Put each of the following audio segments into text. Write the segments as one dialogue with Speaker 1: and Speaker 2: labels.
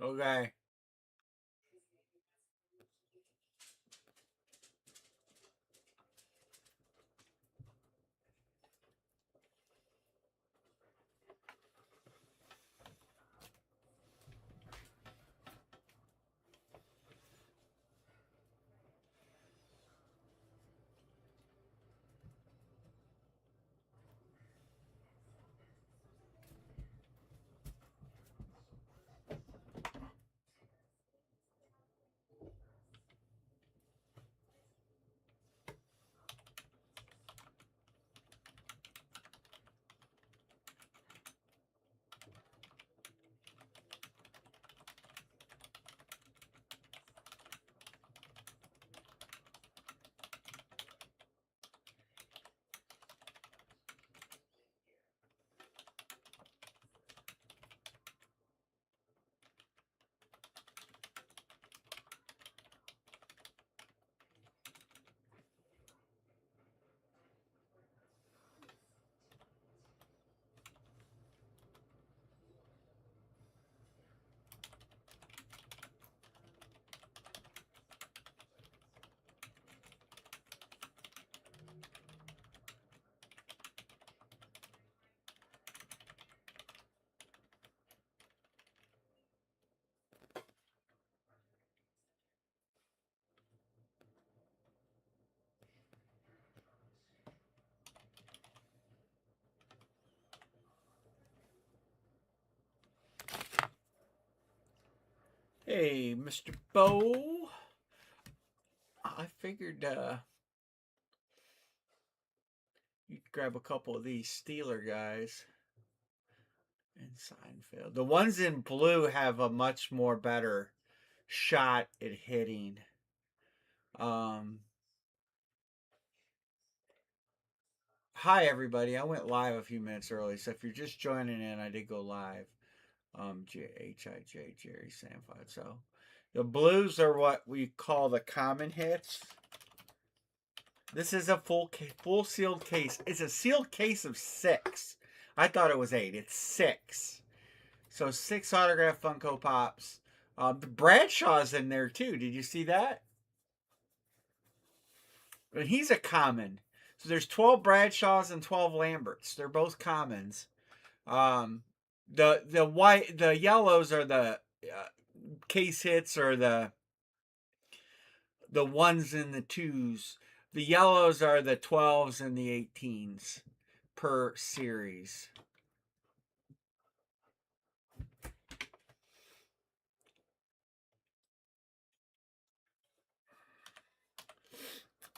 Speaker 1: Okay. Hey, Mr. Bo. I figured you'd grab a couple of these Steeler guys in Seinfeld. The ones in blue have a much more better shot at hitting. Um, Hi, everybody. I went live a few minutes early, so if you're just joining in, I did go live. H-I-J, Jerry Sanford. So the blues are what we call the common hits. This is a full sealed case. It's a sealed case of 6. I thought it was 8. It's 6. So 6 autographed Funko Pops. The Bradshaw's in there too. Did you see that? And he's a common. So there's 12 Bradshaws and 12 Lamberts. They're both commons. Um, the yellows are the case hits, or the ones and the twos. The yellows are the 12s and the 18s per series.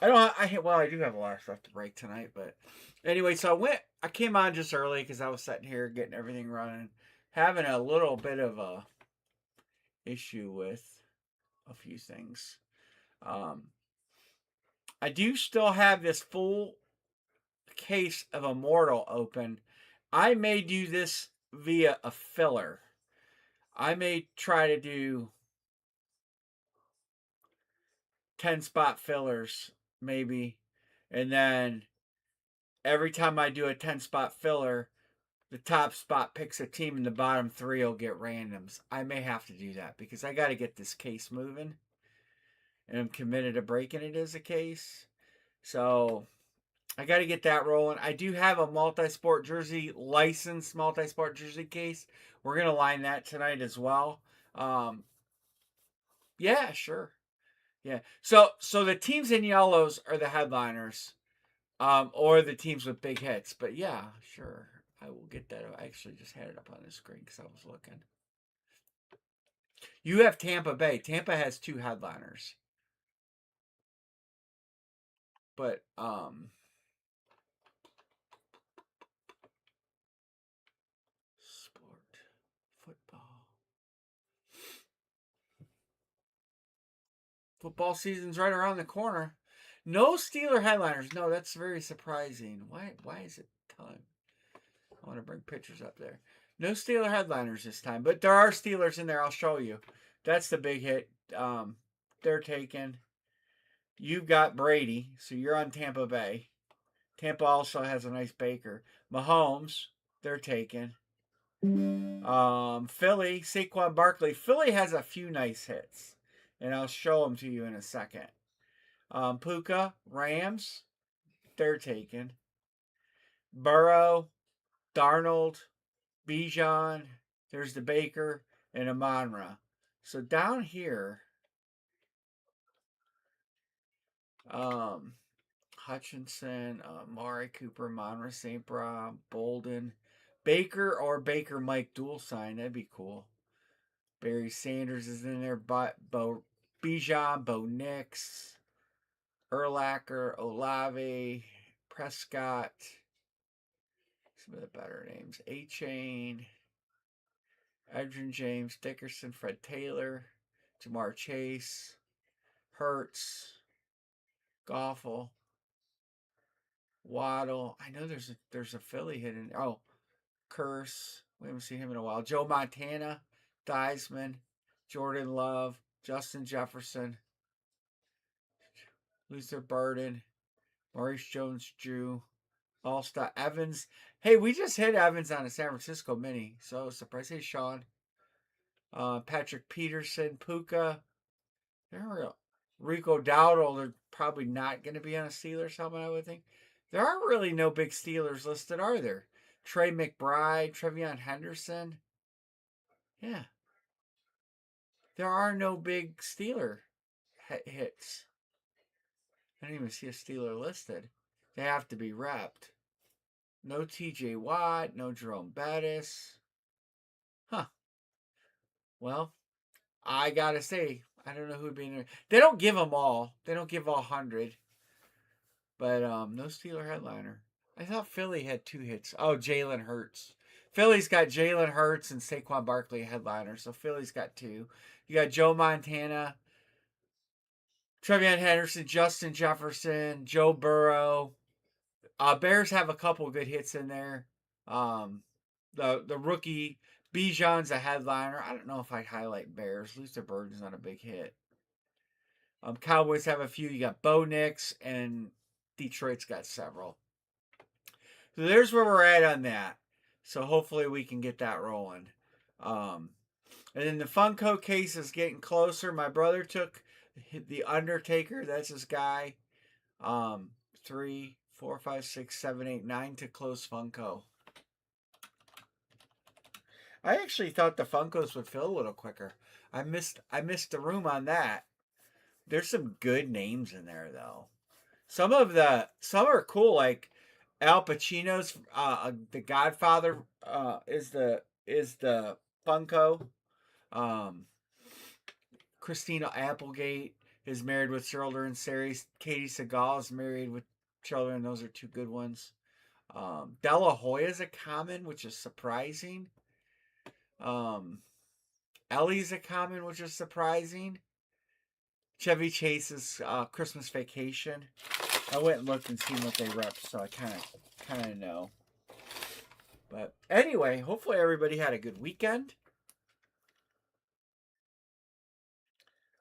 Speaker 1: I don't. I do have a lot of stuff to break tonight, but anyway, so I came on just early because I was sitting here getting everything running, having a little bit of a issue with a few things. Um, I do still have this full case of Immortal open. I may do this via a filler. I may try to do 10 spot fillers, maybe. And then every time I do a 10 spot filler, the top spot picks a team and the bottom 3 will get randoms. I may have to do that because I got to get this case moving. And I'm committed to breaking it as a case. So I got to get that rolling. I do have a multi-sport jersey, licensed multi-sport jersey case. We're going to line that tonight as well. Yeah, sure. Yeah. So the teams in yellows are the headliners, or the teams with big hits. But yeah, sure. I will get that. I actually just had it up on the screen because I was looking. You have Tampa Bay. Tampa has 2 headliners. But sport, football. Football season's right around the corner. No Steeler headliners. No, that's very surprising. Why is it time? I want to bring pictures up there. No Steeler headliners this time, but there are Steelers in there. I'll show you. That's the big hit. They're taken. You've got Brady, so you're on Tampa Bay. Tampa also has a nice Baker. Mahomes, they're taken. Philly, Saquon Barkley. Philly has a few nice hits, and I'll show them to you in a second. Puka, Rams, they're taken. Burrow, Darnold, Bijan, there's the Baker, and Amonra. So down here, um, Hutchinson, Mari Cooper, Monra St. Brown, Bolden, Baker or Baker Mike dual sign. That'd be cool. Barry Sanders is in there. Bijan, Bo Nix, Erlacher, Olave, Prescott. Some of the better names. A Chain, Edgerrin James, Dickerson, Fred Taylor, Jamar Chase, Hertz, Goffle, Waddle. I know there's a Philly hidden. Oh, Curse. We haven't seen him in a while. Joe Montana, Theismann, Jordan Love, Justin Jefferson, Luther Burden, Maurice Jones-Drew, All-Star Evans. Hey, we just hit Evans on a San Francisco Mini, so surprise. Hey, Sean. Patrick Peterson, Puka. There we go. Rico Dowdle, they're probably not going to be on a Steelers helmet, I would think. There aren't really no big Steelers listed, are there? Trey McBride, Trevion Henderson. Yeah. There are no big Steeler hits. I don't even see a Steeler listed. They have to be wrapped. No TJ Watt, no Jerome Bettis. Huh. Well, I gotta say, I don't know who'd be in there. They don't give them all. They don't give all 100. But no Steeler headliner. I thought Philly had 2 hits. Oh, Jalen Hurts. Philly's got Jalen Hurts and Saquon Barkley headliner. So Philly's got 2. You got Joe Montana, Trevion Henderson, Justin Jefferson, Joe Burrow. Bears have a couple good hits in there. Um, the rookie Bijan's a headliner. I don't know if I'd highlight Bears. Luther Burden's not a big hit. Cowboys have a few. You got Bo Nix, and Detroit's got several. So there's where we're at on that. So hopefully we can get that rolling. Um, and then the Funko case is getting closer. My brother took the Undertaker. That's his guy. 3, 4, 5, 6, 7, 8, 9 to close Funko. I actually thought the Funkos would fill a little quicker. I missed the room on that. There's some good names in there though. Some are cool, like Al Pacino's the Godfather is the Funko. Um, Christina Applegate is married with children. Katie Seagal is married with children. Those are 2 good ones. De La Hoya is a common, which is surprising. Um, Ellie's a common, which is surprising. Chevy Chase's Christmas Vacation. I went and looked and seen what they rep, so I kind of know. But anyway, hopefully everybody had a good weekend.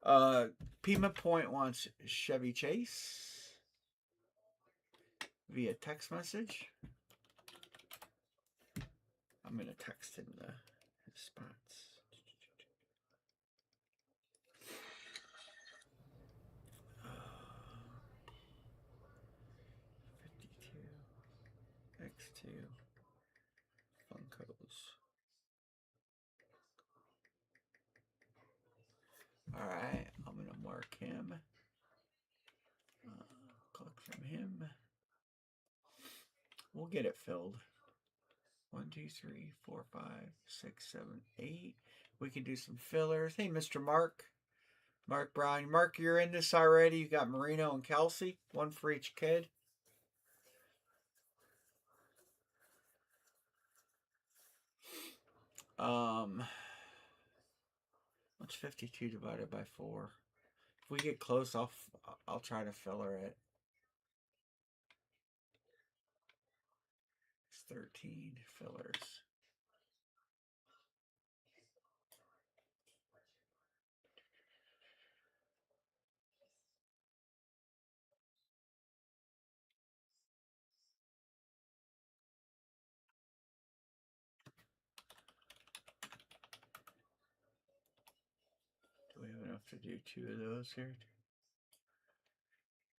Speaker 1: Pima Point wants Chevy Chase via text message. I'm gonna text him the spots. X2 Funkos. All right, I'm gonna mark him. Click from him. We'll get it filled. 1, 2, 3, 4, 5, 6, 7, 8. We can do some fillers. Hey, Mr. Mark. Mark Brown. Mark, you're in this already. You got Marino and Kelsey. 1 for each kid. What's 52 divided by 4? If we get close, I'll try to filler it. It's 13 fillers. to do 2 of those here.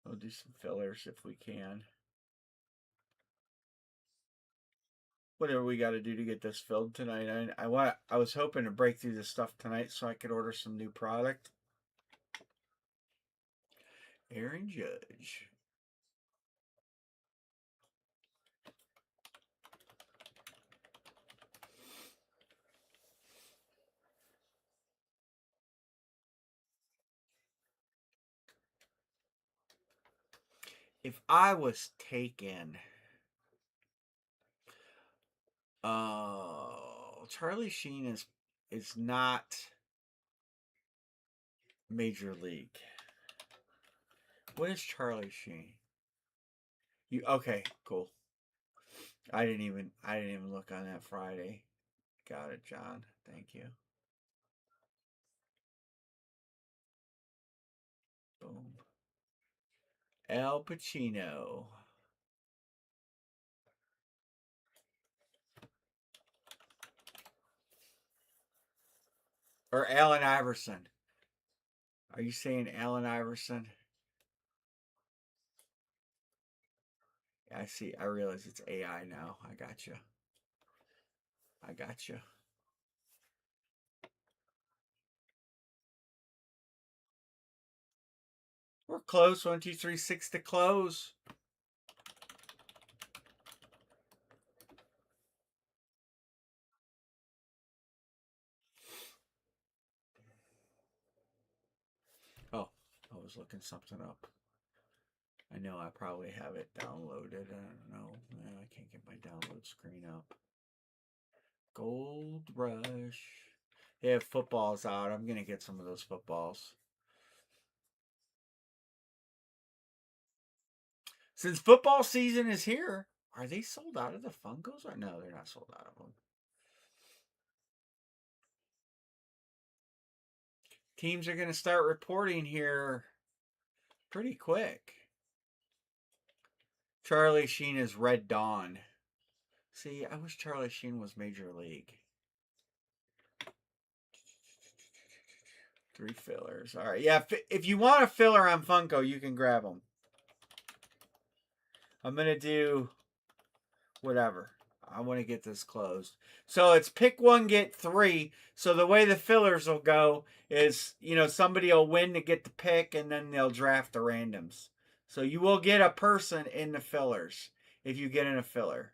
Speaker 1: We'll do some fillers if we can. Whatever we got to do to get this filled tonight. I was hoping to break through this stuff tonight so I could order some new product. Aaron Judge. If I was taken, Charlie Sheen is not Major League. What is Charlie Sheen? You okay? Cool. I didn't even look on that Friday. Got it, John. Thank you. Boom. Al Pacino. Or Allen Iverson. Are you saying Allen Iverson? I see. I realize it's AI now. I got you. I got you. We're close. 1, 2, 3, 6 to close. Oh, I was looking something up. I know I probably have it downloaded. I don't know. I can't get my download screen up. Gold Rush. They have footballs out. I'm going to get some of those footballs. Since football season is here, are they sold out of the Funkos? Or no, they're not sold out of them. Teams are going to start reporting here pretty quick. Charlie Sheen is Red Dawn. See, I wish Charlie Sheen was Major League. 3 fillers. All right. Yeah, if you want a filler on Funko, you can grab them. I'm going to do whatever. I want to get this closed. So it's pick 1, get 3. So the way the fillers will go is, somebody will win to get the pick, and then they'll draft the randoms. So you will get a person in the fillers if you get in a filler.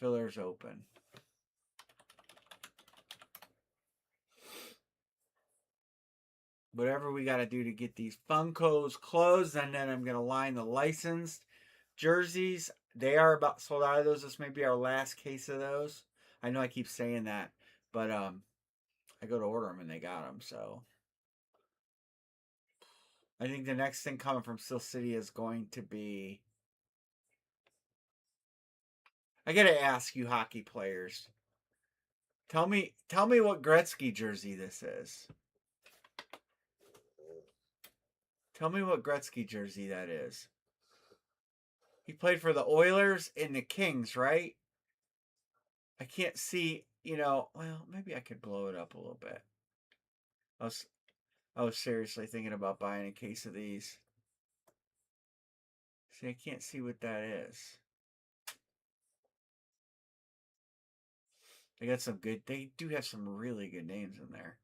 Speaker 1: Fillers open. Whatever we got to do to get these Funkos closed, and then I'm going to line the licensed jerseys. They are about sold out of those. This may be our last case of those. I know I keep saying that, but I go to order them and they got them. So I think the next thing coming from Steel City is going to be. I gotta ask you, hockey players. Tell me what Gretzky jersey this is. Tell me what Gretzky jersey that is. He played for the Oilers and the Kings, right? I can't see, well, maybe I could blow it up a little bit. I was seriously thinking about buying a case of these. See, I can't see what that is. They do have some really good names in there.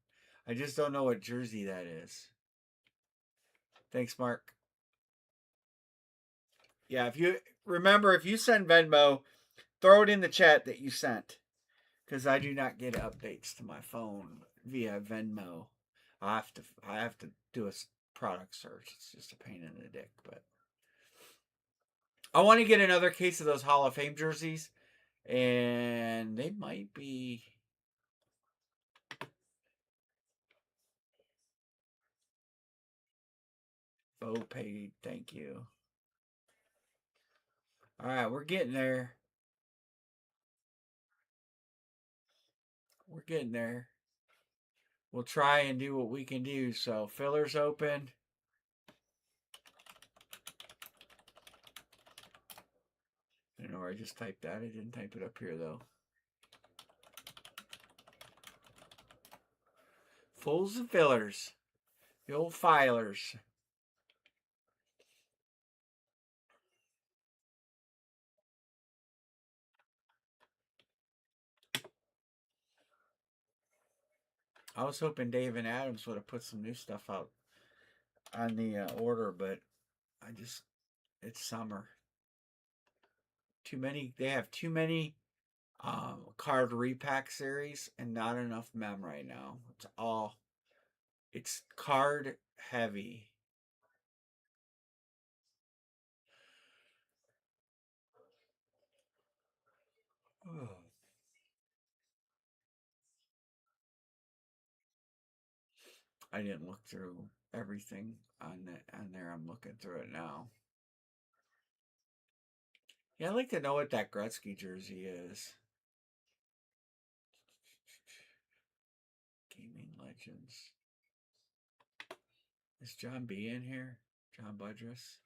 Speaker 1: I just don't know what jersey that is. Thanks, Mark. Yeah, if you send Venmo, throw it in the chat that you sent. Because I do not get updates to my phone via Venmo. I have to do a product search. It's just a pain in the dick, but I want to get another case of those Hall of Fame jerseys, and they might be. Bo paid, thank you. All right, we're getting there. We're getting there. We'll try and do what we can do. So fillers open. I don't know where I just typed that. I didn't type it up here though. Fulls and fillers. The old filers. I was hoping Dave and Adams would have put some new stuff out on the order, but it's summer. Too many. They have too many card repack series and not enough mem right now. It's card heavy. Oh. I didn't look through everything on there. I'm looking through it now. Yeah, I'd like to know what that Gretzky jersey is. Gaming Legends. Is John B in here? John Budress?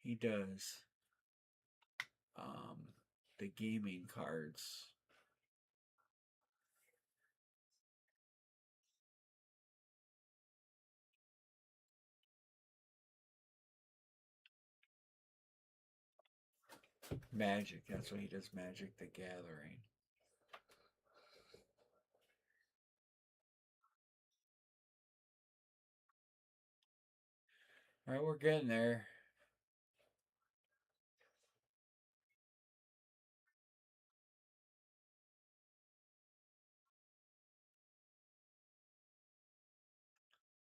Speaker 1: He does um, the gaming cards. Magic. That's what he does. Magic the Gathering. All right, we're getting there.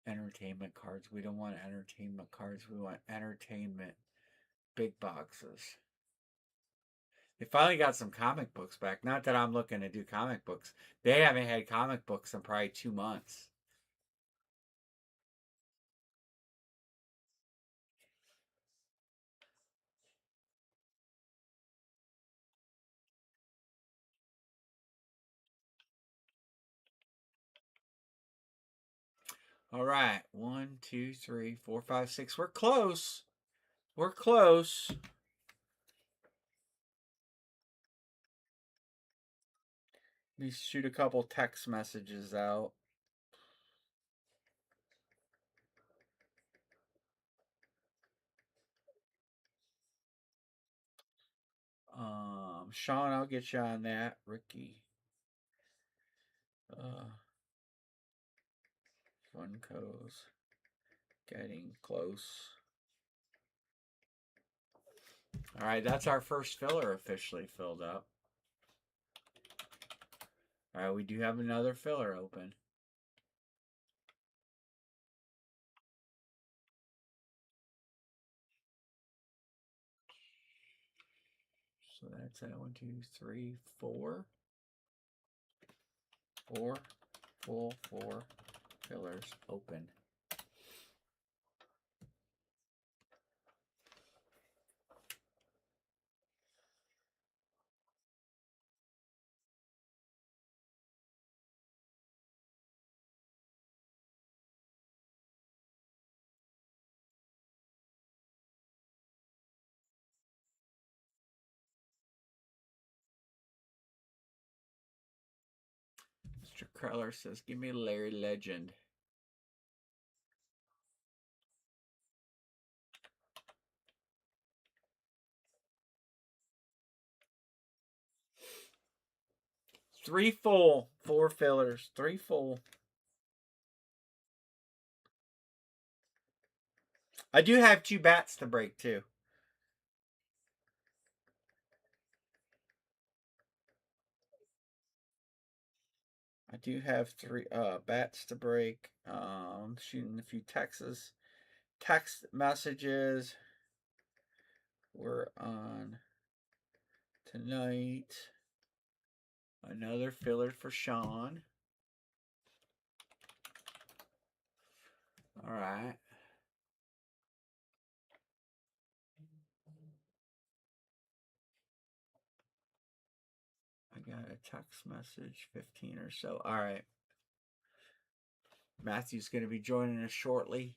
Speaker 1: Entertainment cards. We don't want entertainment cards. We want entertainment big boxes. They finally got some comic books back. Not that I'm looking to do comic books. They haven't had comic books in probably 2 months. All right. 1, 2, 3, 4, 5, 6. We're close. We're close. Let me shoot a couple text messages out. Sean, I'll get you on that. Ricky. Funco's getting close. All right, that's our first filler officially filled up. All right, we do have another filler open. So that's 1, 2, 3, 4. 4 full 4 fillers open. Mr. Kreller says, give me Larry Legend. Three full, 4 fillers. 3 full. I do have 2 bats to break too. I do have 3 bats to break. Shooting a few text messages. We're on tonight. Another filler for Sean. All right. I got a text message, 15 or so. All right. Matthew's going to be joining us shortly.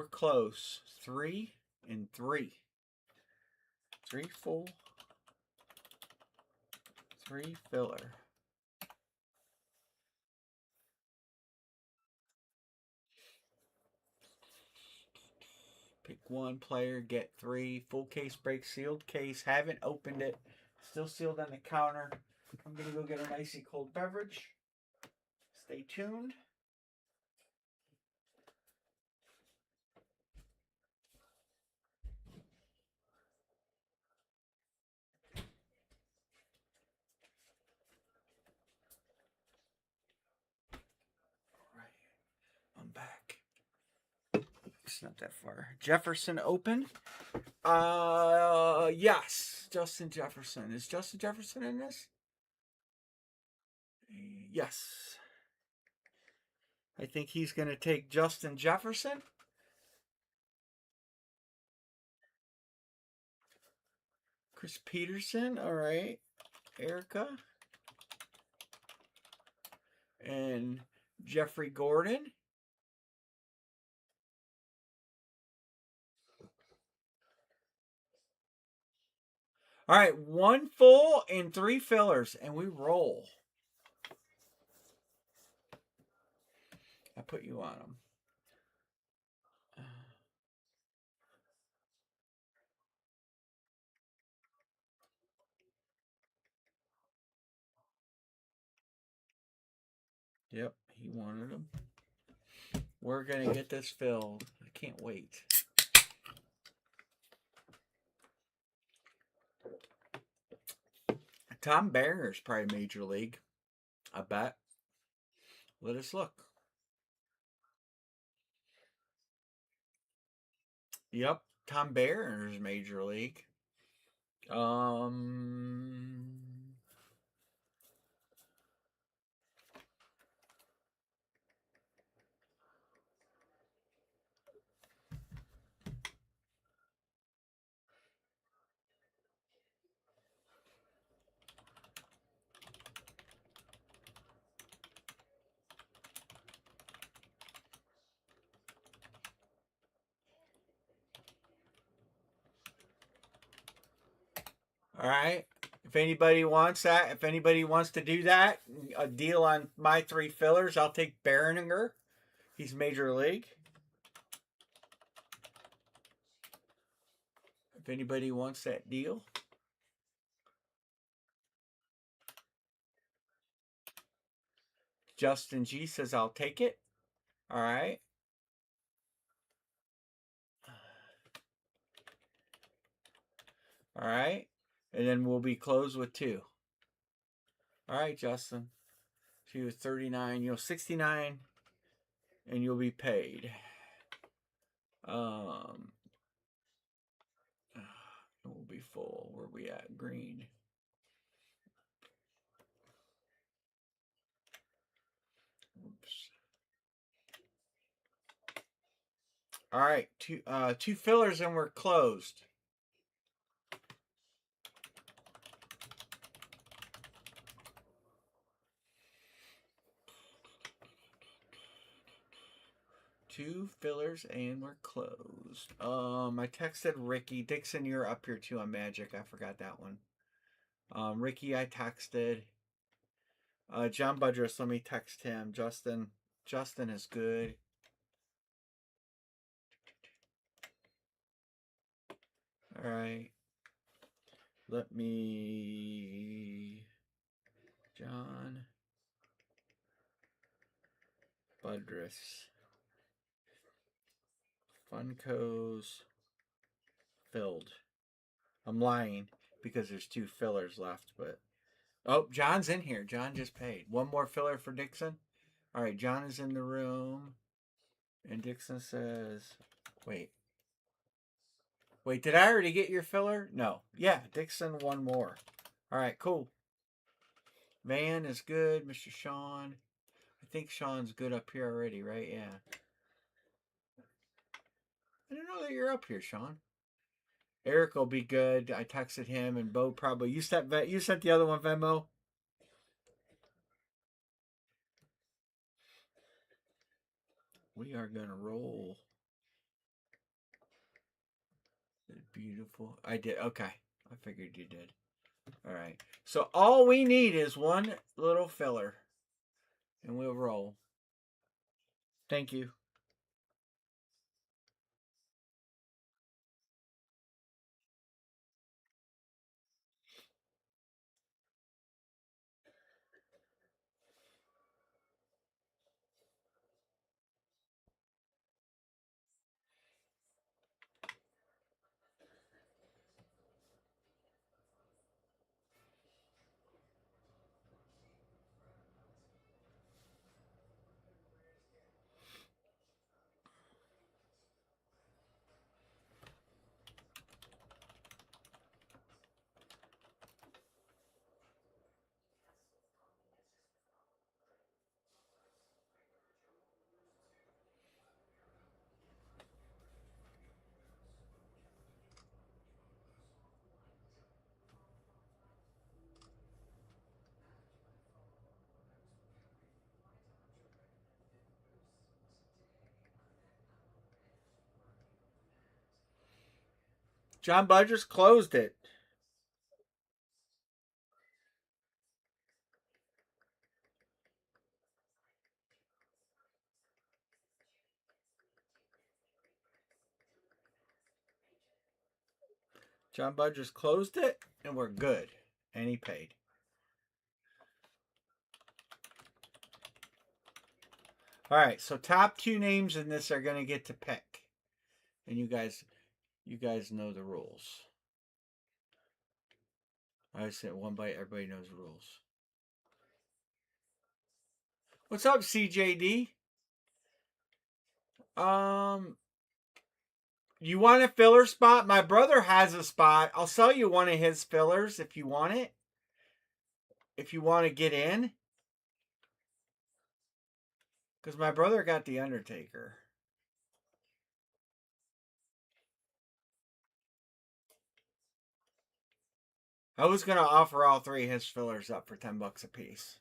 Speaker 1: we're close. 3 and 3. 3 full, 3 filler. Pick one player, get 3. Full case break, sealed case. Haven't opened it. Still sealed on the counter. I'm going to go get an icy cold beverage. Stay tuned. I'm back. It's not that far. Jefferson open. Yes. Justin Jefferson. Is Justin Jefferson in this? Yes. I think he's going to take Justin Jefferson. Chris Peterson. All right. Erica. And Jeffrey Gordon. All right, 1 full and 3 fillers, and we roll. I put you on them. Yep, he wanted them. We're going to get this filled. I can't wait. Tom Barner's probably Major League. I bet. Let us look. Yep, Tom Barner's Major League. All right. If anybody wants that, if anybody wants to do that, a deal on my 3 fillers, I'll take Behringer. He's Major League. If anybody wants that deal. Justin G says, I'll take it. All right. All right. And then we'll be closed with 2. All right, Justin. She was 39, 69, and you'll be paid. We'll be full. Where we at? Green. Oops. All right, 2 fillers and we're closed. Two fillers and we're closed. I texted Ricky. Dixon, you're up here too on Magic. I forgot that one. Ricky, I texted. John Budress, let me text him. Justin is good. All right. Let me. John Budress. Funko's filled. I'm lying because there's 2 fillers left, but. Oh, John's in here. John just paid. One more filler for Dixon. All right, John is in the room. And Dixon says, wait, did I already get your filler? No. Yeah, Dixon, 1 more. All right, cool. Van is good. Mr. Sean. I think Sean's good up here already, right? Yeah. I didn't know that you're up here, Sean. Eric will be good. I texted him, and Bo probably. You sent the other one, Venmo? We are going to roll. Beautiful. I did. Okay. I figured you did. All right. So all we need is one little filler, and we'll roll. Thank you. John Budgers closed it. John Budgers closed it, and we're good. And he paid. All right. So top two names in this are gonna get to pick, and you guys know the rules. I said one bite. Everybody knows the rules. What's up, CJD? You want a filler spot? My brother has a spot. I'll sell you one of his fillers if you want it. If you want to get in. Because my brother got the Undertaker. I was going to offer all three his fillers up for $10 a piece.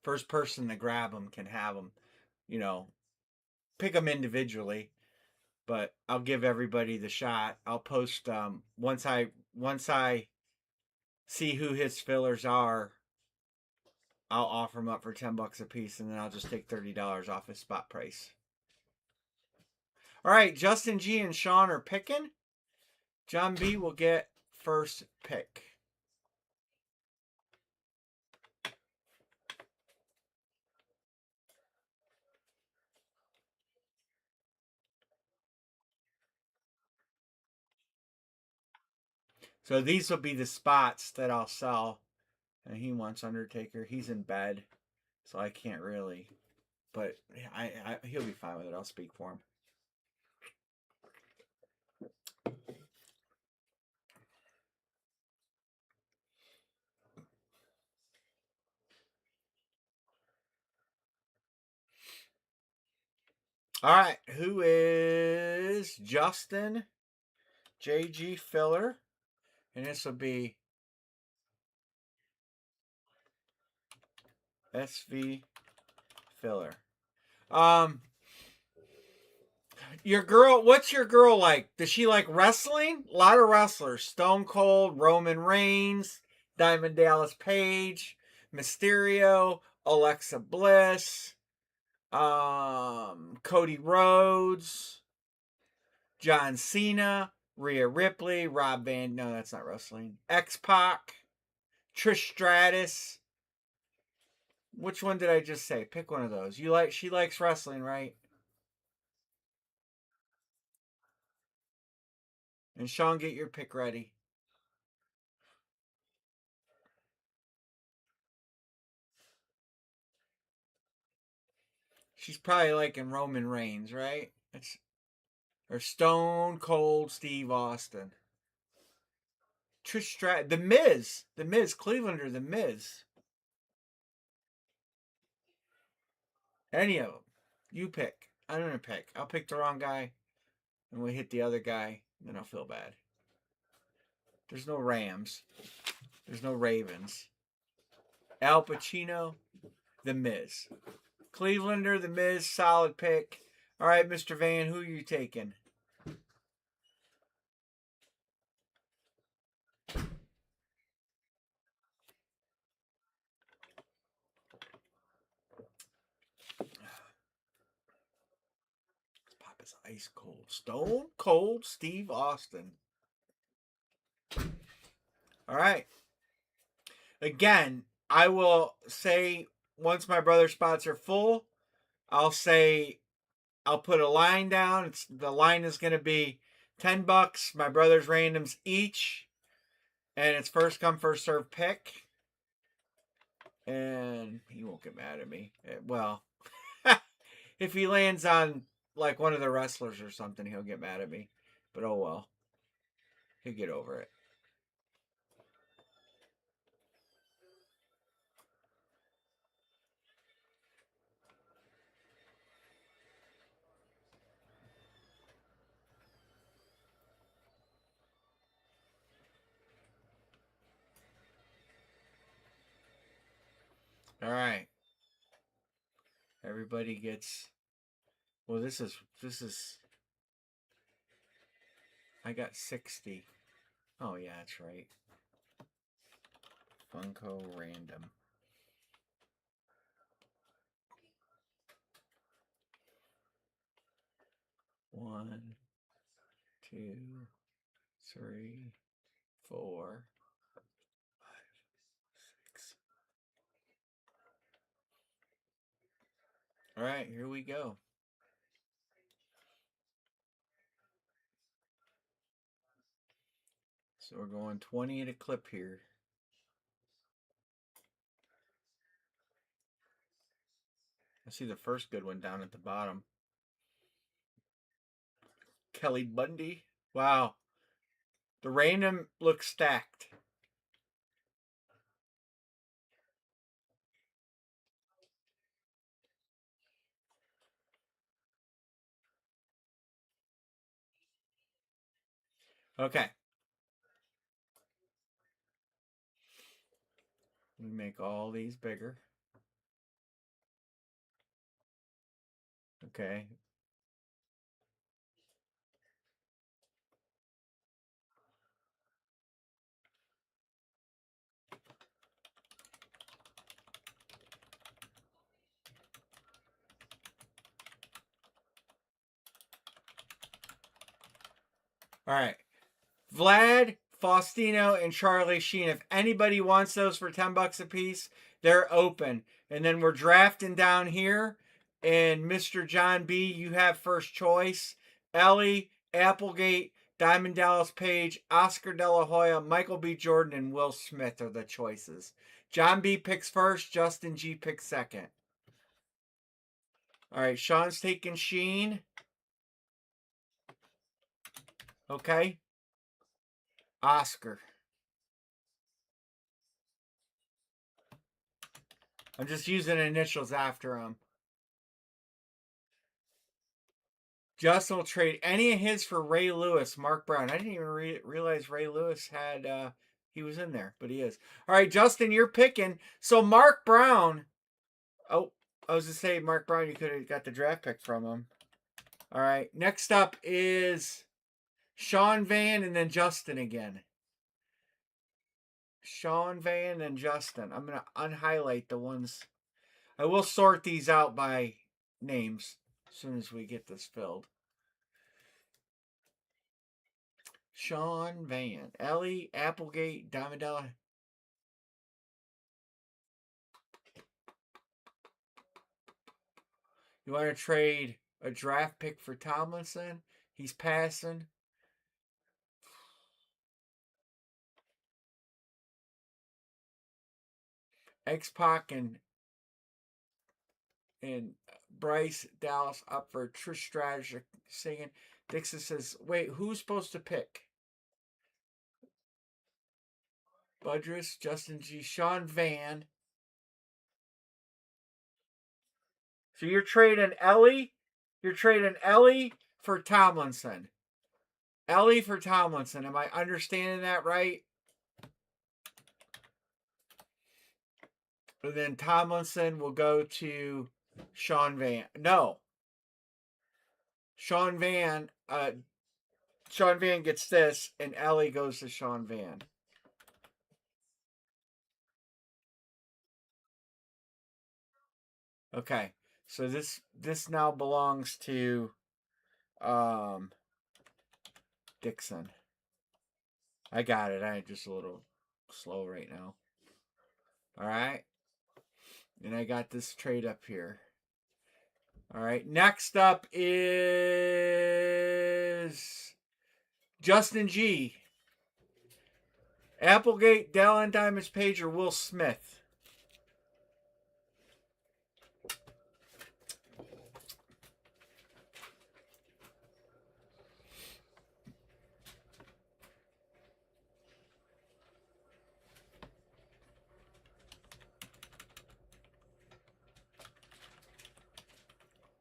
Speaker 1: First person to grab them can have them. You know, pick them individually. But I'll give everybody the shot. I'll post once I see who his fillers are. I'll offer them up for $10 a piece, and then I'll just take $30 off his spot price. All right, Justin G and Sean are picking. John B will get first pick. So these will be the spots that I'll sell. And he wants Undertaker. He's in bed, so I can't really. But he'll be fine with it. I'll speak for him. All right, who is Justin JG Filler? And this will be SV Filler. Your girl, what's your girl like? Does she like wrestling? A lot of wrestlers. Stone Cold, Roman Reigns, Diamond Dallas Page, Mysterio, Alexa Bliss, Cody Rhodes, John Cena, Rhea Ripley, Rob Van. No, that's not wrestling. X-Pac, Trish Stratus. Which one did I just say? Pick one of those. She likes wrestling, right? And Sean, get your pick ready. She's probably liking Roman Reigns, right? Or Stone Cold Steve Austin. Trish Stratus, The Miz, Clevelander, The Miz. Any of them. You pick. I'm gonna pick. I'll pick the wrong guy, and we hit the other guy, and then I'll feel bad. There's no Rams. There's no Ravens. Al Pacino, The Miz. Clevelander, The Miz, solid pick. All right, Mr. Van, who are you taking? Pop is ice cold. Stone cold Steve Austin. All right. Again, I will say once my brother spots are full, I'll say I'll put a line down. The line is going to be $10. My brother's randoms each, and it's first come first serve pick. And he won't get mad at me. Well, if he lands on like one of the wrestlers or something, he'll get mad at me. But oh well, he'll get over it. All right. Everybody gets. Well, this is. I got 60. Oh yeah, that's right. Funko random. One, two, three, four, five, six. All right, here we go. So we're going 20 at a clip here. I see the first good one down at the bottom. Kelly Bundy. Wow. The random looks stacked. Okay. We make all these bigger. Okay. All right. Vlad, Faustino, and Charlie Sheen. If anybody wants those for $10 a piece, they're open. And then we're drafting down here. And Mr. John B., you have first choice. Ellie, Applegate, Diamond Dallas Page, Oscar De La Hoya, Michael B. Jordan, and Will Smith are the choices. John B. picks first. Justin G. picks second. All right, Sean's taking Sheen. Okay. Oscar. I'm just using initials after him. Justin will trade any of his for Ray Lewis, Mark Brown. I didn't even realize Ray Lewis had he was in there, but he is. All right, Justin, you're picking. So Mark Brown. Oh, I was to say Mark Brown. You could have got the draft pick from him. All right. Next up is Sean Van and then Justin again. Sean Van and Justin. I'm gonna unhighlight the ones. I will sort these out by names as soon as we get this filled. Sean Van, Ellie, Applegate, Diamondella. You want to trade a draft pick for Tomlinson? He's passing. X-Pac and Bryce Dallas up for Trish Strategy singing. Dixon says, wait, who's supposed to pick? Budris, Justin G, Sean Van. So you're trading Ellie? You're trading Ellie for Tomlinson. Ellie for Tomlinson. Am I understanding that right? And then Tomlinson will go to Sean Van. No. Sean Van, Sean Van gets this, and Ellie goes to Sean Van. Okay, so this now belongs to Dixon. I got it. I'm just a little slow right now. All right, and I got this trade up here. All right, next up is Justin G. Applegate, Dell Diamonds Page, or Will Smith.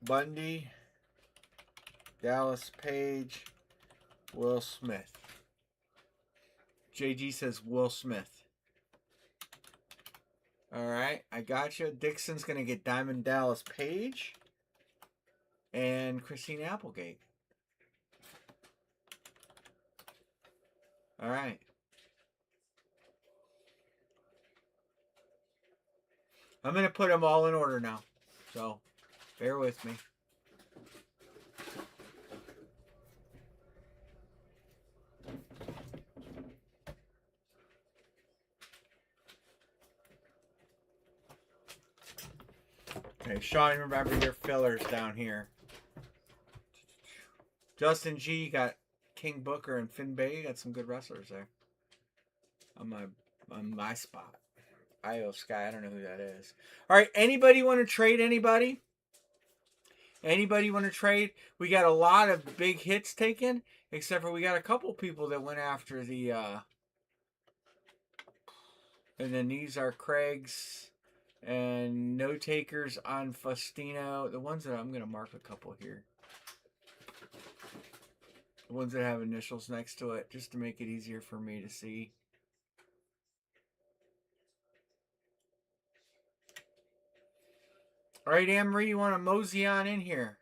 Speaker 1: Bundy, Dallas Page, Will Smith. JG says Will Smith. All right, I got you. Dixon's going to get Diamond Dallas Page and Christine Applegate. All right. I'm going to put them all in order now. So, bear with me. Okay, Sean, remember your fillers down here. Justin G got King Booker and Finn Bay. Got some good wrestlers there. On my spot. Io Sky, I don't know who that is. All right, anybody want to trade anybody? Anybody want to trade? We got a lot of big hits taken, except for we got a couple people that went after the and then these are Craig's and no takers on Faustino. The ones that I'm going to mark a couple here. The ones that have initials next to it, just to make it easier for me to see. All right, Anne-Marie, you want to mosey on in here?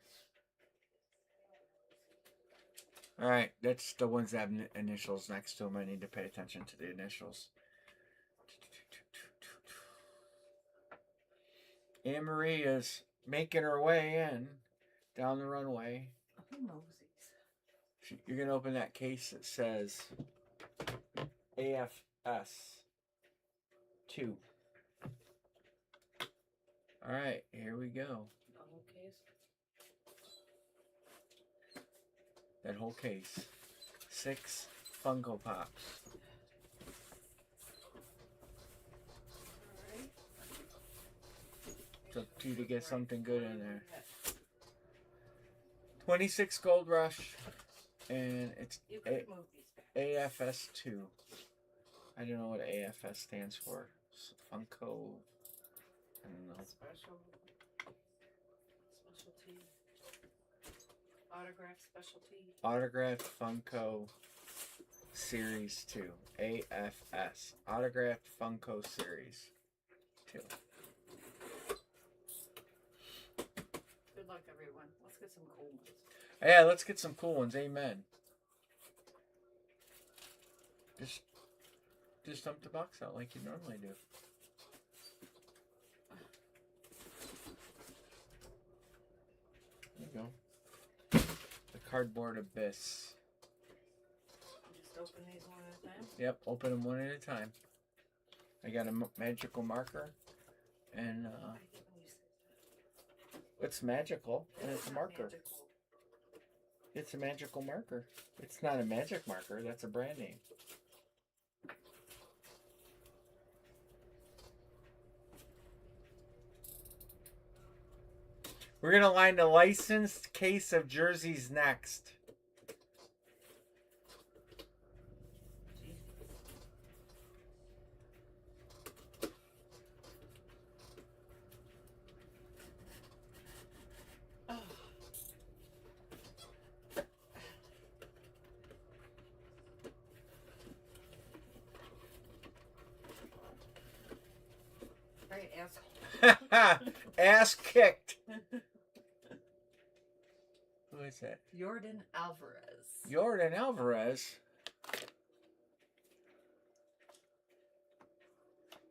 Speaker 1: All right, that's the ones that have initials next to them. I need to pay attention to the initials. Anne-Marie is making her way in down the runway. You're going to open that case that says AFS 2. All right, here we go. The whole case? That whole case. 6 Funko Pops. It's up to you to get something good in there. 26 Gold Rush, and it's AFS 2. I don't know what AFS stands for. Funko. I don't know. Specialty. Autograph specialty. Autographed Funko Series 2. AFS. Autographed Funko Series 2. Good luck, everyone. Let's get some cool ones. Yeah, let's get some cool ones. Amen. Just dump the box out like you normally do. There you go. The Cardboard Abyss. Just open these one at a time? Yep, open them one at a time. I got a magical marker. And, it's magical, and it's a marker. Magical. It's a magical marker. It's not a magic marker. That's a brand name. We're going to line the licensed case of jerseys next. Ass kicked. is it?
Speaker 2: Jordan Alvarez.
Speaker 1: Jordan Alvarez.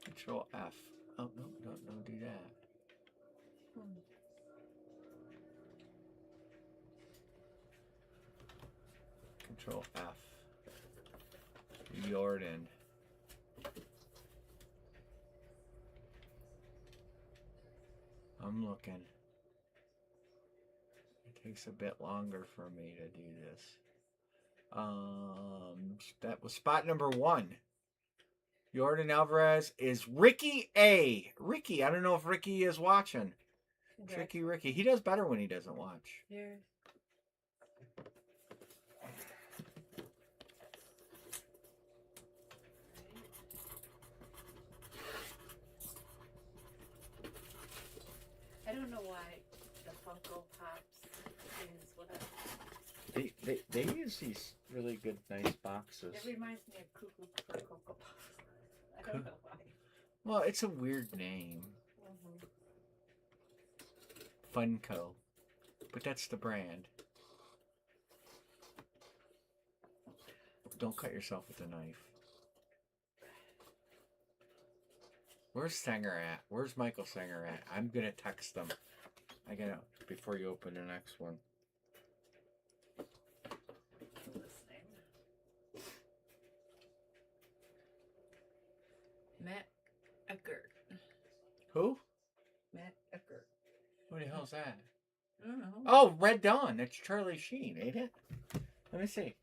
Speaker 1: Control F. Oh, no, don't do that. Control F. Jordan. I'm looking. It takes a bit longer for me to do this. That was spot number 1. Jordan Alvarez is Ricky A. Ricky, I don't know if Ricky is watching. Tricky Ricky. He does better when he doesn't watch.
Speaker 2: Here. I don't know why the Funko Pops is whatever.
Speaker 1: They use these really good, nice boxes.
Speaker 2: It reminds me of Cuckoo for Cocoa Puffs. I don't know why.
Speaker 1: Well, it's a weird name. Funko. But that's the brand. Don't cut yourself with a knife. Where's Sanger at? Where's Michael Sanger at? I'm gonna text them. I gotta, before you open the next one.
Speaker 2: Listening. Matt Eckert.
Speaker 1: Who?
Speaker 2: Matt Eckert.
Speaker 1: What the hell's that?
Speaker 2: I don't know.
Speaker 1: Oh, Red Dawn. That's Charlie Sheen, ain't it? Let me see.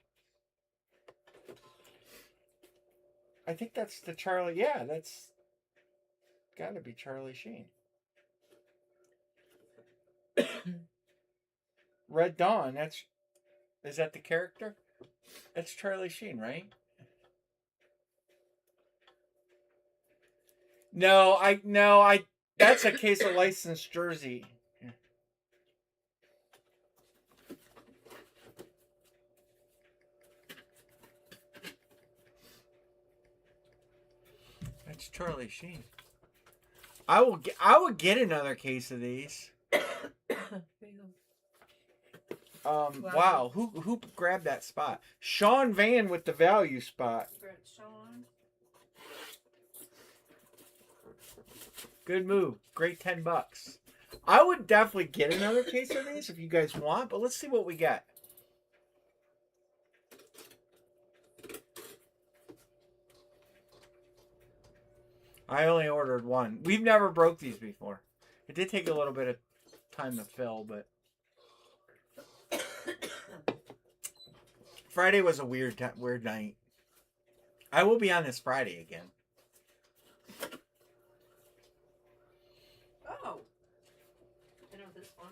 Speaker 1: I think that's the Charlie. Yeah, that's gotta be Charlie Sheen. Red Dawn. Is that the character? That's Charlie Sheen, right? No, that's a case of licensed jersey. That's Charlie Sheen. I would get another case of these. Wow. Who grabbed that spot? Sean Van with the value spot.
Speaker 2: Sean.
Speaker 1: Good move. Great $10. I would definitely get another case of these if you guys want, but let's see what we got. I only ordered one. We've never broke these before. It did take a little bit of time to fill, but Friday was a weird night. I will be on this Friday again.
Speaker 2: Oh, I know this one.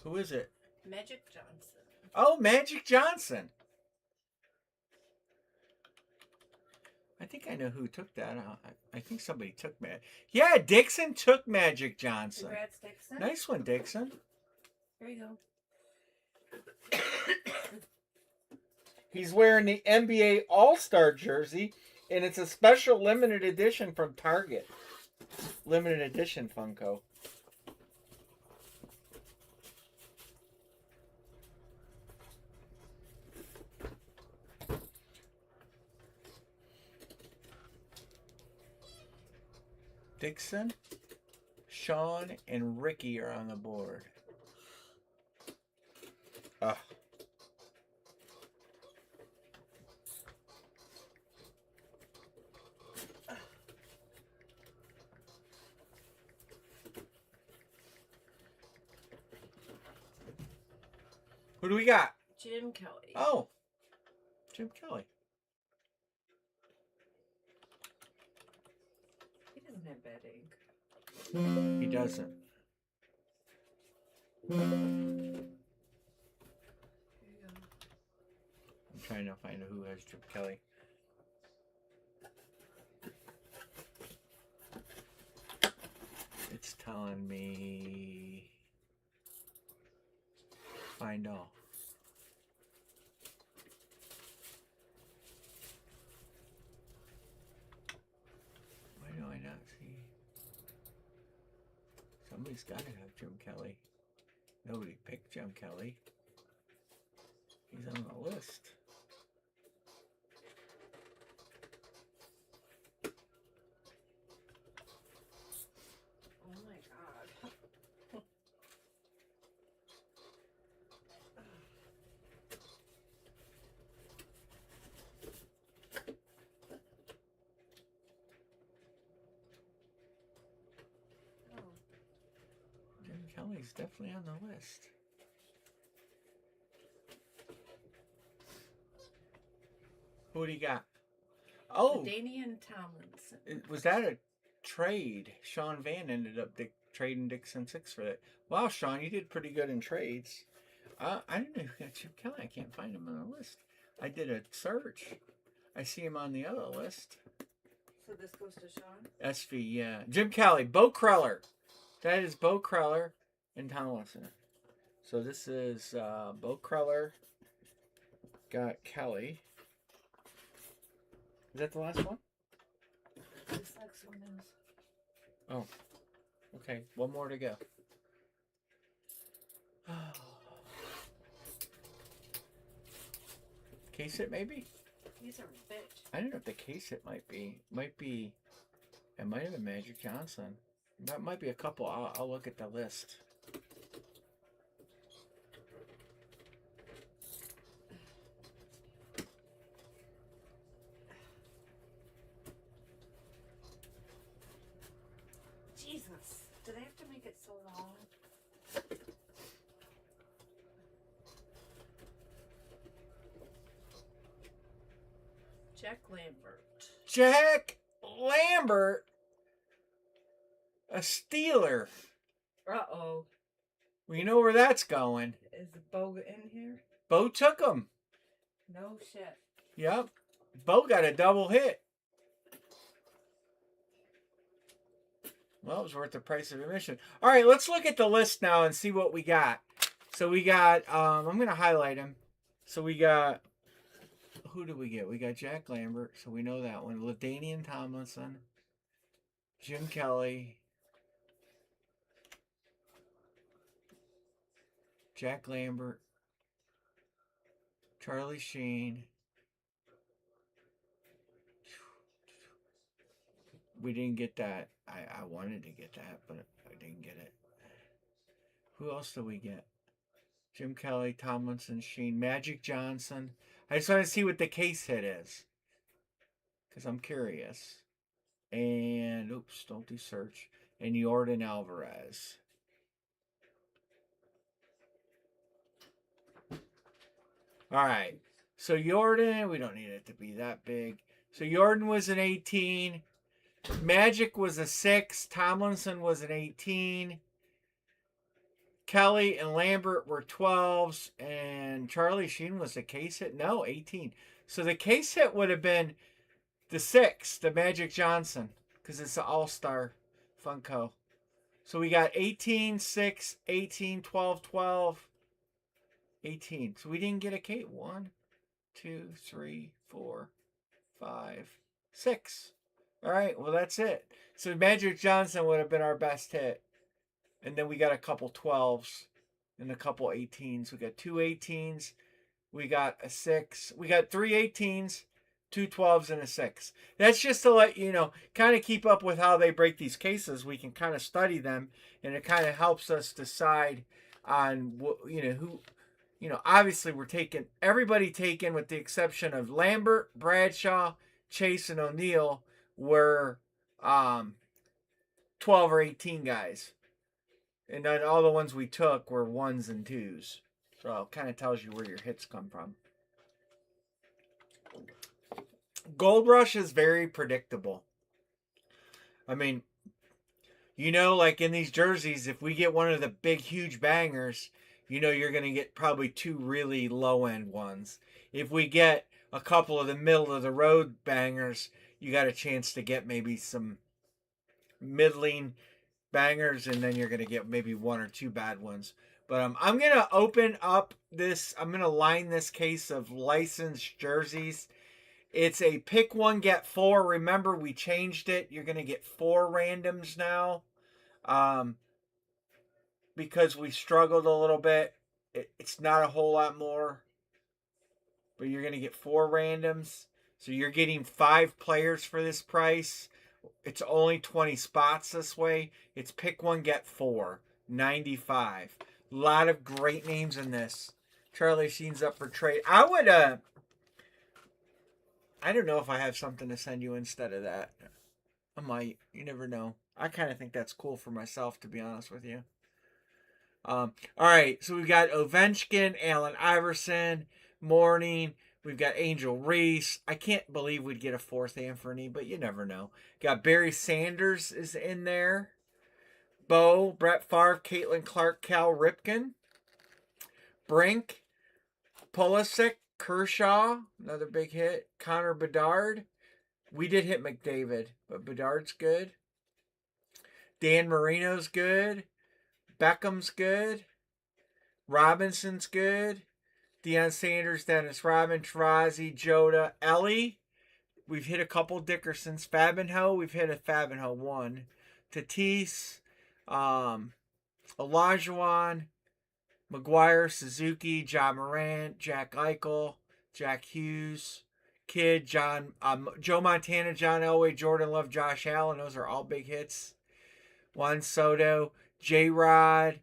Speaker 1: Who is it?
Speaker 2: Magic Johnson.
Speaker 1: Oh, Magic Johnson. I think I know who took that. I think somebody took Magic. Yeah, Dixon took Magic Johnson.
Speaker 2: Congrats, Dixon.
Speaker 1: Nice one, Dixon.
Speaker 2: Here you go.
Speaker 1: He's wearing the NBA All-Star jersey, and it's a special limited edition from Target. Limited edition Funko. Dixon, Sean, and Ricky are on the board. Who do we got?
Speaker 2: Jim Kelly.
Speaker 1: Oh, Jim Kelly.
Speaker 2: He doesn't have bad ink.
Speaker 1: He doesn't.
Speaker 2: Here you go.
Speaker 1: I'm trying to find who has Jim Kelly. It's telling me find all. Why do I not see? Somebody's got to have Jim Kelly. Nobody picked Jim Kelly. He's on the list.
Speaker 2: Oh my god. Oh.
Speaker 1: Jim Kelly's definitely on the list. Who do you got? Oh,
Speaker 2: Danian Tomlinson.
Speaker 1: was that a trade? Sean Van ended up trading Dixon 6 for that. Wow, Sean, you did pretty good in trades. I didn't know who got Jim Kelly. I can't find him on the list. I did a search. I see him on the other list.
Speaker 2: So this goes to Sean?
Speaker 1: SV, yeah. Jim Kelly, Bo Kreller. That is Bo Kreller and Tomlinson. So this is Bo Kreller. Got Kelly. Is that the last one?
Speaker 2: This next one is.
Speaker 1: Oh. Okay, one more to go. Case it maybe?
Speaker 2: He's a bitch.
Speaker 1: I don't know if the case it might be. It might have been Magic Johnson. That might be a couple. I'll look at the list.
Speaker 2: Jesus. Do they have to make it so long? Jack Lambert.
Speaker 1: Jack Lambert, a Steeler.
Speaker 2: Uh-oh.
Speaker 1: We know where that's going.
Speaker 2: Is Bo in here?
Speaker 1: Bo took him.
Speaker 2: No shit.
Speaker 1: Yep. Bo got a double hit. Well, it was worth the price of admission. All right, let's look at the list now and see what we got. So we got, I'm going to highlight him. So we got, who do we get? We got Jack Lambert, so we know that one. LaDainian Tomlinson, Jim Kelly, Jack Lambert, Charlie Sheen. We didn't get that. I wanted to get that, but I didn't get it. Who else do we get? Jim Kelly, Tomlinson, Sheen, Magic Johnson. I just want to see what the case hit is. Because I'm curious. And, oops, don't do search. And Jordan Alvarez. Alright. So Jordan, we don't need it to be that big. So Jordan was an 18. Magic was a 6. Tomlinson was an 18. Kelly and Lambert were 12s. And Charlie Sheen was a case hit? No, 18. So the case hit would have been the 6, the Magic Johnson. Because it's an all-star Funko. So we got 18, 6, 18, 12, 12, 18. So we didn't get a case. 1, 2, 3, 4, 5, 6. All right, well, that's it. So Magic Johnson would have been our best hit. And then we got a couple 12s and a couple 18s. We got 2 18s. We got a 6. We got 3 18s, 2 12s, and a 6. That's just to let you know, kind of keep up with how they break these cases. We can kind of study them, and it kind of helps us decide on what, who, obviously we're taking, everybody taken with the exception of Lambert, Bradshaw, Chase, and O'Neal were 12 or 18 guys. And then all the ones we took were 1s and 2s. So it kind of tells you where your hits come from. Gold Rush is very predictable. I mean, like in these jerseys, if we get one of the big, huge bangers, you're going to get probably 2 really low-end ones. If we get a couple of the middle-of-the-road bangers, you got a chance to get maybe some middling bangers, and then you're going to get maybe 1 or 2 bad ones. But I'm going to open up this. I'm going to line this case of licensed jerseys. It's a pick 1, get 4. Remember, we changed it. You're going to get 4 randoms now. because we struggled a little bit. It's not a whole lot more, but you're going to get 4 randoms. So you're getting 5 players for this price. It's only 20 spots this way. It's pick one, get 4. 95. A lot of great names in this. Charlie Sheen's up for trade. I would, I don't know if I have something to send you instead of that. I might. You never know. I kind of think that's cool for myself, to be honest with you. All right, so we've got Ovechkin, Allen Iverson, Morning. We've got Angel Reese. I can't believe we'd get a 4th Anthony, but you never know. Got Barry Sanders is in there. Bo, Brett Favre, Caitlin Clark, Cal Ripken, Brink, Pulisic, Kershaw, another big hit. Connor Bedard. We did hit McDavid, but Bedard's good. Dan Marino's good. Beckham's good. Robinson's good. Deion Sanders, Dennis Rodman, Tarazi, Joda, Ellie. We've hit a couple Dickersons. Fabinho, we've hit a Fabinho 1. Tatis, Olajuwon, McGuire, Suzuki, John Morant, Jack Eichel, Jack Hughes, Kidd, Joe Montana, John Elway, Jordan Love, Josh Allen. Those are all big hits. Juan Soto, J Rod.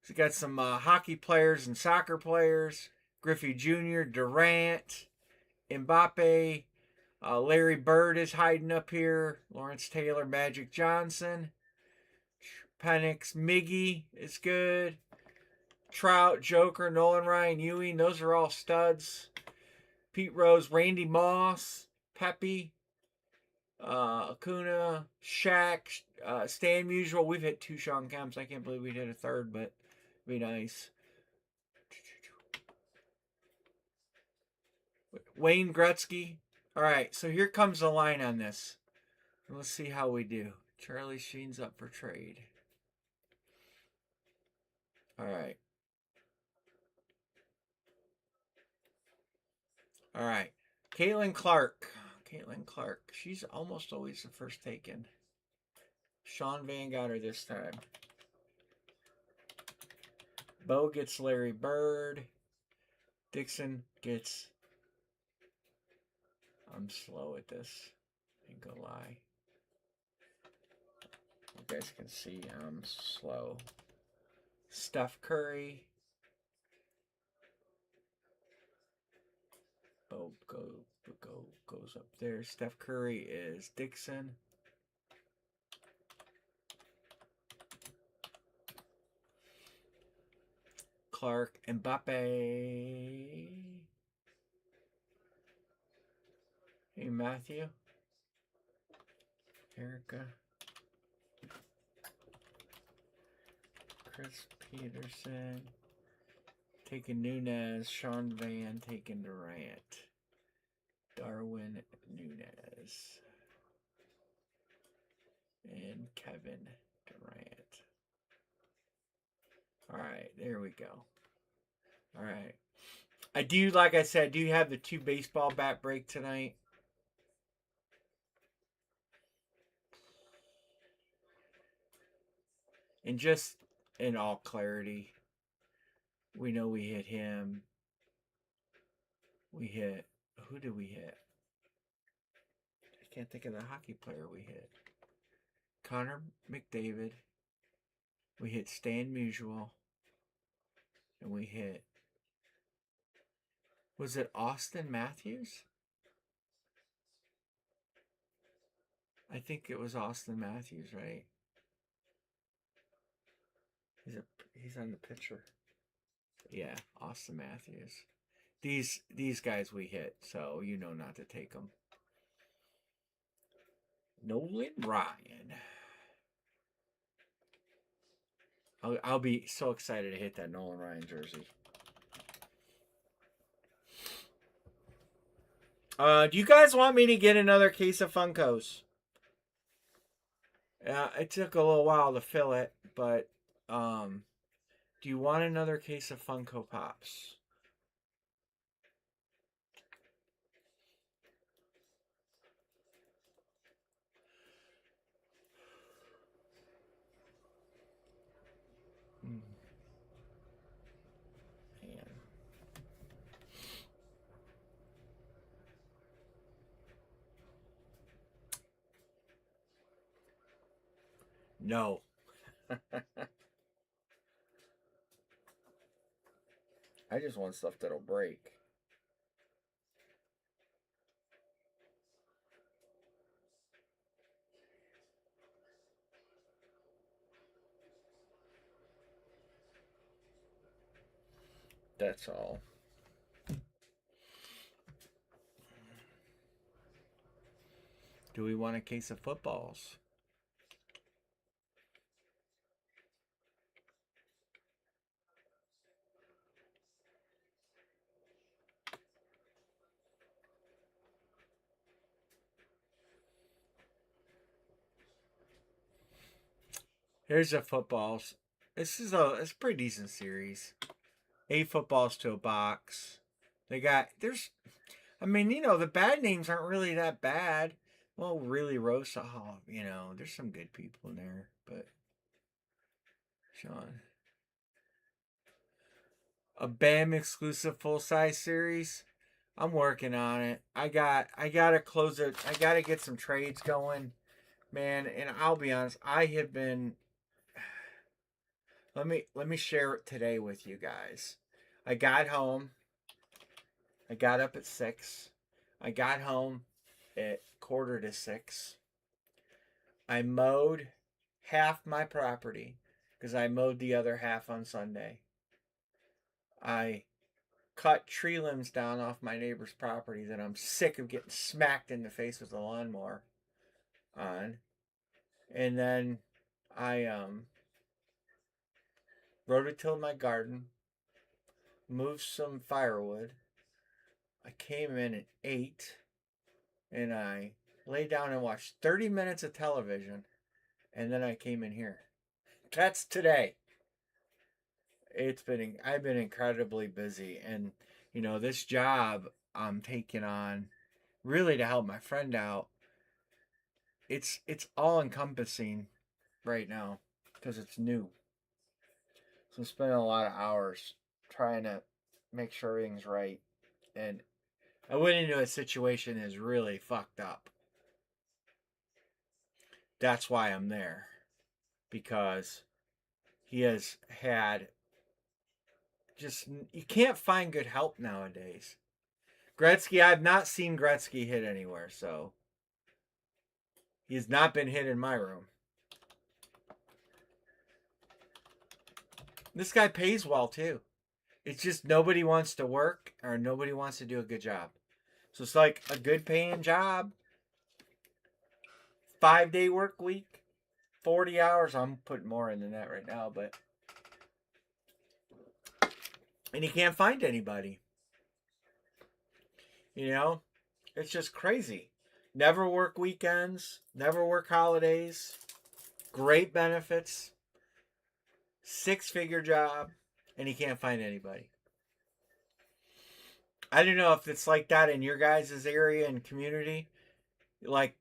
Speaker 1: We got some hockey players and soccer players. Griffey Jr., Durant, Mbappe, Larry Bird is hiding up here. Lawrence Taylor, Magic Johnson, Penix, Miggy is good. Trout, Joker, Nolan Ryan, Ewing. Those are all studs. Pete Rose, Randy Moss, Pepe, Acuna, Shaq, Stan Musial. We've hit 2 Sean Kemps. I can't believe we hit a 3rd, but it'd be nice. Wayne Gretzky. All right, so here comes the line on this. Let's see how we do. Charlie Sheen's up for trade. All right. All right. Caitlin Clark. Caitlin Clark. She's almost always the first taken. Sean Van got her this time. Bo gets Larry Bird. Dixon gets... I'm slow at this. Ain't gonna lie. You guys can see I'm slow. Steph Curry. Bo goes up there. Steph Curry is Dixon. Clark, Mbappe. Hey, Matthew. Erica. Chris Peterson. Taking Nunez. Sean Van taking Durant. Darwin Nunez. And Kevin Durant. Alright, there we go. Alright. I do, like I said, do have the 2 baseball bat break tonight. And just in all clarity, we know we hit him. We hit... Who did we hit? I can't think of the hockey player we hit. Connor McDavid. We hit Stan Musial. And we hit... Was it Austin Matthews? I think it was Austin Matthews, right? He's on the picture. Yeah, Austin Matthews. These guys we hit, so you know not to take them. Nolan Ryan. I'll be so excited to hit that Nolan Ryan jersey. Do you guys want me to get another case of Funkos? It took a little while to fill it, but do you want another case of Funko Pops? No. I just want stuff that'll break. That's all. Do we want a case of footballs? Here's a footballs. It's a pretty decent series. 8 footballs to a box. They got there's I mean, the bad names aren't really that bad. Well, really Rosa Hall, there's some good people in there, but Sean. A BAM exclusive full size series. I'm working on it. I gotta close it. I gotta get some trades going, man. And I'll be honest, I have been. Let me share it today with you guys. I got home. I got up at 6. I got home at 5:45. I mowed half my property because I mowed the other half on Sunday. I cut tree limbs down off my neighbor's property that I'm sick of getting smacked in the face with a lawnmower on. And then I rototilled my garden, moved some firewood. I came in at 8 and I lay down and watched 30 minutes of television and then I came in here. That's today. I've been incredibly busy, and this job I'm taking on really to help my friend out. It's all encompassing right now because it's new. So I'm spending a lot of hours trying to make sure everything's right. And I went into a situation that's really fucked up. That's why I'm there. Because he has had just, you can't find good help nowadays. Gretzky, I've not seen Gretzky hit anywhere, so he's not been hit in my room. This guy pays well too. It's just nobody wants to work or nobody wants to do a good job. So it's like a good paying job, 5-day work week, 40 hours. I'm putting more in than that right now, but and he can't find anybody. It's just crazy. Never work weekends, never work holidays, great benefits, 6-figure job, and he can't find anybody. I don't know if it's like that in your guys' area and community. Like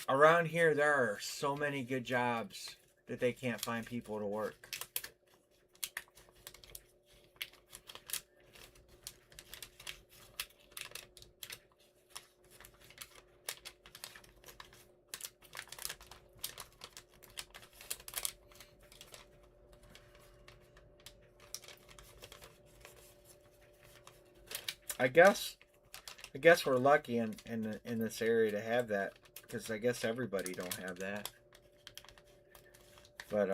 Speaker 1: around here, there are so many good jobs that they can't find people to work. I guess we're lucky in this area to have that because I guess everybody don't have that. But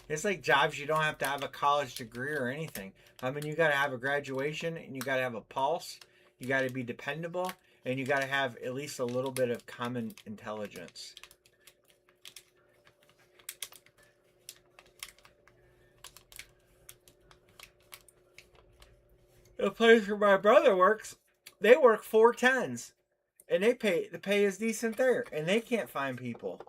Speaker 1: it's like jobs you don't have to have a college degree or anything. I mean, you got to have a graduation and you got to have a pulse. You got to be dependable and you got to have at least a little bit of common intelligence. The place where my brother works, they work 4 10s, and the pay is decent there, and they can't find people.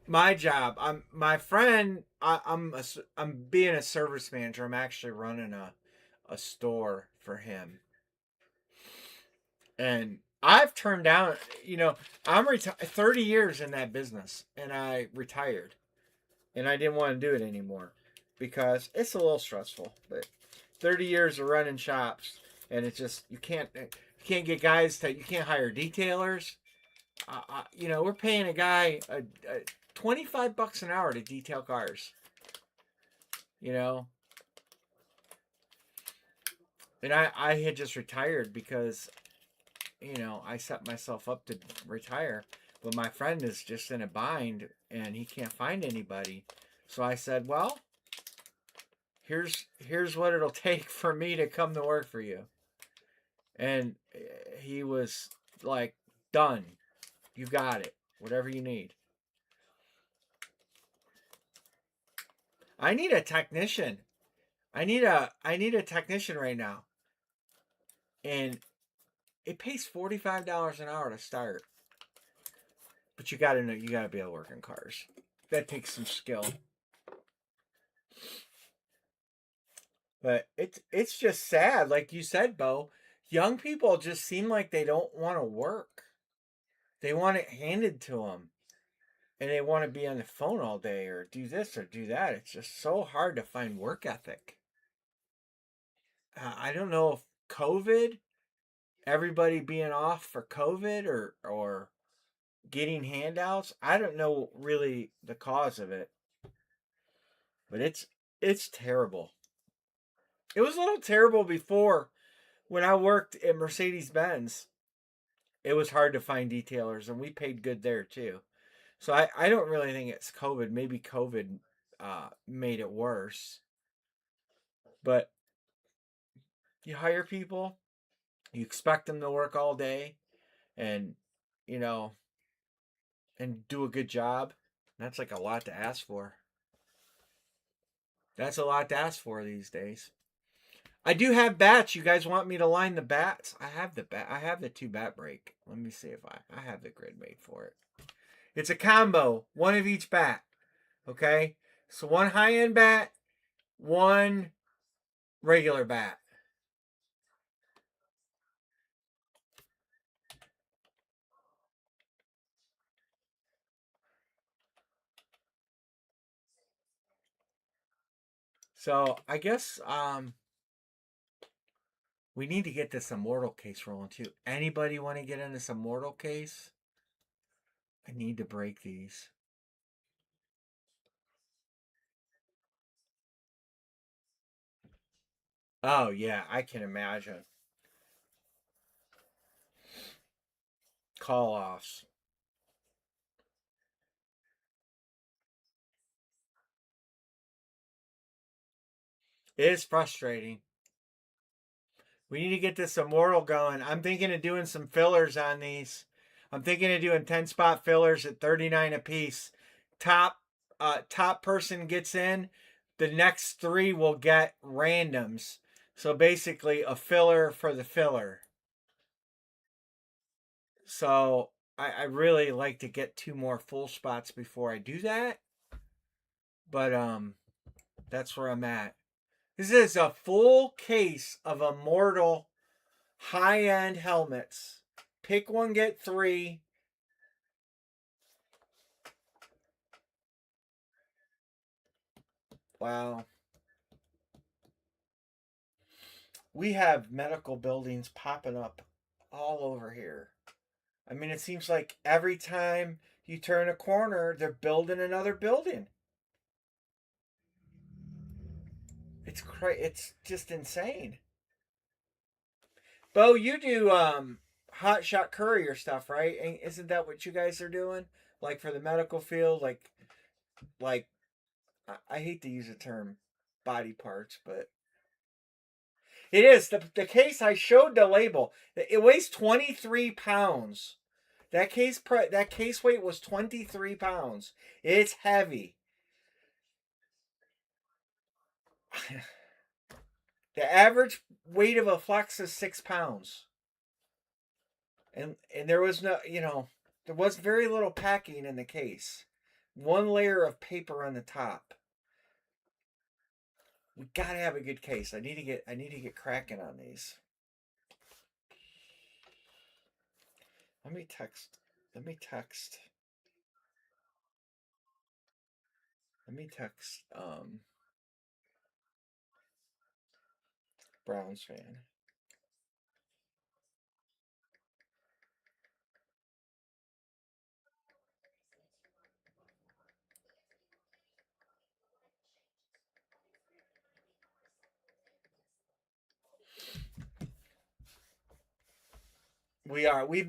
Speaker 1: My job, I'm my friend. I'm being a service manager. I'm actually running a store for him. And I've turned down, I'm 30 years in that business, and I retired, and I didn't want to do it anymore because it's a little stressful. But 30 years of running shops, and it's just you can't get guys to you can't hire detailers. We're paying a guy a $25 an hour to detail cars. You know, and I had just retired because I set myself up to retire, but my friend is just in a bind and he can't find anybody. So I said, well, here's what it'll take for me to come to work for you. And he was like, done. You got it. Whatever you need. I need a technician. I need a technician right now. And it pays $45 an hour to start. But you gotta know, you gotta be able to work in cars. That takes some skill. But it's just sad, like you said, Bo. Young people just seem like they don't want to work. They want it handed to them, and they want to be on the phone all day or do this or do that. It's just so hard to find work ethic. I don't know if COVID, everybody being off for COVID or getting handouts. I don't know really the cause of it, but it's terrible. It was a little terrible before when I worked at Mercedes Benz. It was hard to find detailers, and we paid good there too. So I don't really think it's COVID. Maybe COVID made it worse. But you hire people, you expect them to work all day, and you know, and do a good job. That's like a lot to ask for. That's a lot to ask for these days. I do have bats. You guys want me to line the bats? I have the bat. I have the 2 bat break. Let me see if I have the grid made for it. It's a combo, one of each bat. Okay, so one high end bat, one regular bat. So I guess we need to get this immortal case rolling too. Anybody want to get into some mortal case? I need to break these. Oh yeah, I can imagine. Call offs. It is frustrating. We need to get this immortal going. I'm thinking of doing some fillers on these. I'm thinking of doing 10 spot fillers at 39 a piece. Top person gets in. The next 3 will get randoms. So basically a filler for the filler. So I really like to get 2 more full spots before I do that. But that's where I'm at. This is a full case of immortal high end helmets. Pick one, get 3. Wow. We have medical buildings popping up all over here. I mean, it seems like every time you turn a corner, they're building another building. It's just insane. Bo, you do hot shot courier stuff, right? And isn't that what you guys are doing? Like for the medical field, like I hate to use the term body parts, but it is the case. I showed the label. It weighs 23 pounds. That case weight was 23 pounds. It's heavy. The average weight of a flex is 6 pounds, and there was there was very little packing in the case. One layer of paper on the top. We gotta have a good case. I need to get cracking on these. Let me text. Let me text. Let me text. Browns fan. We are. We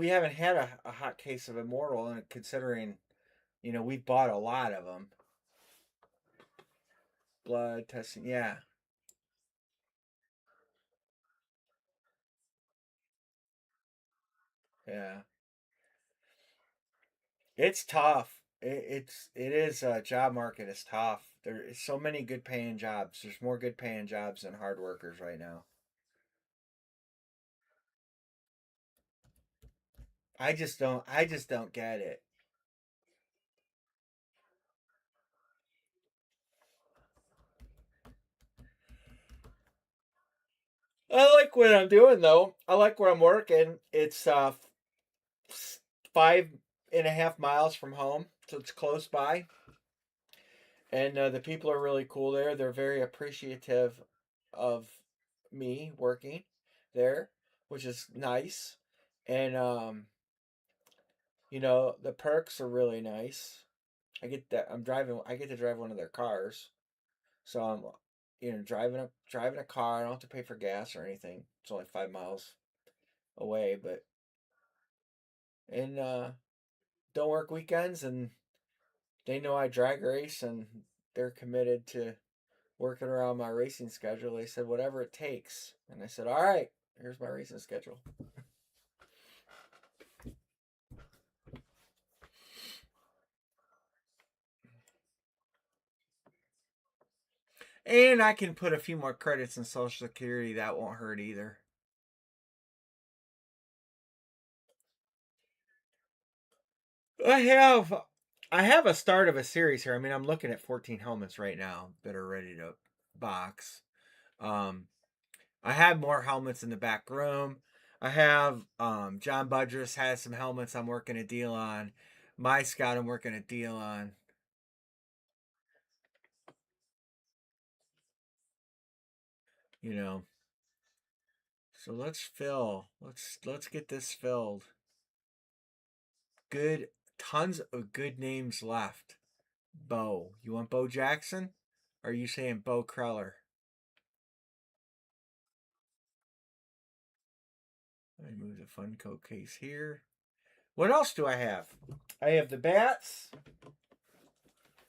Speaker 1: haven't had a hot case of Immortal, and considering, we've bought a lot of them. Blood testing, yeah, yeah. It's tough. It is. Job market is tough. There is so many good paying jobs. There's more good paying jobs than hard workers right now. I just don't get it. I like what I'm doing though. I like where I'm working. It's 5.5 miles from home, so it's close by. And the people are really cool there. They're very appreciative of me working there, which is nice. And the perks are really nice. I get that I'm driving. I get to drive one of their cars, so I'm driving a car. I don't have to pay for gas or anything. It's only 5 miles away, but and don't work weekends, and they know I drag race, and they're committed to working around my racing schedule. They said whatever it takes, and I said, all right, here's my racing schedule. And I can put a few more credits in Social Security. That won't hurt either. I have I have a start of a series here. I mean, I'm looking at 14 helmets right now that are ready to box. Um, I have more helmets in the back room. I have John Budress has some helmets I'm working a deal on. My Scout I'm working a deal on. You know, so let's get this filled. Good, tons of good names left. Bo, you want Bo Jackson? Or are you saying Bo Kreller? Let me move the Funko case here. What else do I have? I have the bats.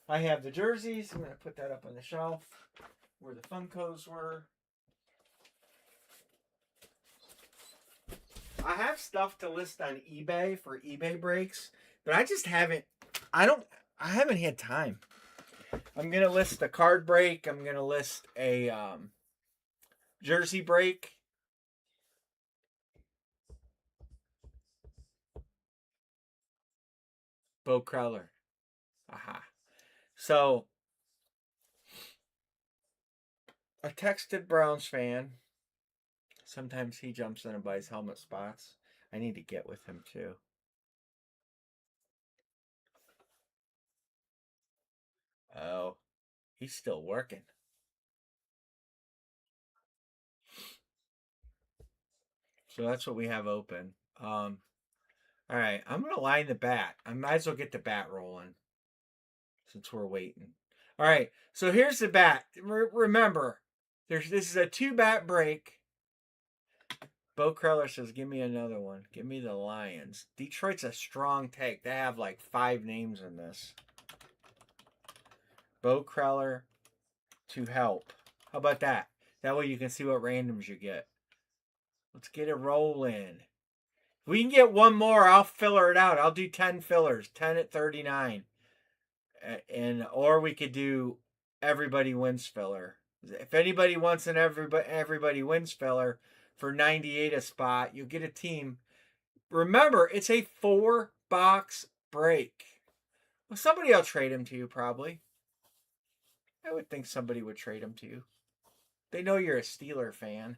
Speaker 1: I have the jerseys. I'm going to put that up on the shelf where the Funkos were. I have stuff to list on eBay for eBay breaks, but I haven't had time. I'm going to list a card break. I'm going to list a jersey break. Bo Crowler. Aha. So I texted Browns fan. Sometimes he jumps in and buys helmet spots. I need to get with him too. Oh, he's still working. So that's what we have open. All right, I'm gonna line the bat. I might as well get the bat rolling since we're waiting. All right, so here's the bat. Remember, this is a 2 bat break. Bo Kreller says, "Give me another one. Give me the Lions." Detroit's a strong take. They have like 5 names in this. Bo Kreller to help. How about that? That way you can see what randoms you get. Let's get it rolling. If we can get one more, I'll filler it out. I'll do 10 fillers, 10 at 39. And or we could do everybody wins filler. If anybody wants an everybody wins filler for 98 a spot, you'll get a team. Remember, it's a 4 box break. Well, somebody will trade him to you probably. I would think somebody would trade him to you. They know you're a Steeler fan.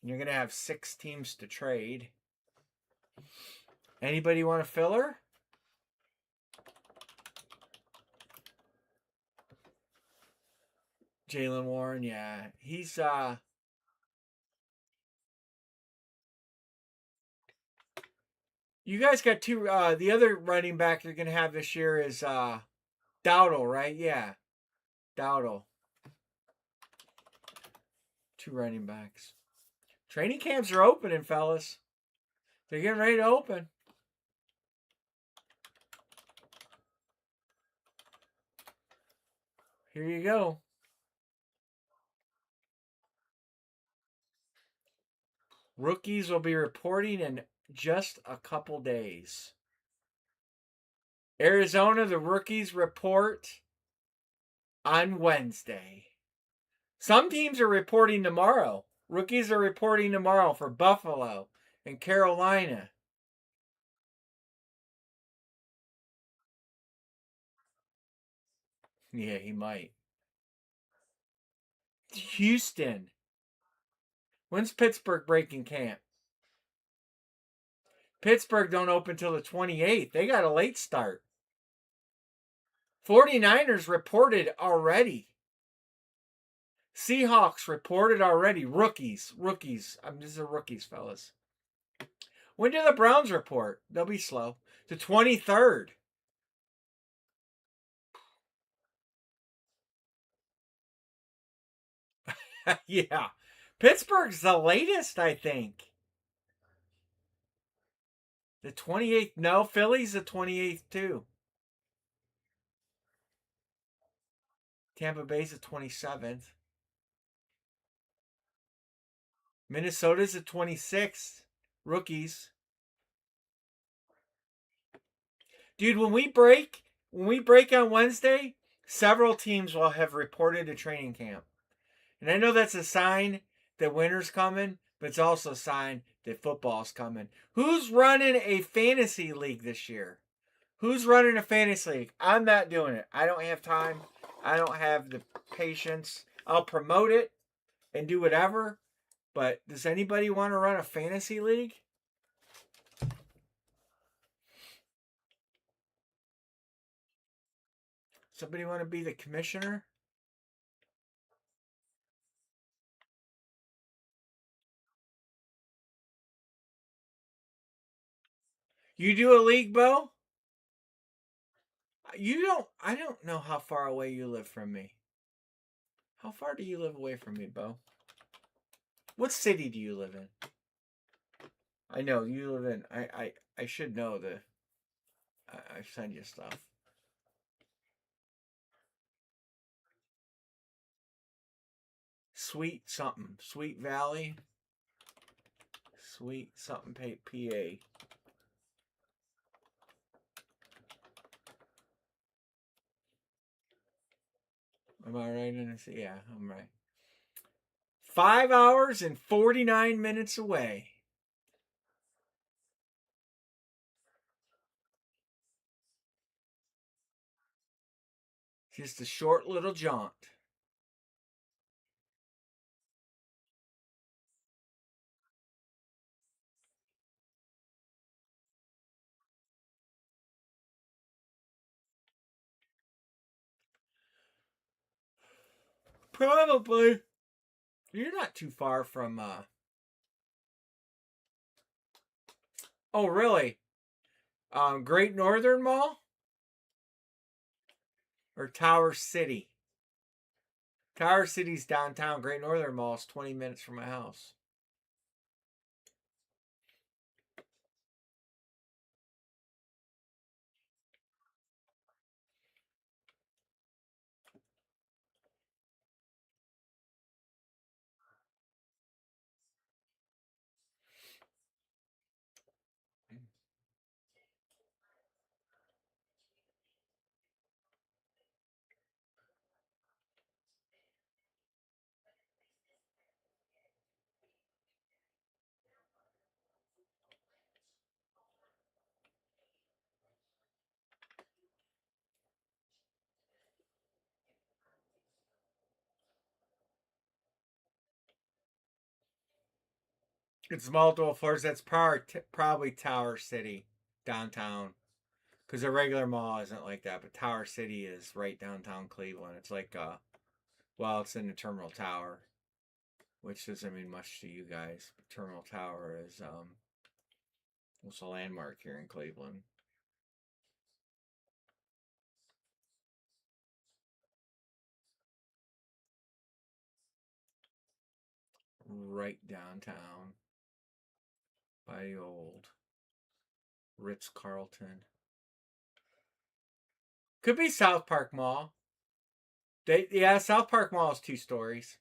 Speaker 1: And you're going to have 6 teams to trade. Anybody want a filler? Jalen Warren, yeah. He's you guys got two the other running back you're gonna have this year is Dowdle, right? Yeah. Dowdle. 2 running backs. Training camps are opening, fellas. They're getting ready to open. Here you go. Rookies will be reporting in just a couple days. Arizona, the rookies report on Wednesday. Some teams are reporting tomorrow. Rookies are reporting tomorrow for Buffalo and Carolina. Yeah, he might. Houston. When's Pittsburgh breaking camp? Pittsburgh don't open till the 28th. They got a late start. 49ers reported already. Seahawks reported already. Rookies. These are rookies, fellas. When do the Browns report? They'll be slow. The 23rd. Yeah. Pittsburgh's the latest, I think. The 28th. No, Philly's the 28th, too. Tampa Bay's the 27th. Minnesota's the 26th. Rookies. Dude, when we break on Wednesday, several teams will have reported to training camp. And I know that's a sign that winter's coming, but it's also a sign that football's coming. Who's running a fantasy league this year? Who's running a fantasy league? I'm not doing it. I don't have time. I don't have the patience. I'll promote it and do whatever. But does anybody want to run a fantasy league? Somebody want to be the commissioner? You do a league, Bo? I don't know how far away you live from me. How far do you live away from me, Bo? What city do you live in? I know you live in. I should know the. I send you stuff. Sweet something. Sweet Valley. Sweet something. PA. Am I right in this? Yeah, I'm right. 5 hours and 49 minutes away. Just a short little jaunt. Probably. You're not too far from. Oh, really? Great Northern Mall or Tower City? Tower City's downtown. Great Northern Mall is 20 minutes from my house. It's multiple floors. That's probably Tower City, downtown. Because a regular mall isn't like that, but Tower City is right downtown Cleveland. It's like, well, it's in the Terminal Tower, which doesn't mean much to you guys. But Terminal Tower is, it's a landmark here in Cleveland. Right downtown by the old Ritz Carlton. Could be South Park Mall. Yeah, South Park Mall is 2 stories.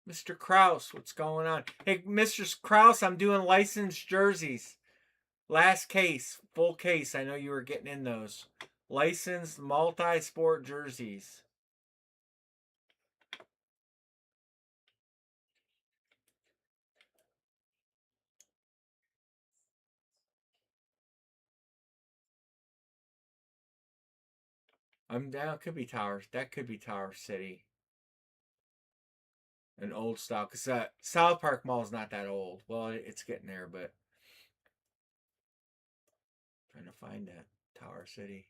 Speaker 1: Mr. Kraus, what's going on? Hey, Mr. Kraus, I'm doing licensed jerseys. Last case, full case. I know you were getting in those. Licensed multi sport jerseys. That could be Towers. That could be Tower City. An old style. Because South Park Mall is not that old. Well, it's getting there, but trying to find that. Tower City.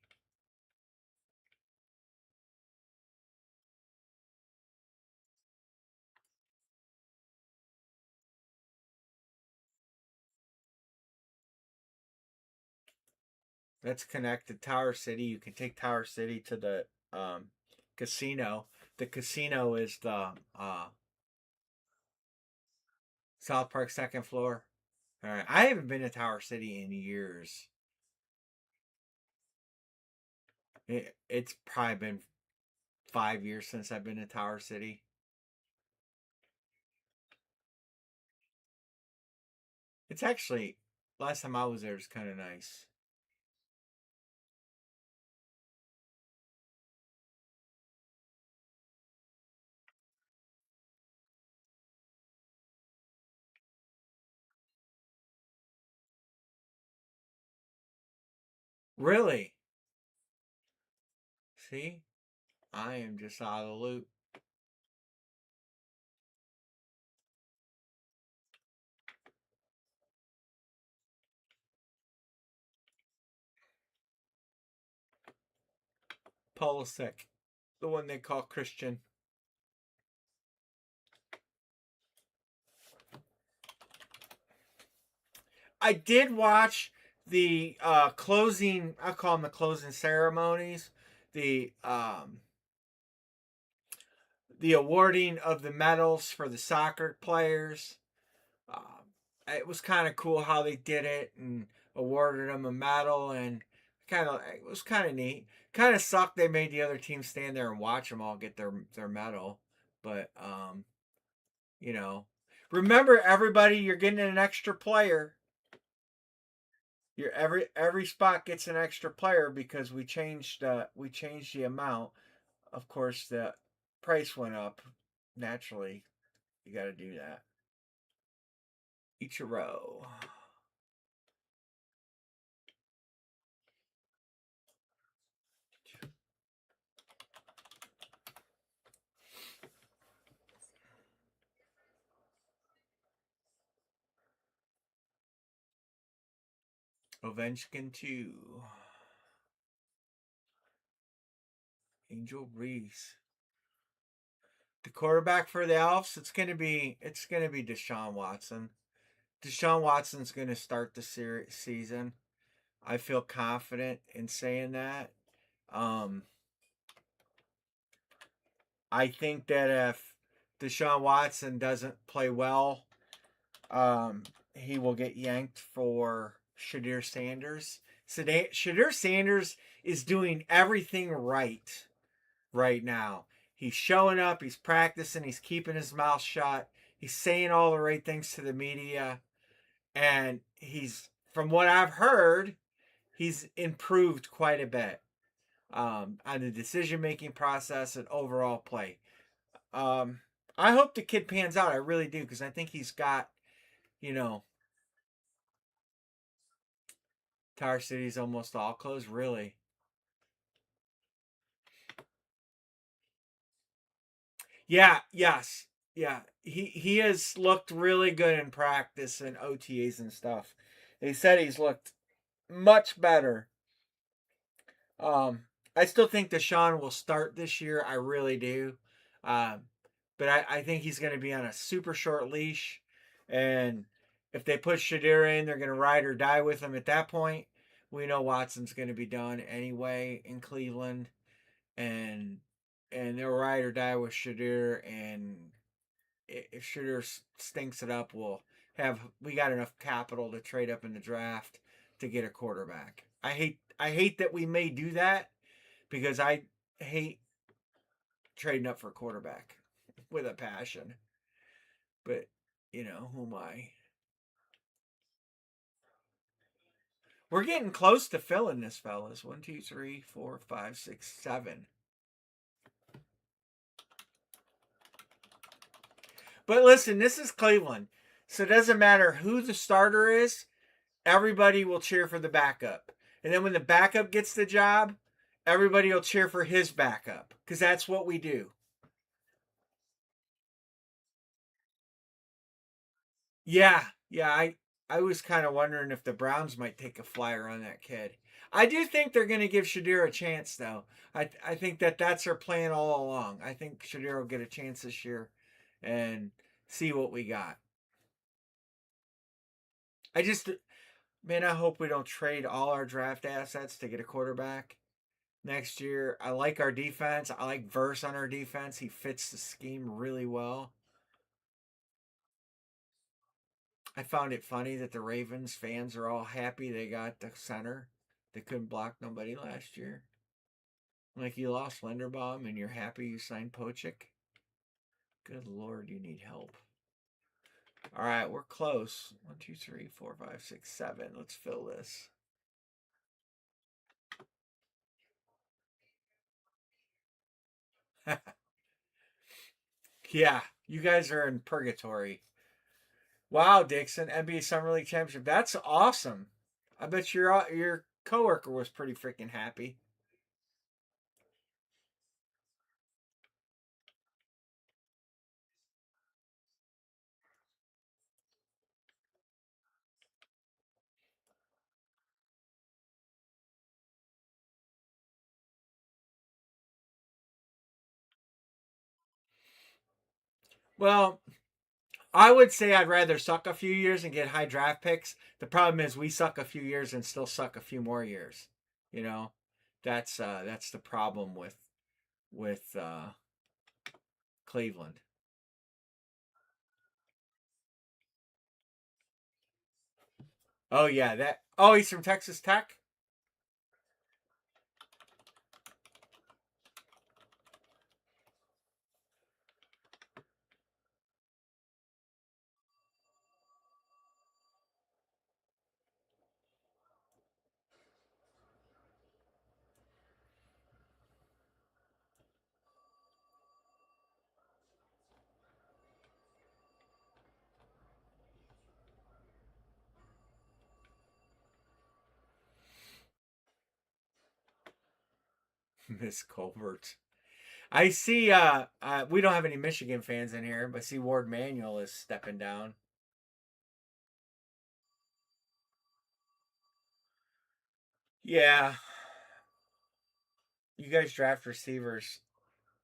Speaker 1: That's connected. Tower City. You can take Tower City to the casino. The casino is the South Park second floor. All right. I haven't been to Tower City in years. It's probably been 5 years since I've been to Tower City. It's actually last time I was there was kind of nice. Really? See, I am just out of the loop. Polisic, the one they call Christian. I did watch the closing. I call them the closing ceremonies. The um, the awarding of the medals for the soccer players. It was kind of cool how they did it and awarded them a medal, and it was kind of neat. Kind of sucked they made the other team stand there and watch them all get their medal, but you know, remember everybody, you're getting an extra player. Your every spot gets an extra player because we changed the amount. Of course, the price went up. Naturally, you got to do that. Ichiro. Ovechkin 2. Angel Reese. The quarterback for the Elves, it's gonna be Deshaun Watson. Deshaun Watson's gonna start the season. I feel confident in saying that. Um, I think that if Deshaun Watson doesn't play well, he will get yanked for Shadir Sanders. Shadir Sanders is doing everything right now. He's showing up, he's practicing, he's keeping his mouth shut, he's saying all the right things to the media, and from what I've heard, he's improved quite a bit on the decision making process and overall play. Um, I hope the kid pans out. I really do because I think he's got, you know, Tower City's almost all closed. Really, Yeah, yes. Yeah. He has looked really good in practice and OTAs and stuff. They said he's looked much better. Um I still think Deshaun will start this year. I really do. Um but I think he's going to be on a super short leash, and if they put Shadir in, they're going to ride or die with him at that point. We know Watson's going to be done anyway in Cleveland, and they'll ride or die with Shadir, and if Shooter stinks it up, we got enough capital to trade up in the draft to get a quarterback. I hate that we may do that, because I hate trading up for a quarterback with a passion. But who am I? We're getting close to filling this, fellas. One, two, three, four, five, six, seven. But listen, this is Cleveland, so it doesn't matter who the starter is. Everybody will cheer for the backup. And then when the backup gets the job, everybody will cheer for his backup, because that's what we do. Yeah, yeah. I was kind of wondering if the Browns might take a flyer on that kid. I do think they're going to give Shadir a chance, though. I think that's their plan all along. I think Shadir will get a chance this year and see what we got. I just, man, I hope we don't trade all our draft assets to get a quarterback next year. I like our defense. I like Verse on our defense. He fits the scheme really well. I found it funny that the Ravens fans are all happy they got the center. They couldn't block nobody last year. Like, you lost Linderbaum and you're happy you signed Pochick. Good Lord, you need help. All right, we're close. One, two, three, four, five, six, seven. Let's fill this. Yeah, you guys are in purgatory. Wow, Dixon, NBA Summer League Championship. That's awesome. I bet your coworker was pretty freaking happy. Well, I would say I'd rather suck a few years and get high draft picks. The problem is we suck a few years and still suck a few more years. You know, that's the problem with Cleveland. Oh yeah, that. Oh, he's from Texas Tech. Miss Colbert. I see. We don't have any Michigan fans in here, but see Ward Manuel is stepping down. Yeah, you guys draft receivers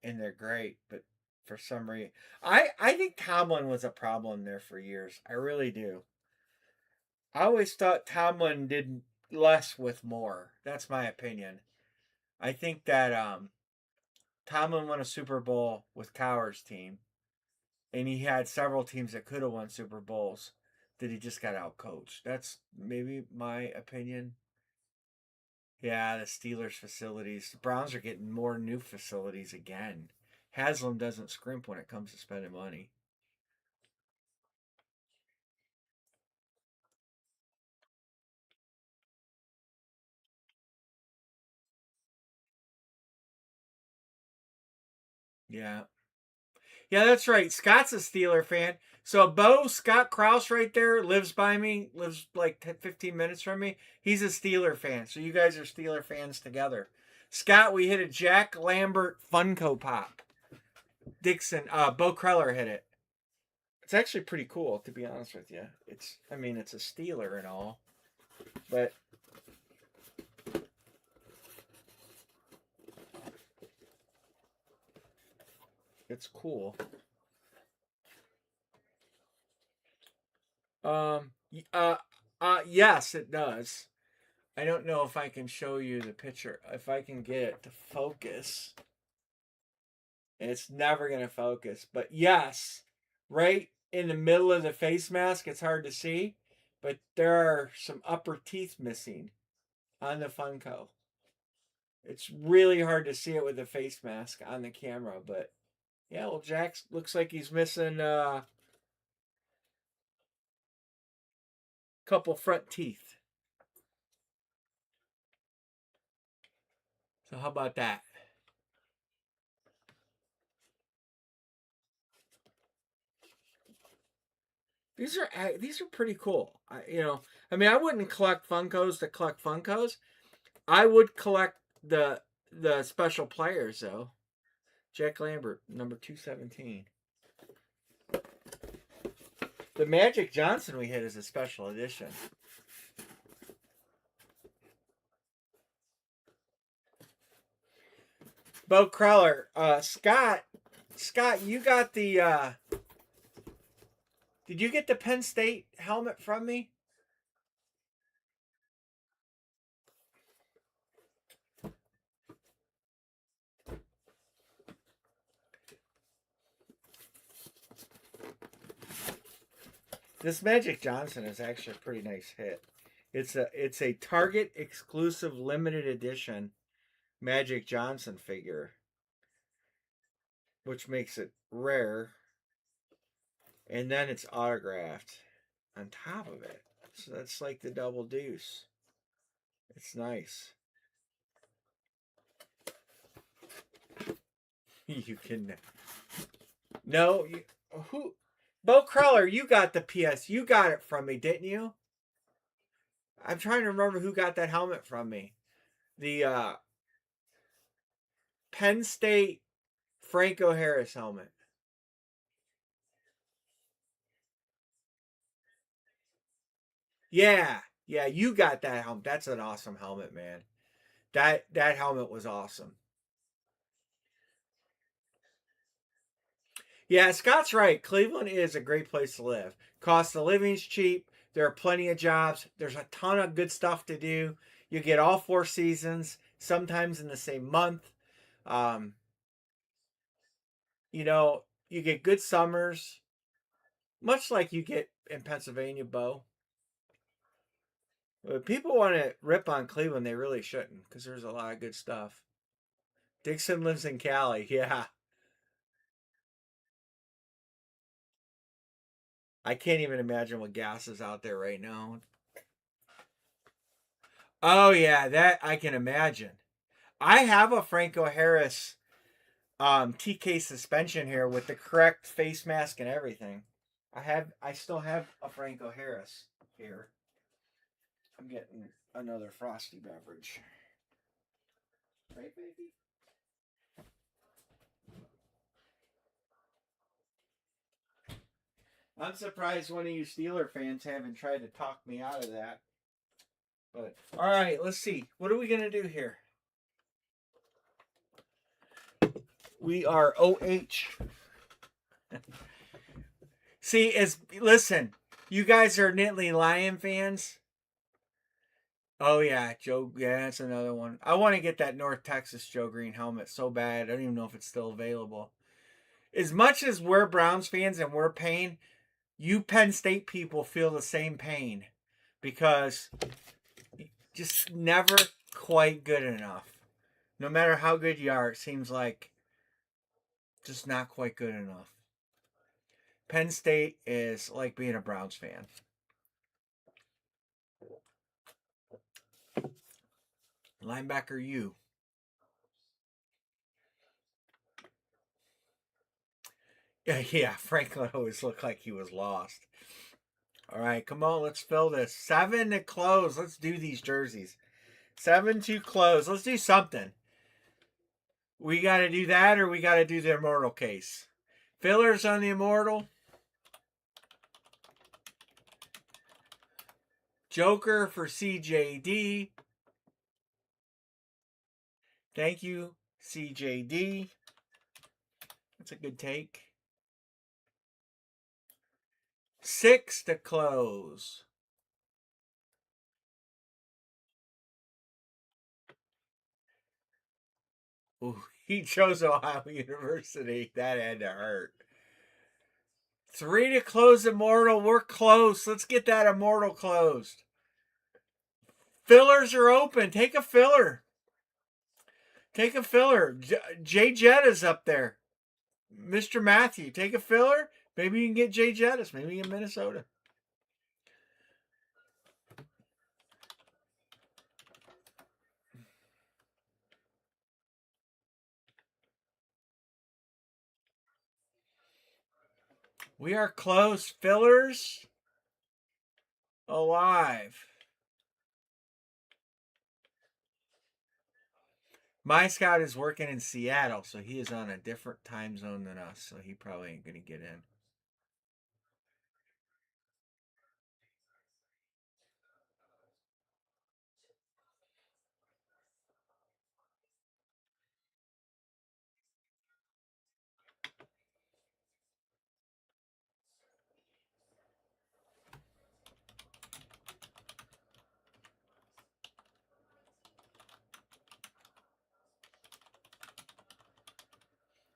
Speaker 1: and they're great, but for some reason, I think Tomlin was a problem there for years. I really do. I always thought Tomlin did less with more. That's my opinion. I think that Tomlin won a Super Bowl with Cowher's team, and he had several teams that could have won Super Bowls that he just got out coached. That's maybe my opinion. Yeah, the Steelers facilities. The Browns are getting more new facilities again. Haslam doesn't scrimp when it comes to spending money. Yeah. Yeah, that's right. Scott's a Steeler fan. So Bo Scott Kraus right there lives by me, lives like 15 minutes from me. He's a Steeler fan. So you guys are Steeler fans together. Scott, we hit a Jack Lambert Funko Pop. Dixon, Bo Kreller hit it. It's actually pretty cool, to be honest with you. I mean, it's a Steeler and all, but it's cool. Um, yes, it does. I don't know if I can show you the picture. If I can get it to focus, it's never gonna focus. But yes, right in the middle of the face mask, it's hard to see, but there are some upper teeth missing on the Funko. It's really hard to see it with the face mask on the camera, but yeah, well, Jack looks like he's missing a couple front teeth. So how about that? These are pretty cool. I mean, I wouldn't collect Funkos to collect Funkos. I would collect the special players though. Jack Lambert, number 217. The Magic Johnson we hit is a special edition. Bo Kreller, Scott, you got the. Did you get the Penn State helmet from me? This Magic Johnson is actually a pretty nice hit. It's a Target exclusive limited edition Magic Johnson figure, which makes it rare. And then it's autographed on top of it. So that's like the double deuce. It's nice. You can no you, who Bo Kreller, you got the PS. You got it from me, didn't you? I'm trying to remember who got that helmet from me. The Penn State Franco Harris helmet. Yeah, yeah, you got that helmet. That's an awesome helmet, man. That helmet was awesome. Yeah, Scott's right. Cleveland is a great place to live. Cost of living's cheap. There are plenty of jobs. There's a ton of good stuff to do. You get all 4 seasons, sometimes in the same month. Um, you get good summers, much like you get in Pennsylvania, Bo. If people want to rip on Cleveland, they really shouldn't, because there's a lot of good stuff. Dixon lives in Cali. Yeah. I can't even imagine what gas is out there right now. Oh yeah, that I can imagine. I have a Franco Harris TK suspension here with the correct face mask and everything. I still have a Franco Harris here. I'm getting another frosty beverage. Right, baby? I'm surprised one of you Steeler fans haven't tried to talk me out of that. But all right, let's see. What are we gonna do here? We are OH. See, listen, you guys are Nittany Lion fans. Oh yeah, Joe. Yeah, that's another one. I want to get that North Texas Joe Green helmet so bad. I don't even know if it's still available. As much as we're Browns fans and we're pain, you Penn State people feel the same pain because just never quite good enough. No matter how good you are, it seems like just not quite good enough. Penn State is like being a Browns fan. Linebacker, you. Yeah, Franklin always looked like he was lost. All right, come on, let's fill this. 7 to close. Let's do these jerseys. 7 to close. Let's do something. We got to do that, or we got to do the immortal case. Fillers on the immortal. Joker for CJD. Thank you, CJD. That's a good take. 6 to close. Ooh, he chose Ohio University. That had to hurt. 3 to close Immortal. We're close. Let's get that Immortal closed. Fillers are open. Take a filler. Take a filler. Jay Jetta's up there. Mr. Matthew, take a filler. Maybe you can get Jay Jettis. Maybe in Minnesota. We are close. Fillers alive. My scout is working in Seattle, so he is on a different time zone than us, so he probably ain't going to get in.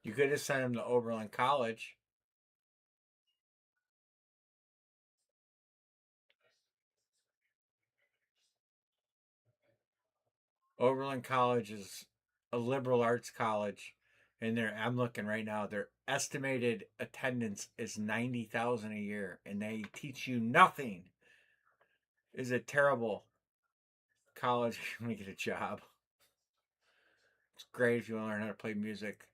Speaker 1: You could have sent him to Oberlin College. Oberlin College is a liberal arts college, and I'm looking right now. Their estimated attendance is 90,000 a year, and they teach you nothing. Is a terrible college if you want to get a job. It's great if you want to learn how to play music.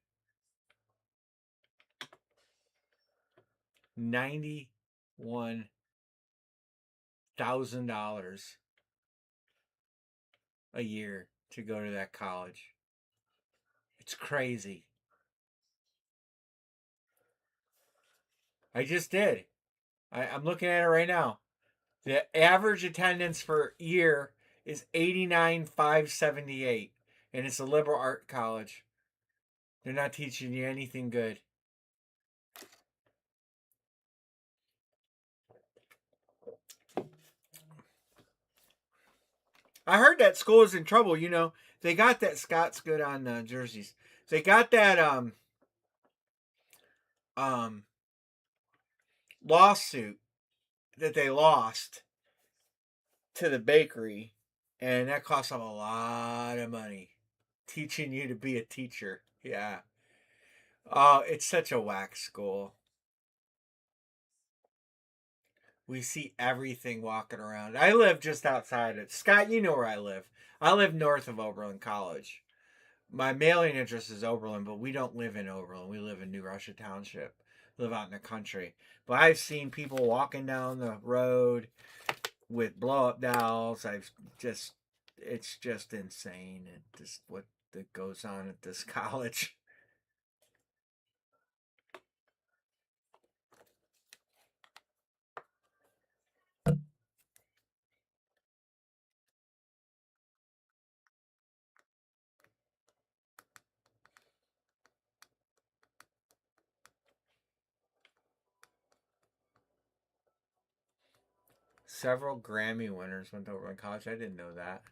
Speaker 1: $91,000 a year to go to that college. It's crazy. I just did. I'm looking at it right now. The average attendance for year is 89,578, and it's a liberal art college. They're not teaching you anything good. I heard that school is in trouble. You know, they got that Scott's good on jerseys. They got that um lawsuit that they lost to the bakery, and that cost them a lot of money. Teaching you to be a teacher. Yeah. Oh, it's such a whack school. We see everything walking around. I live just outside it. Scott, you know where I live. I live north of Oberlin College. My mailing address is Oberlin, but we don't live in Oberlin. We live in New Russia Township. Live out in the country. But I've seen people walking down the road with blow up dolls. It's just insane. And just what that goes on at this college. Several Grammy winners went to Oberlin College. I didn't know that.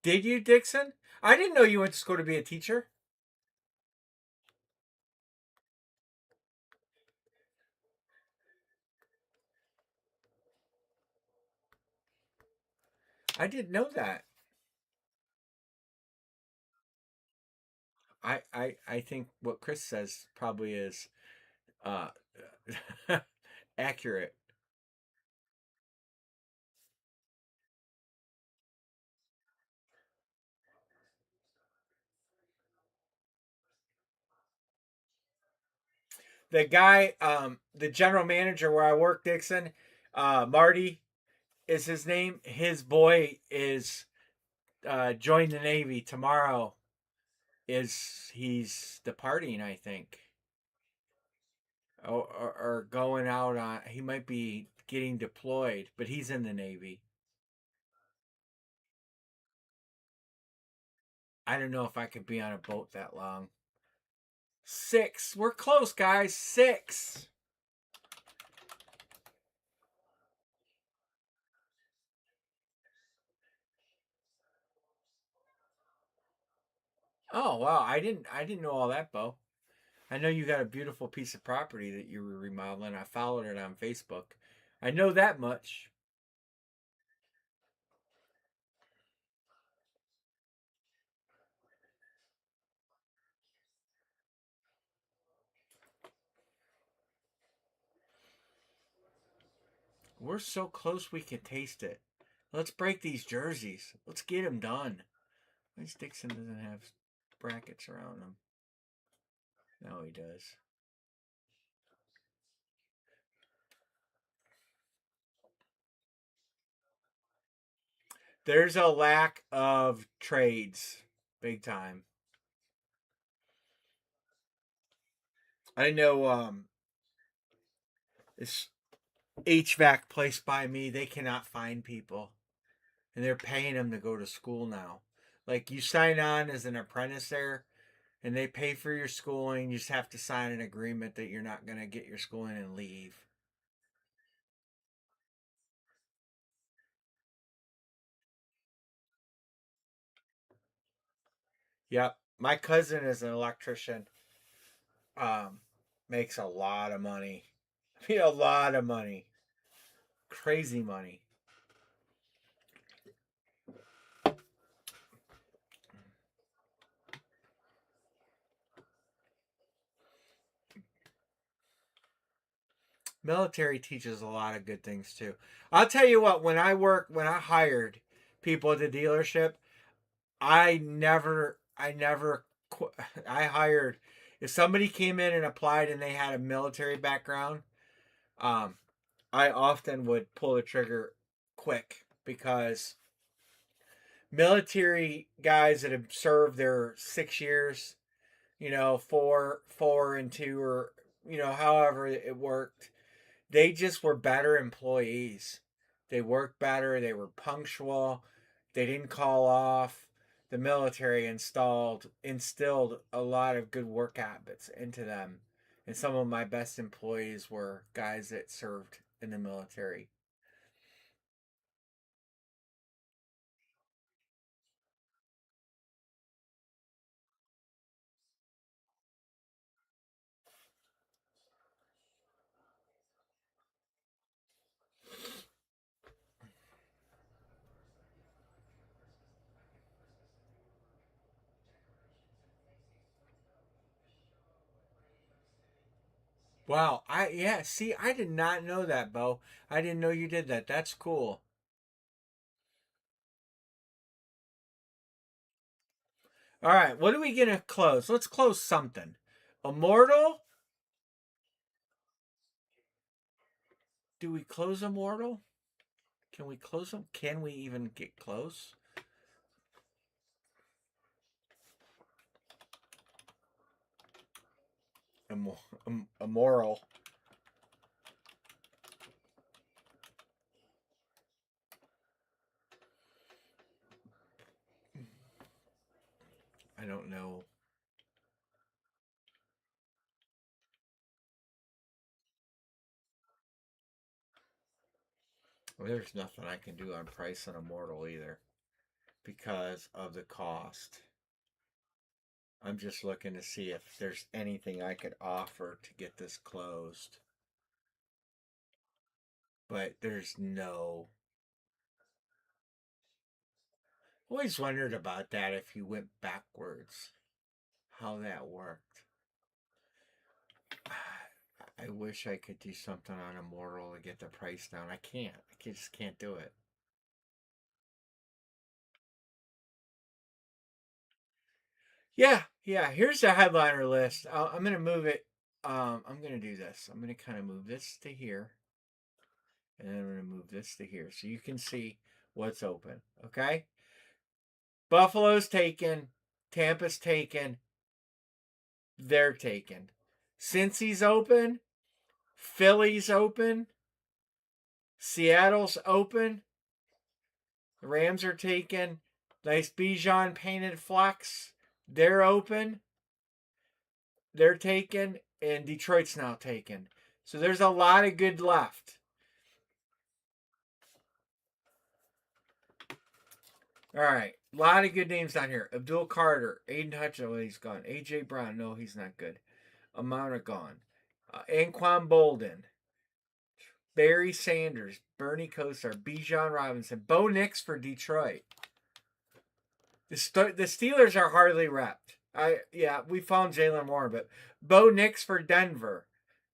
Speaker 1: Did you, Dixon? I didn't know you went to school to be a teacher. I didn't know that. I think what Chris says probably is uh, accurate. The guy, the general manager where I work, Dixon, Marty is his name. His boy is joined the Navy. Tomorrow is he's departing, I think, or going out on. He might be getting deployed, but he's in the Navy. I don't know if I could be on a boat that long. 6. We're close, guys. 6. Oh wow, I didn't know all that, Bo. I know you got a beautiful piece of property that you were remodeling. I followed it on Facebook. I know that much. We're so close we can taste it. Let's break these jerseys. Let's get them done. Why Dixon doesn't have brackets around him? No, he does. There's a lack of trades, big time. I know this HVAC place by me, they cannot find people. And they're paying them to go to school now. Like you sign on as an apprentice there, and they pay for your schooling. You just have to sign an agreement that you're not going to get your schooling and leave. Yep. My cousin is an electrician. Um, makes a lot of money. A lot of money. Crazy money. Military teaches a lot of good things too. I'll tell you what, when I hired people at the dealership, I never, I hired, if somebody came in and applied and they had a military background, um, I often would pull the trigger quick because military guys that have served their 6 years, four and two, or however it worked, they just were better employees. They worked better. They were punctual. They didn't call off. The military instilled a lot of good work habits into them. And some of my best employees were guys that served in the military. Wow, see, I did not know that, Bo. I didn't know you did that. That's cool. All right, what are we gonna close? Let's close something. Immortal? Do we close Immortal? Can we close them? Can we even get close? Immoral. I don't know. Well, there's nothing I can do on price on Immortal either because of the cost. I'm just looking to see if there's anything I could offer to get this closed. But there's no. Always wondered about that if you went backwards, how that worked. I wish I could do something on Immortal to get the price down. I can't. I just can't do it. Yeah, yeah. Here's the headliner list. I'm gonna move it. I'm gonna do this. I'm gonna kind of move this to here, and then I'm gonna move this to here, so you can see what's open. Okay. Buffalo's taken. Tampa's taken. They're taken. Cincy's open. Philly's open. Seattle's open. The Rams are taken. Nice Bijan painted flex. They're open. They're taken. And Detroit's now taken. So there's a lot of good left. All right. A lot of good names down here. Abdul Carter. Aiden Hutchinson. Oh, he's gone. A.J. Brown. No, he's not good. Amount gone. Anquan Bolden. Barry Sanders. Bernie Kosar. Bijan Robinson. Bo Nix for Detroit. The Steelers are hardly repped. We found Jalen Warren, but Bo Nix for Denver.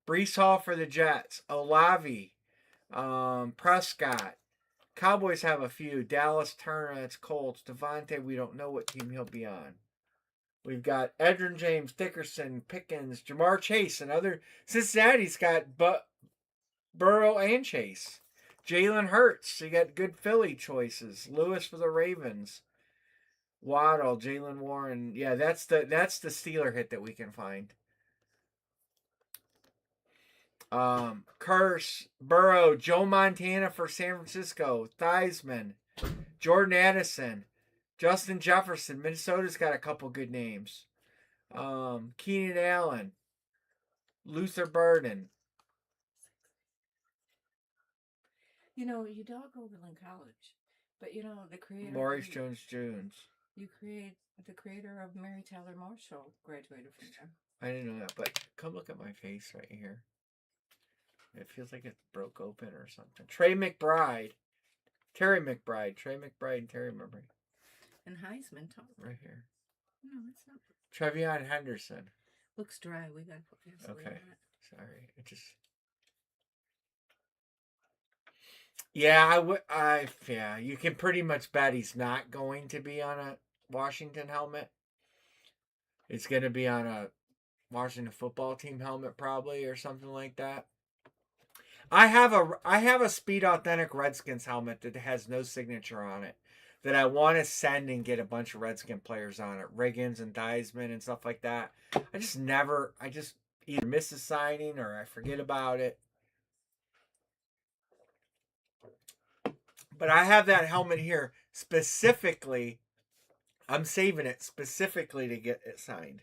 Speaker 1: Brees Hall for the Jets. Olave. Prescott. Cowboys have a few. Dallas Turner, that's Colts. Devontae, we don't know what team he'll be on. We've got Edgerrin James, Dickerson, Pickens, Jamar Chase, and other. Cincinnati's got Burrow and Chase. Jalen Hurts. You got good Philly choices. Lewis for the Ravens. Waddle, Jalen Warren. Yeah, that's the Steeler hit that we can find. Curse, Burrow, Joe Montana for San Francisco, Theismann, Jordan Addison, Justin Jefferson. Minnesota's got a couple good names. Keenan Allen, Luther Burden.
Speaker 2: You know, you dog Overland College, but you know the creator.
Speaker 1: Maurice Jones-Jones.
Speaker 2: The creator of Mary Tyler Moore Show graduated from there.
Speaker 1: I didn't know that, but come look at my face right here. It feels like it broke open or something. Terry McBride, and Terry McBride.
Speaker 2: And Heisman too.
Speaker 1: Right here.
Speaker 2: No, that's not.
Speaker 1: Trevion Henderson.
Speaker 2: Looks dry. We gotta put gasoline on it.
Speaker 1: Sorry, it just. Yeah, you can pretty much bet he's not going to be on a Washington helmet. It's going to be on a Washington football team helmet probably or something like that. I have a Speed Authentic Redskins helmet that has no signature on it that I want to send and get a bunch of Redskin players on it. Riggins and Theismann and stuff like that. I just either miss a signing or I forget about it. But I have that helmet here specifically. I'm saving it specifically to get it signed.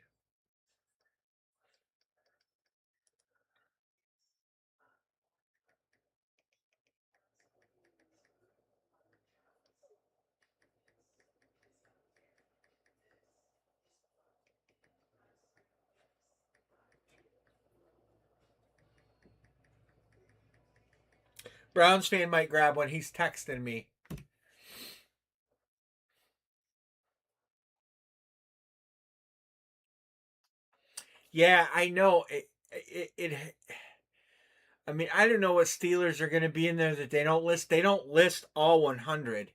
Speaker 1: Browns fan might grab one. He's texting me. Yeah, I know. I mean, I don't know what Steelers are going to be in there that they don't list. They don't list all 100,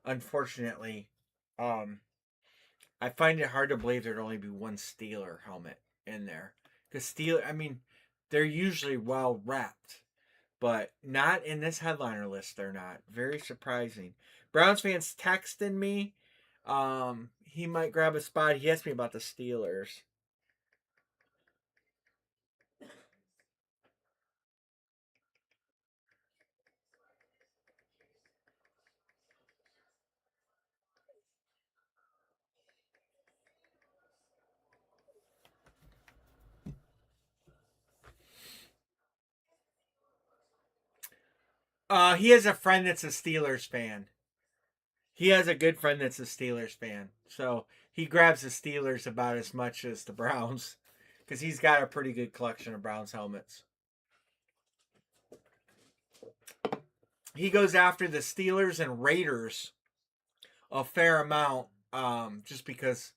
Speaker 1: unfortunately. I find it hard to believe there'd only be one Steeler helmet in there. Because they're usually well wrapped. But not in this headliner list, they're not. Very surprising. Browns fans texting me. He might grab a spot. He asked me about the Steelers. He has a friend that's a Steelers fan. He has a good friend that's a Steelers fan. So he grabs the Steelers about as much as the Browns. Because he's got a pretty good collection of Browns helmets. He goes after the Steelers and Raiders a fair amount. Just because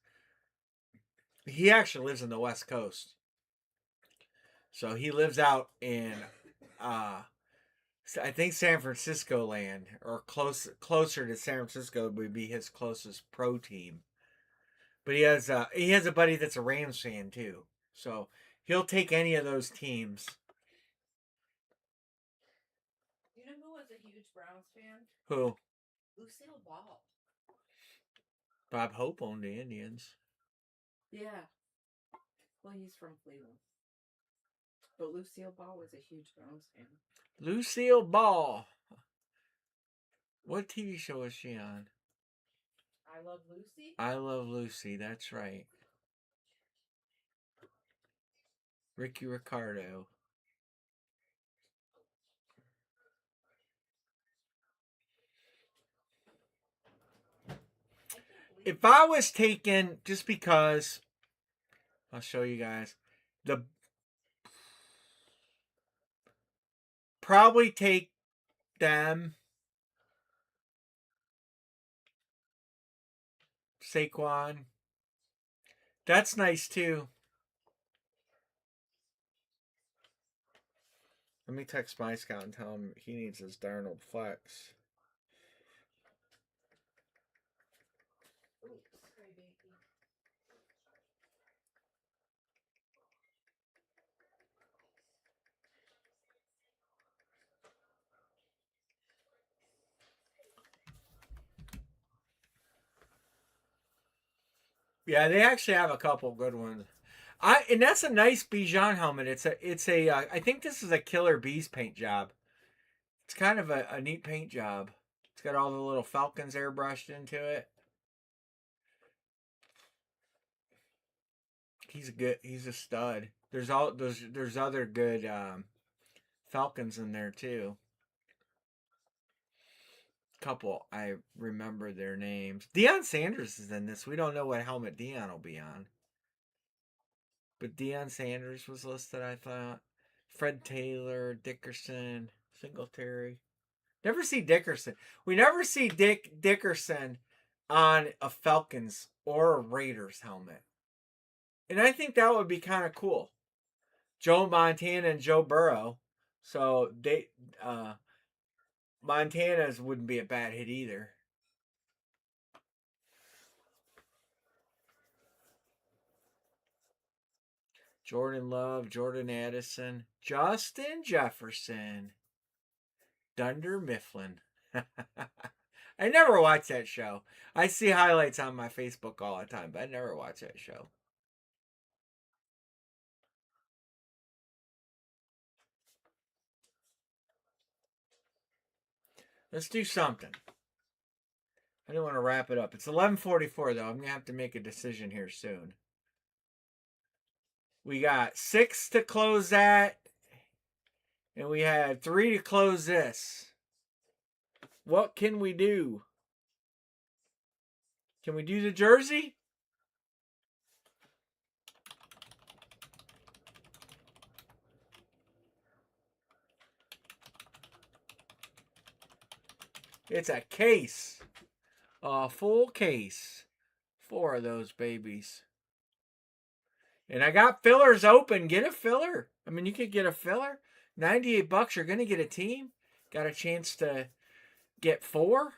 Speaker 1: he actually lives in the West Coast. So he lives out in I think San Francisco land, or closer to San Francisco would be his closest pro team. But he has a buddy that's a Rams fan too, so he'll take any of those teams.
Speaker 2: You know who was a huge Browns fan?
Speaker 1: Who?
Speaker 2: Lucille Ball.
Speaker 1: Bob Hope owned the Indians.
Speaker 2: Yeah. Well, he's from Cleveland. But Lucille Ball was a huge Browns fan.
Speaker 1: Lucille Ball. What TV show was she on?
Speaker 2: I Love Lucy?
Speaker 1: I Love Lucy, that's right. Ricky Ricardo. If I was taken, just because, I'll show you guys, the probably take them, Saquon. That's nice too. Let me text my scout and tell him he needs his Darnold flex. Yeah, they actually have a couple good ones. And that's a nice Bijan helmet. It's a I think this is a Killer Bees paint job. It's kind of a neat paint job. It's got all the little falcons airbrushed into it. He's a stud. There's other good falcons in there too. Couple I remember their names. Deion Sanders is in this. We don't know what helmet Deion will be on. But Deion Sanders was listed, I thought. Fred Taylor, Dickerson, Singletary. Never see Dickerson. We never see Dickerson on a Falcons or a Raiders helmet. And I think that would be kind of cool. Joe Montana and Joe Burrow. So Montana's wouldn't be a bad hit either. Jordan Love, Jordan Addison, Justin Jefferson, Dunder Mifflin. I never watch that show. I see highlights on my Facebook all the time, but I never watch that show. Let's do something. I don't want to wrap it up. It's 11:44 though. I'm gonna have to make a decision here soon. We got 6 to close that, and we had 3 to close this. What can we do? Can we do the jersey? It's a case. A full case. 4 of those babies. And I got fillers open. Get a filler. I mean, you could get a filler. $98, you're going to get a team. Got a chance to get 4.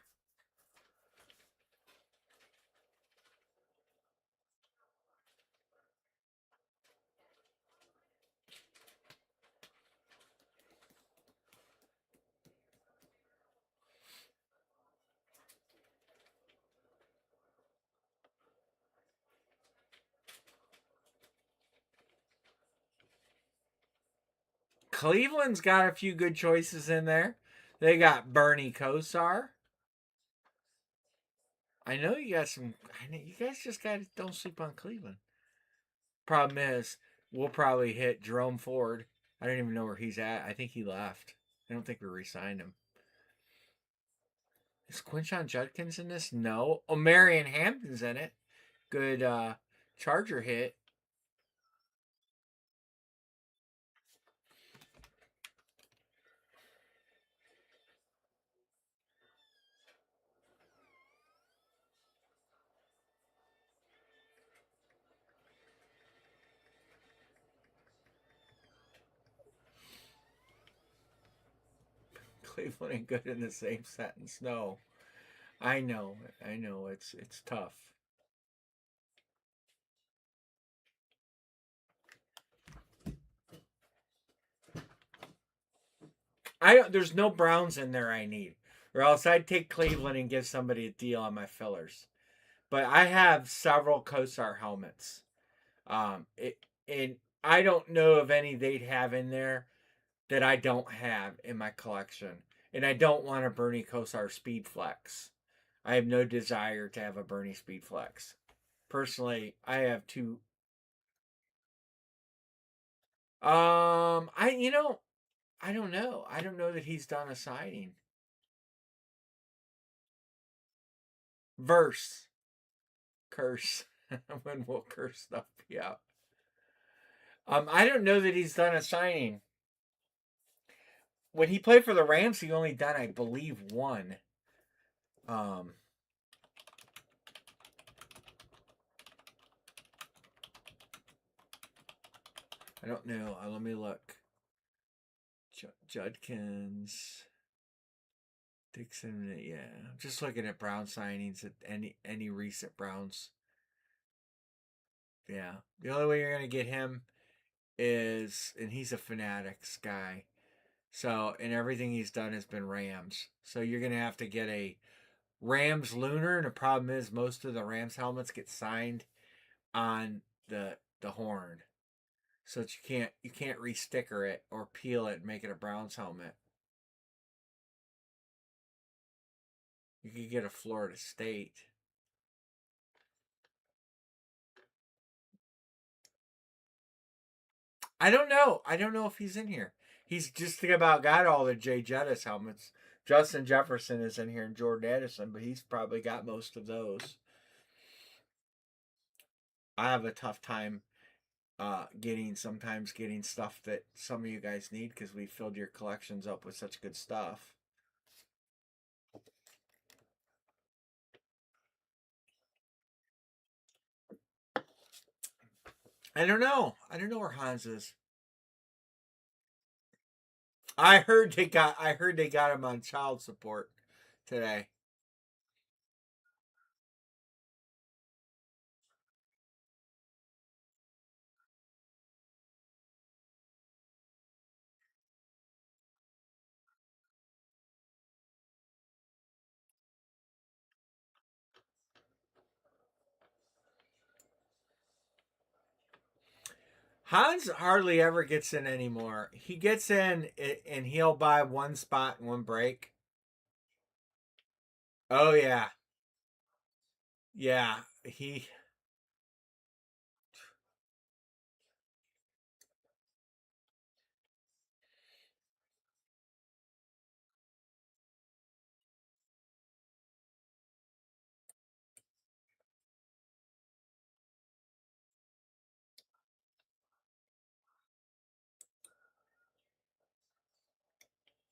Speaker 1: Cleveland's got a few good choices in there. They got Bernie Kosar. I know you got some. I know you guys just got don't sleep on Cleveland. Problem is, we'll probably hit Jerome Ford. I don't even know where he's at. I think he left. I don't think we re-signed him. Is Quinshon Judkins in this? No. Oh, Marion Hampton's in it. Good Charger hit. Cleveland ain't good in the same sentence. No. I know. It's tough. There's no Browns in there I need. Or else I'd take Cleveland and give somebody a deal on my fillers. but I have several Kosar helmets. And I don't know of any they'd have in there that I don't have in my collection. And I don't want a Bernie Kosar Speed Flex. I have no desire to have a Bernie Speed Flex. Personally, I have two. I I don't know. I don't know that he's done a signing. Verse curse. When will curse stuff be out? I don't know that he's done a signing. When he played for the Rams, he only done, I believe, one. Um, I don't know. Let me look. Judkins, Dixon. Yeah, I'm just looking at Brown signings at any recent Browns. Yeah, the only way you're gonna get him is, and he's a Fanatics guy. So, and everything he's done has been Rams. So you're gonna have to get a Rams Lunar, and the problem is most of the Rams helmets get signed on the horn, so that you can't re-sticker it or peel it and make it a Browns helmet. You could get a Florida State. I don't know. I don't know if he's in here. He's just about got all the Jay Jettis helmets. Justin Jefferson is in here and Jordan Addison, but he's probably got most of those. I have a tough time getting stuff that some of you guys need because we filled your collections up with such good stuff. I don't know. I don't know where Hans is. I heard they got him on child support today. Hans hardly ever gets in anymore. He gets in and he'll buy one spot and one break. Oh yeah. Yeah, he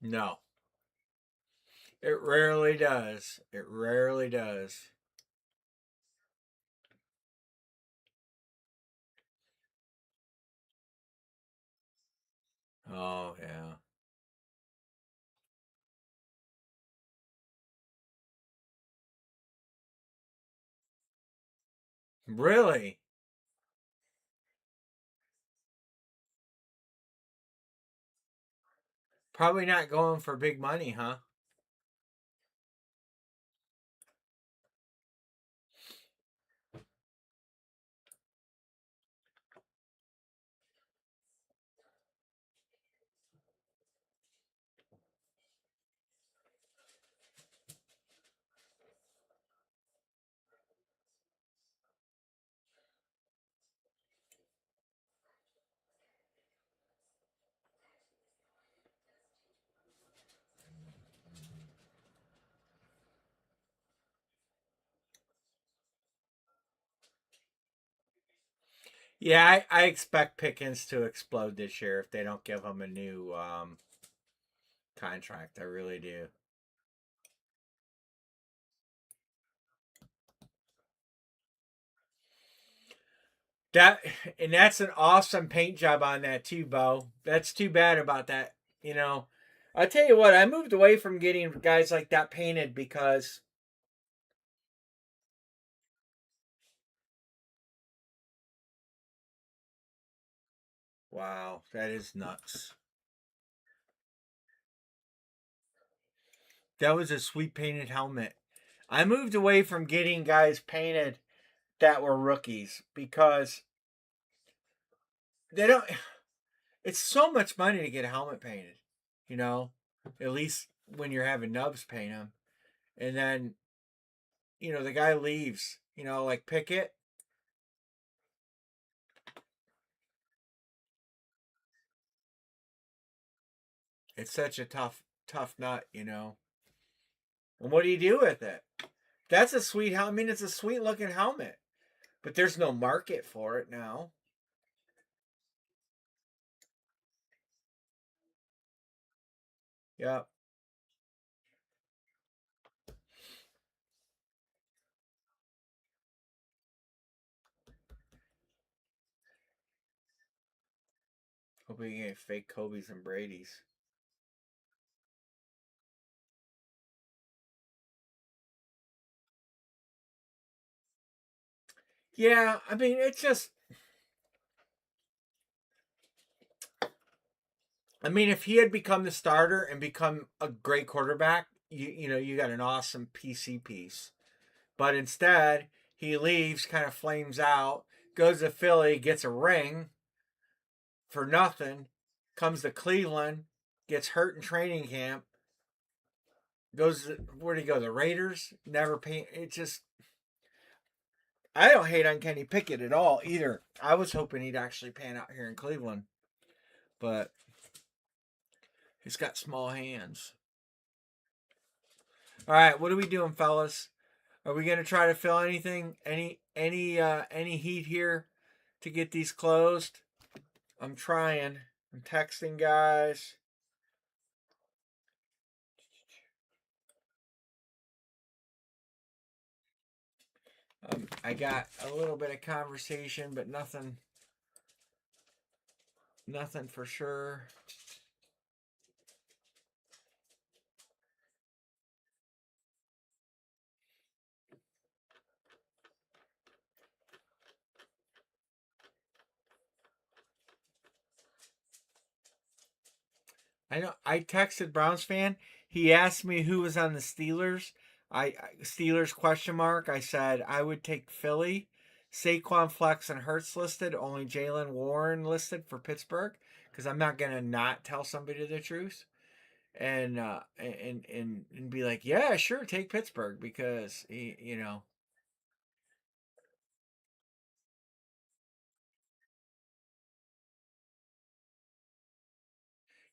Speaker 1: no. It rarely does. It rarely does. Oh yeah. Really? Probably not going for big money, huh? Yeah, I expect Pickens to explode this year if they don't give him a new contract. I really do. That and that's an awesome paint job on that too, Bo. That's too bad about that. You know, I'll tell you what. I moved away from getting guys like that painted because wow, that is nuts. That was a sweet painted helmet. I moved away from getting guys painted that were rookies because they don't. It's so much money to get a helmet painted, you know. At least when you're having Nubs paint them, and then the guy leaves. Like Pickett. It's such a tough nut. And what do you do with it? That's a sweet helmet. I mean, it's a sweet looking helmet, but there's no market for it now. Yeah. Hope we can get fake Kobe's and Brady's. Yeah, I mean, it's just. I mean, if he had become the starter and become a great quarterback, you got an awesome PC piece. But instead, he leaves, kind of flames out, goes to Philly, gets a ring for nothing, comes to Cleveland, gets hurt in training camp, goes where would he go? The Raiders never pay. It just I don't hate on Kenny Pickett at all either. I was hoping he'd actually pan out here in Cleveland, but he's got small hands. All right, what are we doing, fellas? Are we gonna try to fill anything? Any heat here to get these closed? I'm trying. I'm texting guys. I got a little bit of conversation, but nothing for sure. I know. I texted Browns fan. He asked me who was on the Steelers. Steelers question mark. I said I would take Philly. Saquon, Flex, and Hurts listed. Only Jalen Warren listed for Pittsburgh because I'm not gonna not tell somebody the truth and be like, yeah, sure, take Pittsburgh because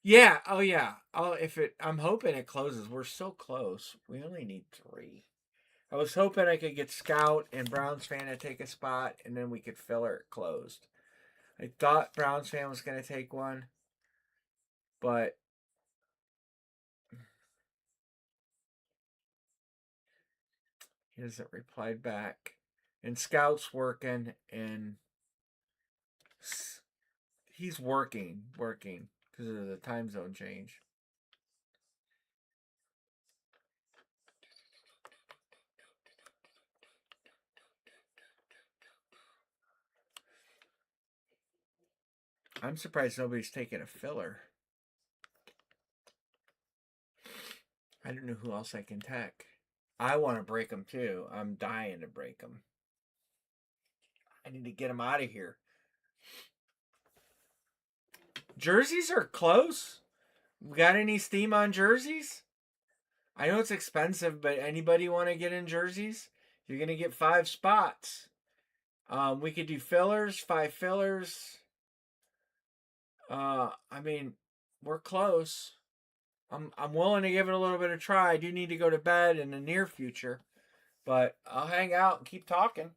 Speaker 1: Yeah. Oh yeah. Oh, if it. I'm hoping it closes. We're so close. We only need 3. I was hoping I could get Scout and Browns fan to take a spot, and then we could fill it closed. I thought Browns fan was going to take one, but he hasn't replied back. And Scout's working, and he's working because of the time zone change. I'm surprised nobody's taking a filler. I don't know who else I can tech. I want to break them too. I'm dying to break them. I need to get them out of here. Jerseys are close. We got any steam on jerseys? I know it's expensive, but anybody want to get in jerseys? You're gonna get 5 spots. We could do fillers, 5 fillers. I mean, we're close. I'm willing to give it a little bit of try. I do need to go to bed in the near future, but I'll hang out and keep talking.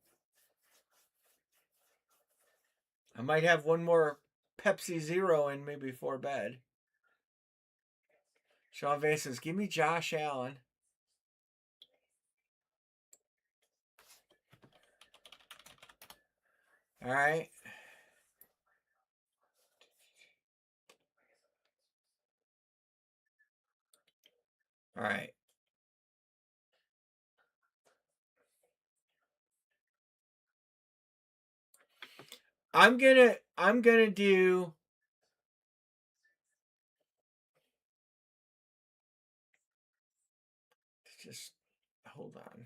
Speaker 1: I might have one more Pepsi Zero in me before bed. Sean Vay says, "Give me Josh Allen." All right. All right. I'm gonna do just hold on.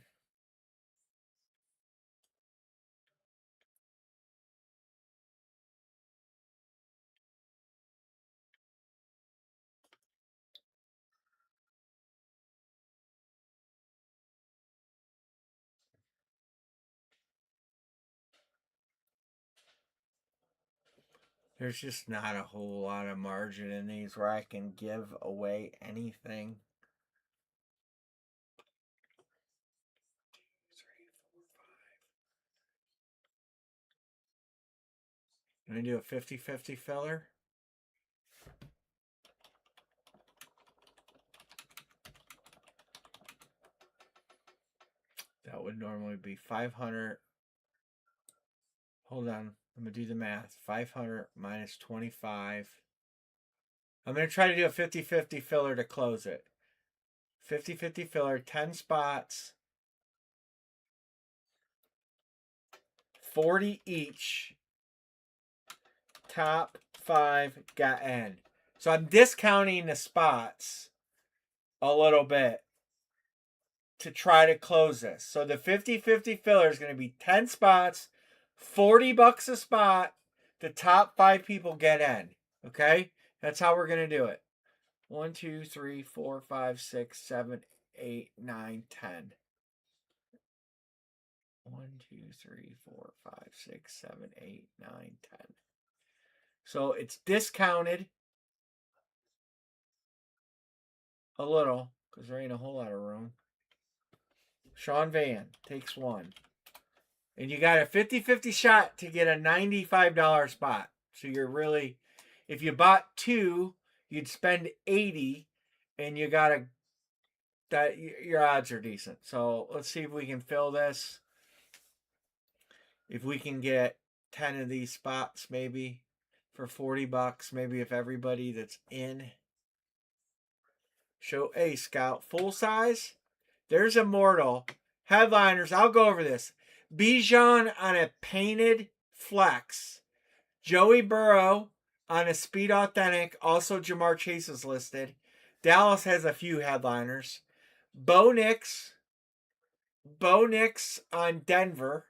Speaker 1: There's just not a whole lot of margin in these where I can give away anything. 3, 4, 5. Can I do a 50-50 filler? That would normally be 500. Hold on. I'm going to do the math. 500 minus 25. I'm going to try to do a 50-50 filler to close it. 50-50 filler, 10 spots. 40 each. Top 5 got in. So I'm discounting the spots a little bit to try to close this. So the 50-50 filler is going to be 10 spots, $40 a spot. The top 5 people get in. Okay? That's how we're going to do it. 1, 2, 3, 4, 5, 6, 7, 8, 9, 10. 1, 2, 3, 4, 5, 6, 7, 8, 9, 10. So it's discounted a little because there ain't a whole lot of room. Sean Van takes 1. And you got a 50-50 shot to get a $95 spot. So you're really, if you bought 2, you'd spend 80, and you got that your odds are decent. So let's see if we can fill this. If we can get 10 of these spots maybe for $40, maybe if everybody that's in. Show A Scout full size. There's Immortal. Headliners, I'll go over this. Bijan on a painted flex. Joey Burrow on a Speed Authentic. Also, Jamar Chase is listed. Dallas has a few headliners. Bo Nix on Denver.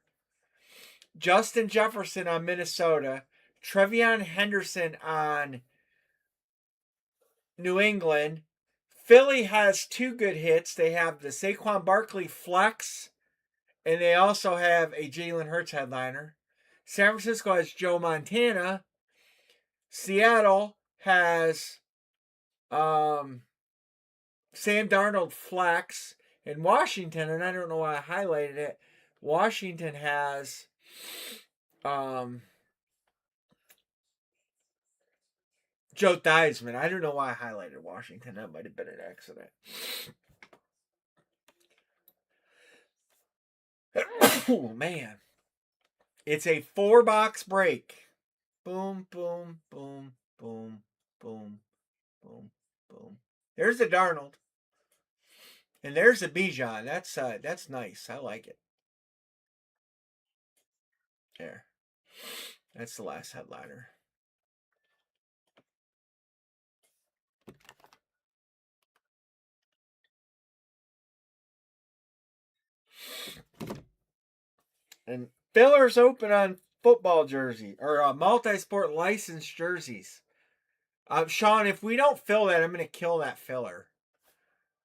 Speaker 1: Justin Jefferson on Minnesota. Trevion Henderson on New England. Philly has 2 good hits. They have the Saquon Barkley flex, and they also have a Jalen Hurts headliner. San Francisco has Joe Montana. Seattle has Sam Darnold flex. And Washington, and I don't know why I highlighted it, Washington has Joe Theismann. I don't know why I highlighted Washington. That might have been an accident. Oh, man. It's a 4-box break. Boom, boom, boom, boom, boom, boom, boom. There's the Darnold. And there's the Bijan. That's nice. I like it. There. That's the last headliner. And fillers open on football jersey or multi-sport licensed jerseys. Sean, if we don't fill that, I'm going to kill that filler.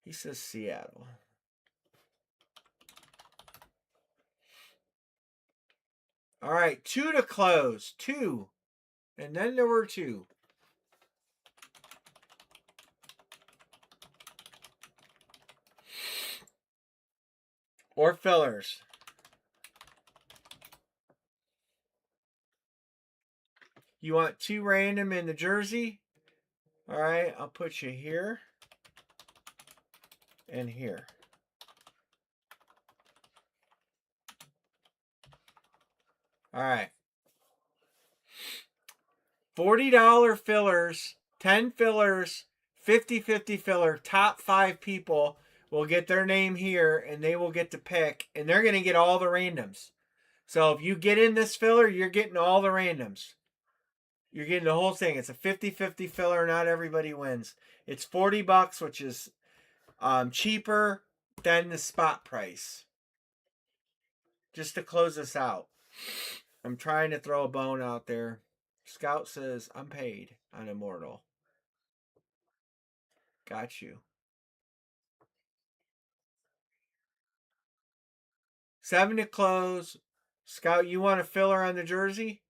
Speaker 1: He says Seattle. All right, 2 to close. 2. And then there were 2. Or fillers. You want 2 random in the jersey? All right, I'll put you here and here. All right. $40 fillers, 10 fillers, 50-50 filler, top 5 people will get their name here and they will get to pick, and they're going to get all the randoms. So if you get in this filler, you're getting all the randoms. You're getting the whole thing. It's a 50-50 filler. Not everybody wins. It's $40, which is cheaper than the spot price. Just to close this out. I'm trying to throw a bone out there. Scout says, I'm paid on Immortal. Got you. 7 to close. Scout, you want a filler on the jersey?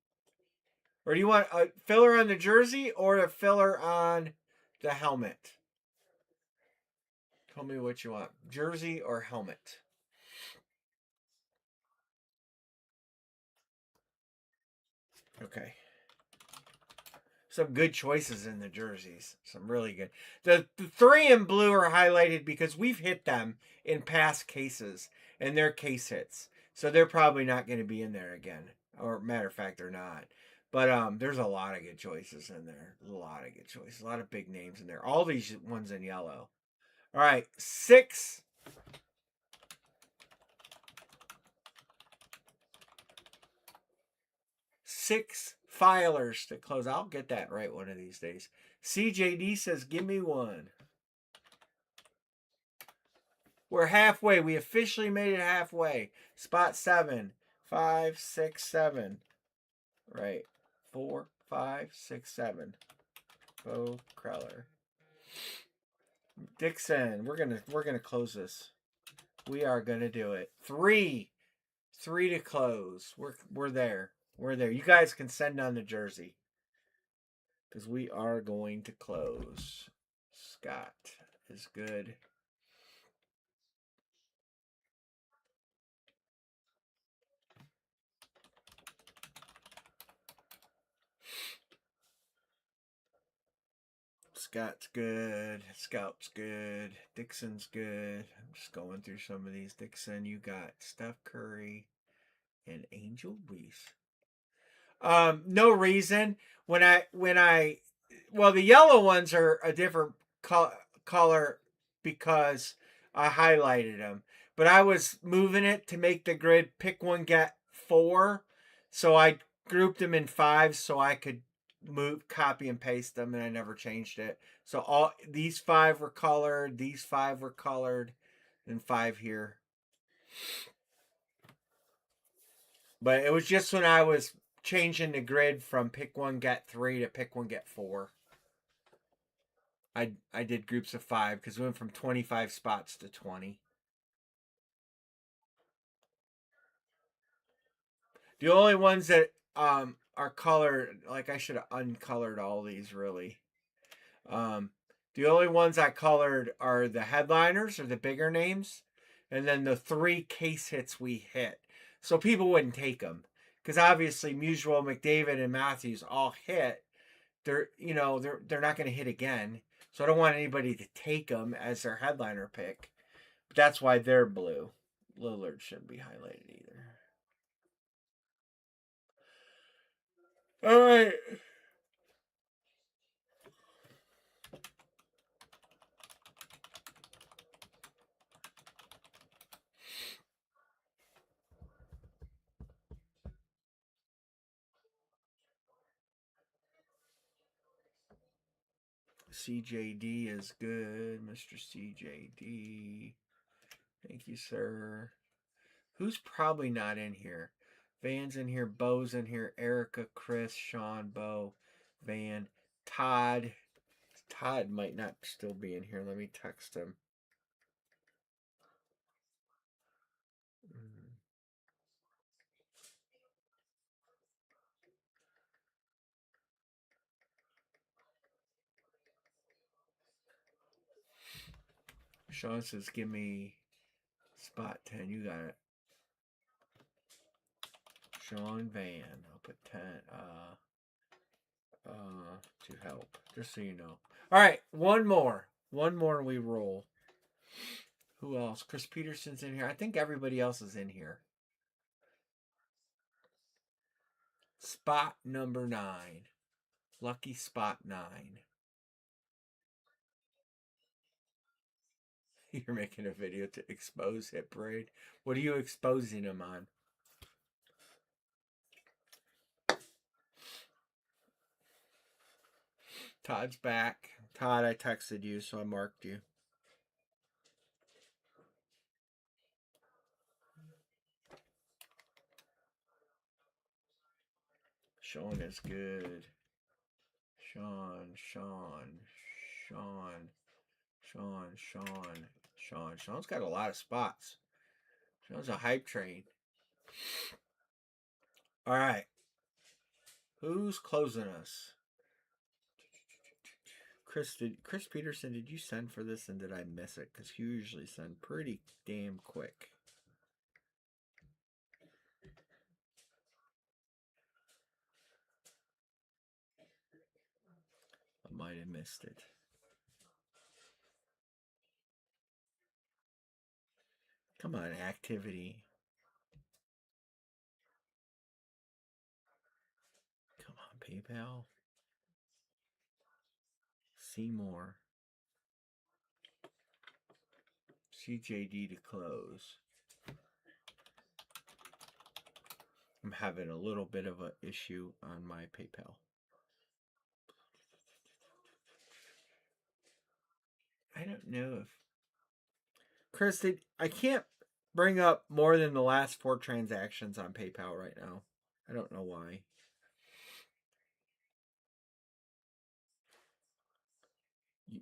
Speaker 1: Or do you want a filler on the jersey or a filler on the helmet? Tell me what you want. Jersey or helmet? Okay. Some good choices in the jerseys. Some really good. The 3 in blue are highlighted because we've hit them in past cases, and they're case hits. So they're probably not going to be in there again. Or matter of fact, they're not. But there's a lot of good choices in there. A lot of good choices. A lot of big names in there. All these ones in yellow. All right, 6. 6 filers to close. I'll get that right one of these days. CJD says, give me one. We're halfway. We officially made it halfway. Spot 7. 5, 6, 7. Right. 4, 5, 6, 7. Bo Kreller. Dixon. We're gonna close this. We are gonna do it. 3. 3 to close. We're there. We're there. You guys can send on the jersey. Because we are going to close. Scott is good. Scott's good. Scout's good. Dixon's good. I'm just going through some of these. Dixon, you got Steph Curry and Angel Reese. No reason. Well, the yellow ones are a different color because I highlighted them. But I was moving it to make the grid pick one, get 4. So I grouped them in 5 so I could copy and paste them, and I never changed it. So all these 5 were colored, these 5 were colored, and 5 here. But it was just when I was changing the grid from pick one, get 3 to pick one, get 4. I did groups of 5 because we went from 25 spots to 20. The only ones that are colored, like I should have uncolored all these really. The only ones I colored are the headliners or the bigger names, and then the 3 case hits we hit. So people wouldn't take them because obviously Musial, McDavid, and Matthews all hit. They're not going to hit again. So I don't want anybody to take them as their headliner pick. But that's why they're blue. Lillard shouldn't be highlighted either. All right. CJD is good, Mr. CJD. Thank you, sir. Who's probably not in here? Van's in here, Bo's in here, Erica, Chris, Sean, Bo, Van, Todd. Todd might not still be in here. Let me text him. Sean says, give me spot 10. You got it. Sean Van. I'll put 10 to help. Just so you know. Alright, one more. One more and we roll. Who else? Chris Peterson's in here. I think everybody else is in here. Spot number 9. Lucky spot 9. You're making a video to expose Hit Parade. What are you exposing him on? Todd's back. Todd, I texted you, so I marked you. Sean is good. Sean. Sean's got a lot of spots. Sean's a hype train. All right. Who's closing us? Chris Peterson, did you send for this and did I miss it? Because you usually send pretty damn quick. I might have missed it. Come on, activity. Come on, PayPal. Seymour. CJD to close. I'm having a little bit of an issue on my PayPal. I don't know if Chris, I can't bring up more than the last 4 transactions on PayPal right now. I don't know why.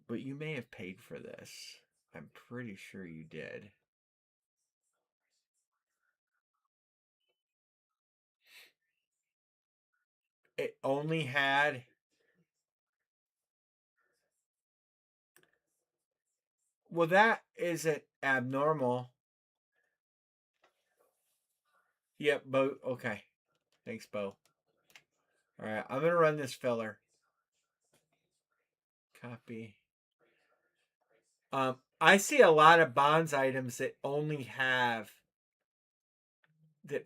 Speaker 1: But you may have paid for this. I'm pretty sure you did. It only had... Well, that isn't abnormal. Yep, Bo. Okay. Thanks, Bo. All right, I'm going to run this filler. Copy. I see a lot of bonds items that only have the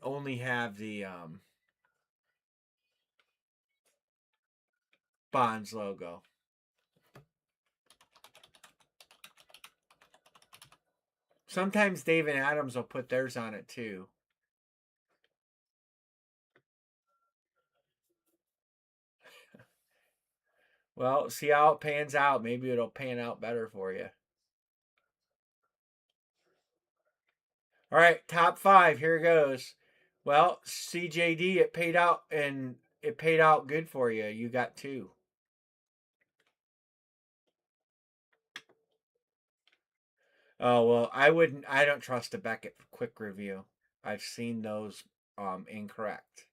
Speaker 1: bonds logo. Sometimes Dave and Adams will put theirs on it too. Well, see how it pans out. Maybe it'll pan out better for you. All right, top 5. Here goes. Well, CJD, it paid out, and it paid out good for you. You got 2. Oh, well, I don't trust a Beckett quick review. I've seen those incorrect.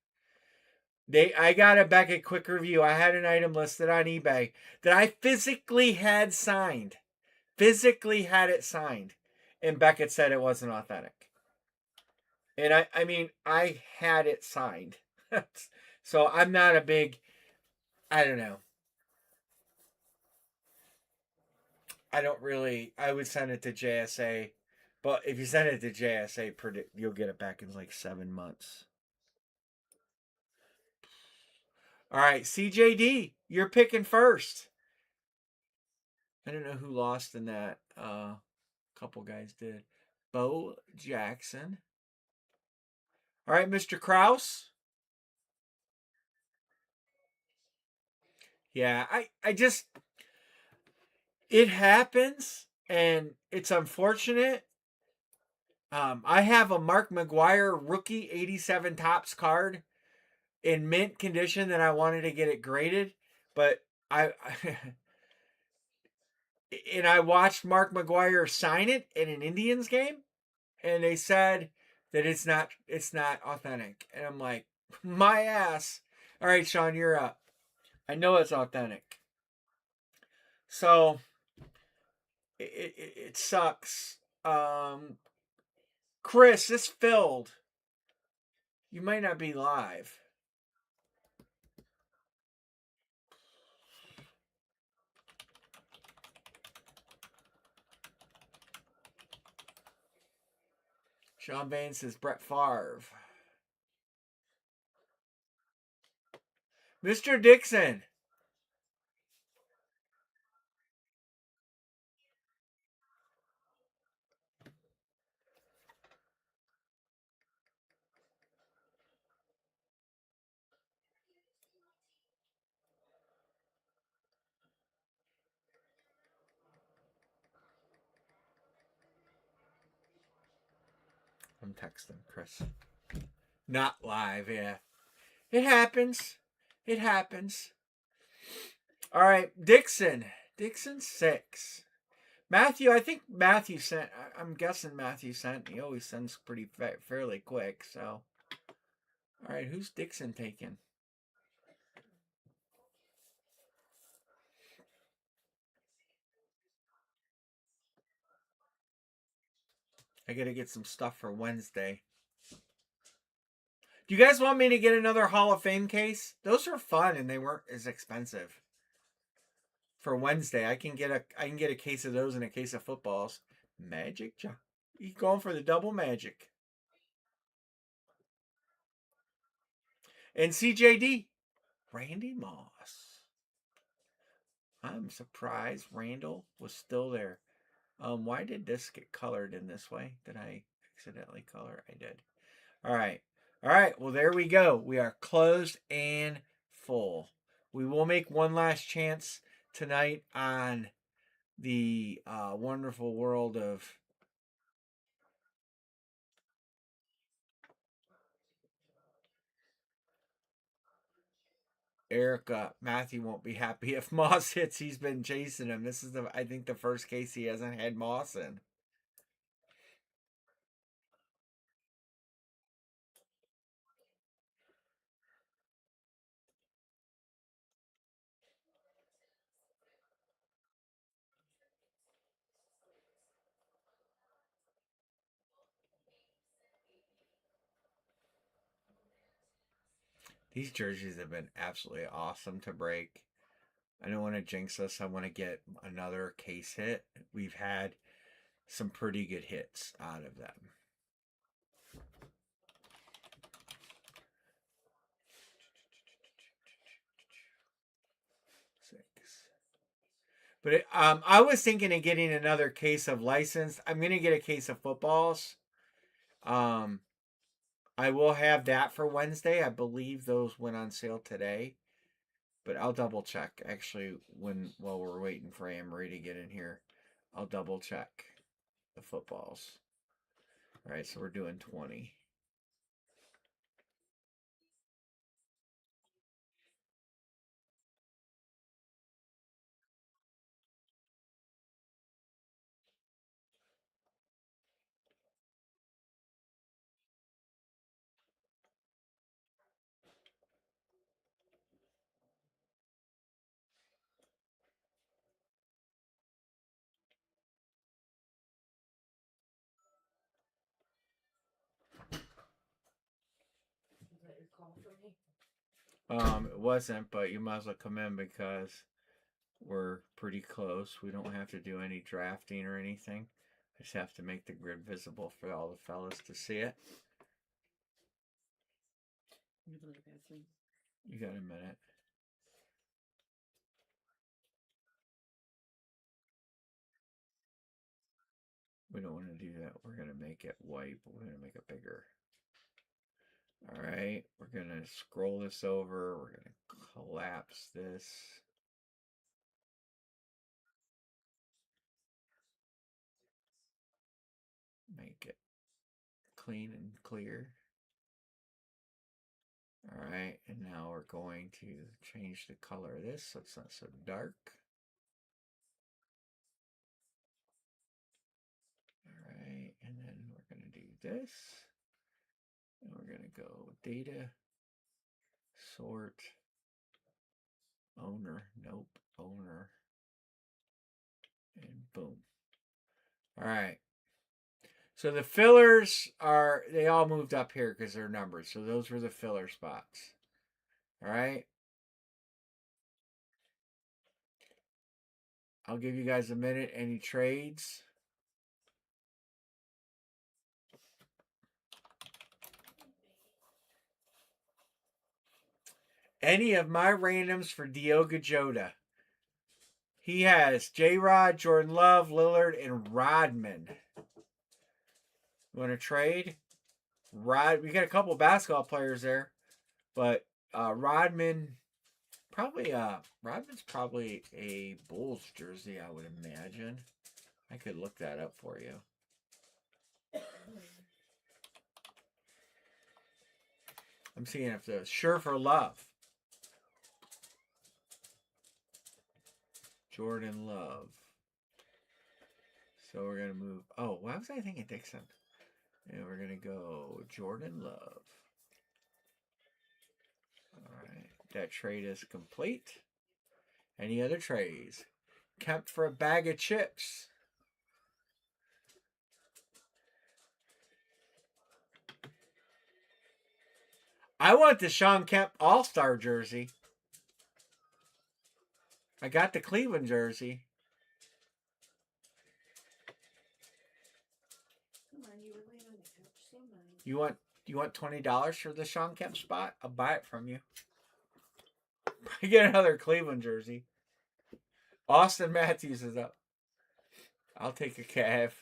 Speaker 1: I got a Beckett quick review. I had an item listed on eBay that I physically had signed. Physically had it signed. And Beckett said it wasn't authentic. And I mean, I had it signed. So I'm not a big, I don't know. I would send it to JSA. But if you send it to JSA, you'll get it back in like 7 months. All right, CJD, you're picking first. I don't know who lost in that. A couple guys did. Bo Jackson. All right, Mr. Kraus. Yeah, I just, it happens and it's unfortunate. I have a Mark McGuire rookie 87 tops card in mint condition that I wanted to get it graded, but I and I watched Mark McGuire sign it in an Indians game, and they said that it's not authentic, and I'm like, my ass. All right, Sean, you're up. I know it's authentic, so it sucks. Chris, this filled. You might not be live. Sean Bain says Brett Favre. Mr. Dixon. I'm texting Chris. Not live, yeah. It happens. It happens. All right, Dixon. Dixon 6. Matthew, I think Matthew sent. I'm guessing Matthew sent. He always sends pretty fairly quick. So, all right, who's Dixon taking? I gotta get some stuff for Wednesday. Do you guys want me to get another Hall of Fame case? Those are fun and they weren't as expensive. For Wednesday, I can get a case of those and a case of footballs. Magic, John. You going for the double magic? And CJD, Randy Moss. I'm surprised Randall was still there. Why did this get colored in this way? Did I accidentally color? I did. All right. All right. Well, there we go. We are closed and full. We will make one last chance tonight on the wonderful world of Erica. Matthew won't be happy if Moss hits. He's been chasing him. This is I think the first case he hasn't had Moss in. These jerseys have been absolutely awesome to break. I don't want to jinx us. I want to get another case hit. We've had some pretty good hits out of them. Six. But I was thinking of getting another case of licensed. I'm going to get a case of footballs. I will have that for Wednesday. I believe those went on sale today. But I'll double check actually while we're waiting for Amory to get in here. I'll double check the footballs. All right, so we're doing 20. It wasn't, but you might as well come in because we're pretty close. We don't have to do any drafting or anything. I just have to make the grid visible for all the fellas to see it. You got a minute. We don't want to do that. We're going to make it white, but we're going to make it bigger. All right, we're going to scroll this over. We're going to collapse this. Make it clean and clear. All right, and now we're going to change the color of this so it's not so dark. All right, and then we're going to do this. And we're going to go data, sort, owner, nope, owner, and boom. All right. So the fillers they all moved up here because they're numbered. So those were the filler spots. All right. I'll give you guys a minute. Any trades? Any of my randoms for Diogo Jota. He has J-Rod, Jordan Love, Lillard, and Rodman. You want to trade? We got a couple basketball players there, but Rodman Rodman's probably a Bulls jersey, I would imagine. I could look that up for you. I'm seeing if the Sure for Love. Jordan Love. So we're going to move. Oh, why was I thinking Dixon? And we're going to go Jordan Love. All right. That trade is complete. Any other trades? Kept for a bag of chips. I want the Sean Kemp All-Star jersey. I got the Cleveland jersey. You want $20 for the Sean Kemp spot? I'll buy it from you. I get another Cleveland jersey. Austin Matthews is up. I'll take a Cav.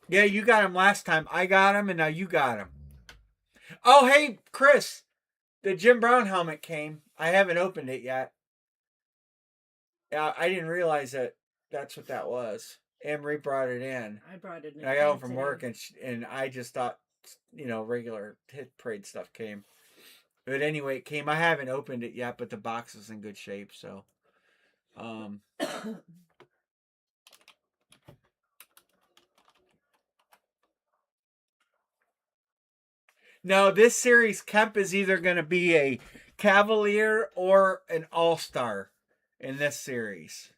Speaker 1: Yeah, you got him last time. I got him, and now you got him. Oh, hey, Chris. The Jim Brown helmet came. I haven't opened it yet. I didn't realize that that's what that was. Emery brought it in.
Speaker 2: I brought it in.
Speaker 1: And I got home from work, and I just thought, regular hit parade stuff came. But anyway, it came. I haven't opened it yet, but the box is in good shape, so. No, this series, Kemp is either going to be a Cavalier or an All-Star in this series.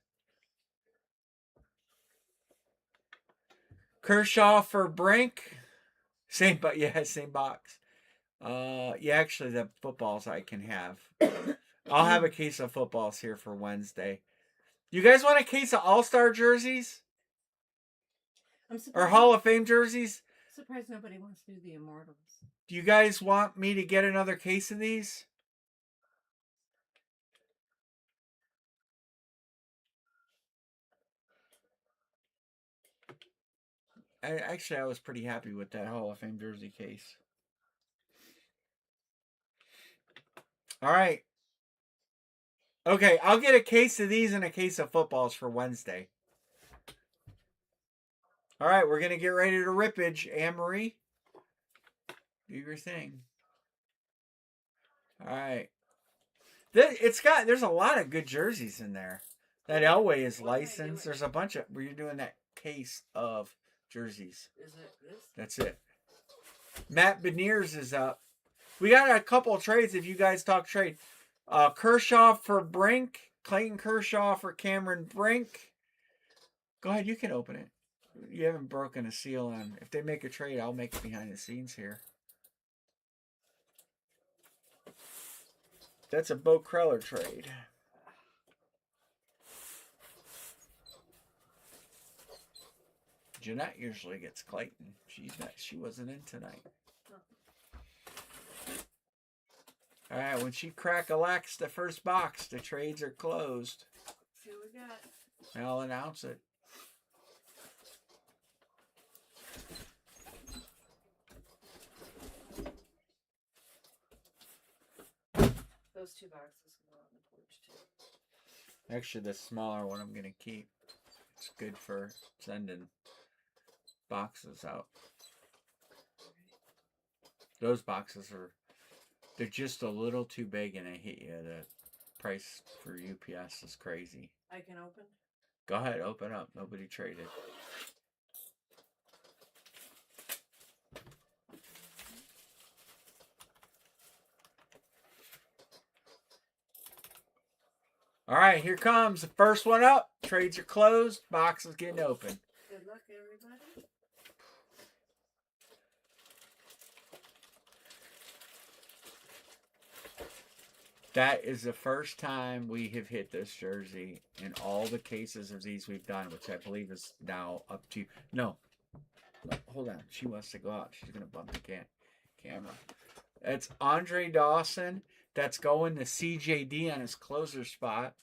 Speaker 1: Kershaw for Brink. Same box. Actually, the footballs I can have. I'll have a case of footballs here for Wednesday. You guys want a case of All-Star jerseys? Or Hall of Fame jerseys?
Speaker 2: I'm surprised nobody wants to do the Immortals.
Speaker 1: Do you guys want me to get another case of these? I was pretty happy with that Hall of Fame jersey case. All right. Okay, I'll get a case of these and a case of footballs for Wednesday. All right, we're going to get ready to rippage. Anne-Marie, do your thing. All right. There's a lot of good jerseys in there. That Elway is licensed. There's a bunch of, where you're doing that case of jerseys.
Speaker 2: Is it this?
Speaker 1: That's it. Matt Beniers is up. We got a couple trades if you guys talk trade. Kershaw for Brink. Clayton Kershaw for Cameron Brink. Go ahead, you can open it. You haven't broken a seal on. If they make a trade, I'll make it behind the scenes here. That's a Bo Kreller trade. Jeanette usually gets Clayton. She wasn't in tonight. All right, when she crack-a-lacks the first box, the trades are closed.
Speaker 2: Let's see what we got.
Speaker 1: And I'll announce it.
Speaker 2: Those two boxes can go on the porch too.
Speaker 1: Actually, the smaller one I'm going to keep. It's good for sending boxes out. Those boxes they're just a little too big, and I hate you. The price for UPS is crazy.
Speaker 2: I can open?
Speaker 1: Go ahead, open up. Nobody traded. All right, here comes the first one up. Trades are closed. Box is getting open.
Speaker 2: Good luck, everybody.
Speaker 1: That is the first time we have hit this jersey in all the cases of these we've done, which I believe is now up to... No, hold on. She wants to go out. She's going to bump the camera. It's Andre Dawson. That's going to CJD on his closer spot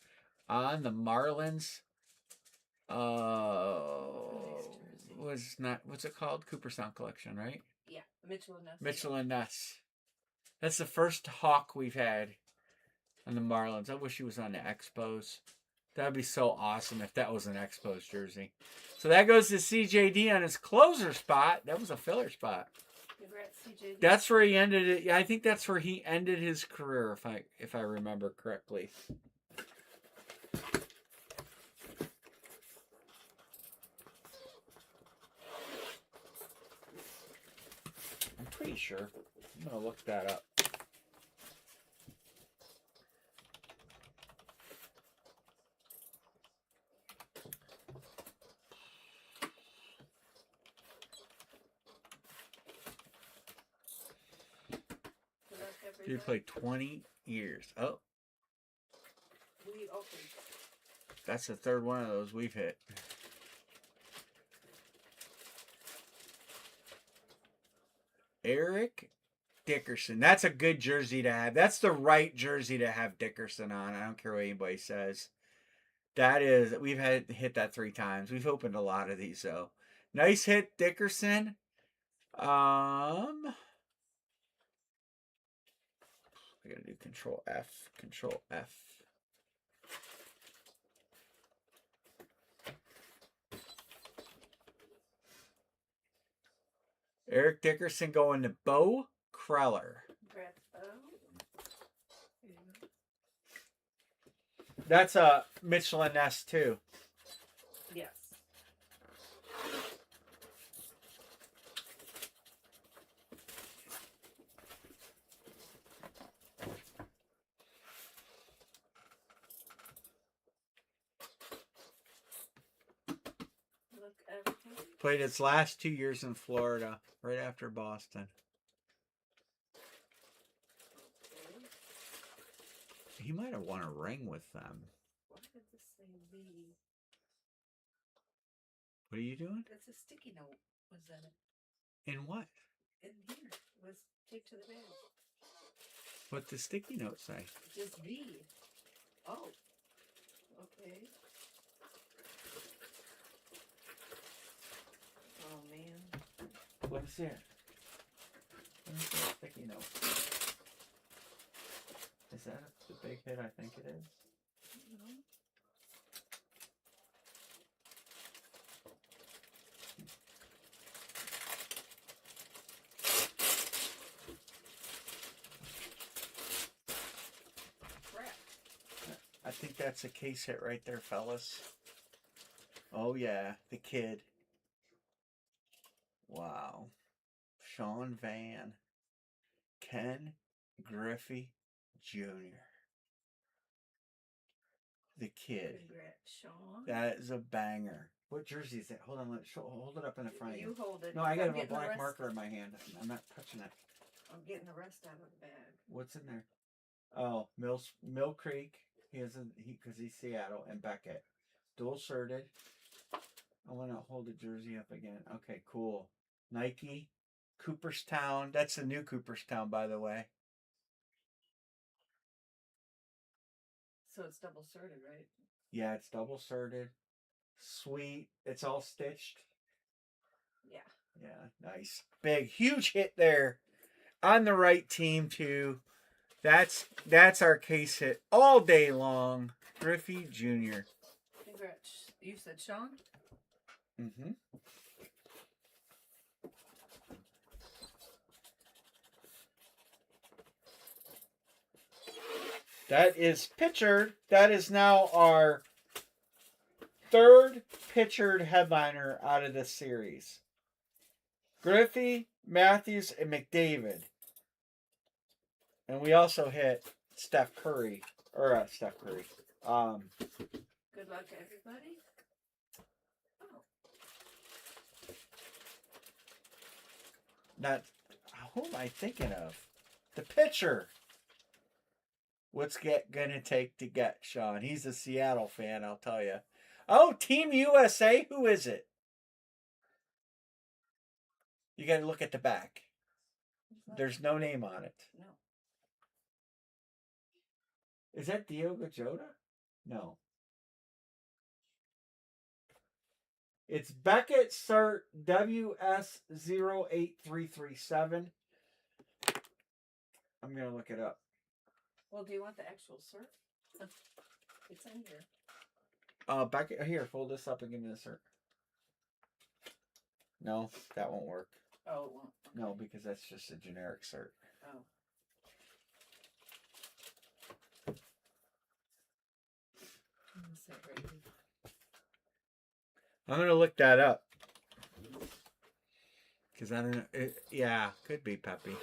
Speaker 1: on the Marlins. What's it called? Cooperstown Collection, right?
Speaker 2: Yeah, Mitchell and Ness.
Speaker 1: Mitchell and Ness. That's the first Hawk we've had on the Marlins. I wish he was on the Expos. That would be so awesome if that was an Expos jersey. So that goes to CJD on his closer spot. That was a filler spot.
Speaker 2: Congrats, CJ.
Speaker 1: That's where he ended it. Yeah, I think that's where he ended his career, if I remember correctly. I'm pretty sure. I'm gonna look that up. He played 20 years. Oh,
Speaker 2: We opened.
Speaker 1: that's the third one of those we've hit. Eric Dickerson. That's a good jersey to have. That's the right jersey to have Dickerson on. I don't care what anybody says. That is, we've had hit that 3 times. We've opened a lot of these though. Nice hit, Dickerson. I gotta do Control F. Control F. Eric Dickerson going to Bo Kreller.
Speaker 2: Congrats, Bo.
Speaker 1: That's a Michelin Ness too.
Speaker 2: Yes. Look, everything.
Speaker 1: Played its last 2 years in Florida, right after Boston. He might have won a ring with them.
Speaker 2: Why did this say V?
Speaker 1: What are you doing?
Speaker 2: It's a sticky note. Was in it?
Speaker 1: In what?
Speaker 2: In here. It was taped to the bag.
Speaker 1: What's the sticky note say?
Speaker 2: Just V. Oh. Okay. Oh man.
Speaker 1: Let me see it. Let me see that sticky note. Is that the big hit I think it is?
Speaker 2: No. Crap.
Speaker 1: I think that's a case hit right there, fellas. Oh yeah, the kid. Wow. Sean Van. Ken Griffey Jr. The kid.
Speaker 2: Congrats, Sean.
Speaker 1: That is a banger. What jersey is that? Hold on, hold it up in the front of
Speaker 2: You
Speaker 1: you.
Speaker 2: hold it.
Speaker 1: No, I got
Speaker 2: I'm
Speaker 1: a
Speaker 2: getting the
Speaker 1: black
Speaker 2: rest-
Speaker 1: marker in my hand. I'm not touching it.
Speaker 2: I'm getting the rest out of the bag.
Speaker 1: What's in there? Oh, Mill Creek. Because he's Seattle, and Beckett. Dual shirted. I want to hold the jersey up again. Okay, cool. Nike. Cooperstown. That's the new Cooperstown, by the way.
Speaker 2: So it's double sorted, right?
Speaker 1: Yeah, it's double shirted. Sweet. It's all stitched.
Speaker 2: Yeah.
Speaker 1: Yeah, nice. Big, huge hit there. On the right team, too. That's our case hit all day long. Griffey Jr.
Speaker 2: Congrats. You said Sean?
Speaker 1: Mm-hmm. That is pictured. That is now our third pictured headliner out of this series. Griffey, Matthews, and McDavid. And we also hit Steph Curry. Or Steph Curry.
Speaker 2: Good luck, everybody. Oh.
Speaker 1: Not, who am I thinking of? The pitcher. What's gonna take to get Sean? He's a Seattle fan, I'll tell you. Oh, Team USA. Who is it? You got to look at the back. There's no name on it.
Speaker 2: No.
Speaker 1: Is that Diogo Jota? No. It's Beckett Cert WS08337. I'm going to look it up.
Speaker 2: Well, do you want the actual cert? It's in here.
Speaker 1: Beckett, here, fold this up and give me the cert. No, that won't work.
Speaker 2: Oh, it won't. Okay.
Speaker 1: No, because that's just a generic cert.
Speaker 2: Oh.
Speaker 1: I'm gonna look that up because I don't know. Yeah, could be Peppy.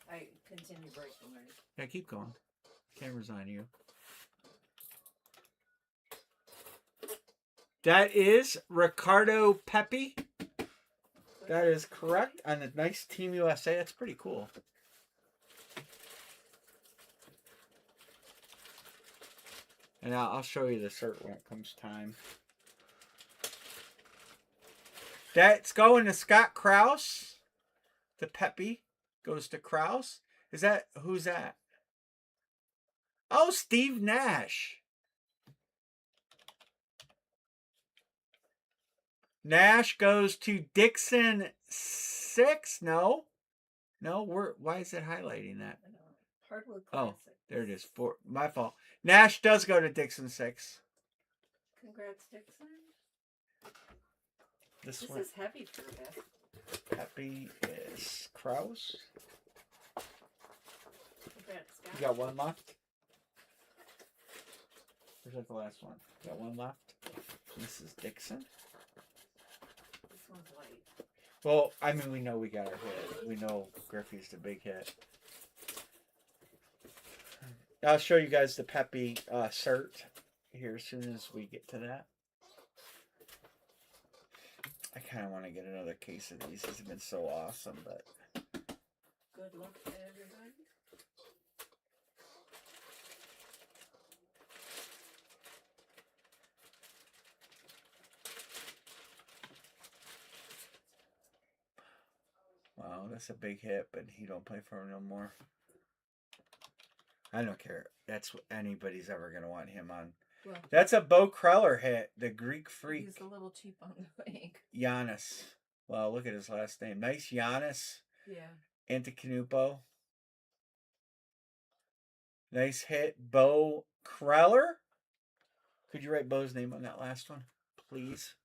Speaker 2: I continue breaking mine.
Speaker 1: Yeah, keep going. Camera's on you. That is Ricardo Pepi. That is correct. On a nice Team USA. That's pretty cool. And I'll show you the cert when it comes time. That's going to Scott Krause. The Pepe goes to Krause. Who's that? Oh, Steve Nash. Nash goes to Dixon 6. No. Why is it highlighting that?
Speaker 2: Hardwood Classic.
Speaker 1: Oh, there it is. My fault. Nash does go to Dixon 6.
Speaker 2: Congrats, Dixon.
Speaker 1: This
Speaker 2: This
Speaker 1: one.
Speaker 2: is heavy for you.
Speaker 1: Pepe is Krause.
Speaker 2: Congrats, Scott.
Speaker 1: You got one left? Or is that the last one? You got one left? This is Dixon.
Speaker 2: This one's light.
Speaker 1: Well, I mean, we know we got our hit. We know Griffey's the big hit. I'll show you guys the Pepe cert here as soon as we get to that. I kind of want to get another case of these. These have been so awesome, but...
Speaker 2: Good luck to everybody.
Speaker 1: Wow, that's a big hit, but he don't play for him no more. I don't care. That's what anybody's ever going to want him on. Well, that's a Bo Kreller hit, the Greek freak.
Speaker 2: He's a little cheap on the bank.
Speaker 1: Giannis. Well, look at his last name. Nice Giannis.
Speaker 2: Yeah.
Speaker 1: Antetokounmpo. Nice hit, Bo Kreller. Could you write Bo's name on that last one, please?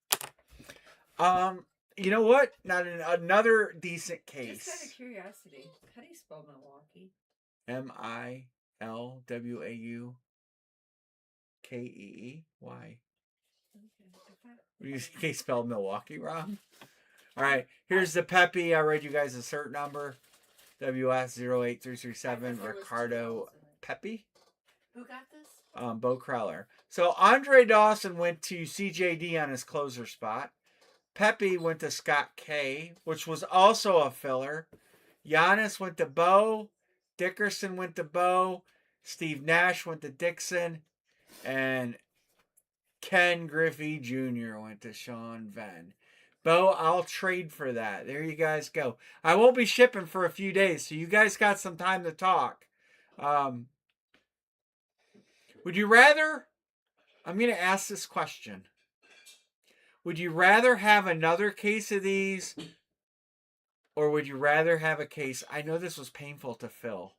Speaker 1: You know what? Not another decent case.
Speaker 2: Just out of curiosity, how do you spell Milwaukee?
Speaker 1: Milwaukee. Why? Okay. You spelled Milwaukee wrong? All right. Here's the Pepe. I read you guys a cert number. WS08337. Ricardo Pepe.
Speaker 2: Who got this?
Speaker 1: Bo Kreller. So Andre Dawson went to CJD on his closer spot. Pepe went to Scott K, which was also a filler. Giannis went to Bo. Dickerson went to Bo. Steve Nash went to Dixon. And Ken Griffey Jr. went to Sean Venn. Bo, I'll trade for that. There you guys go. I won't be shipping for a few days, so you guys got some time to talk. Would you rather... I'm going to ask this question. Would you rather have another case of these, or would you rather have a case? I know this was painful to fill,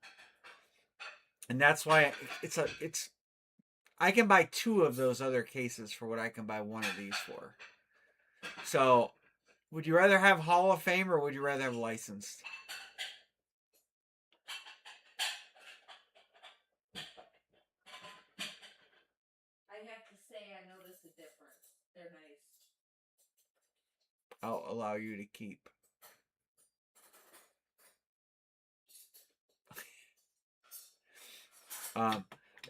Speaker 1: and that's why I can buy 2 of those other cases for what I can buy 1 of these for. So, would you rather have Hall of Fame, or would you rather have licensed?
Speaker 2: I have to say, I notice a difference. They're nice.
Speaker 1: I'll allow you to keep.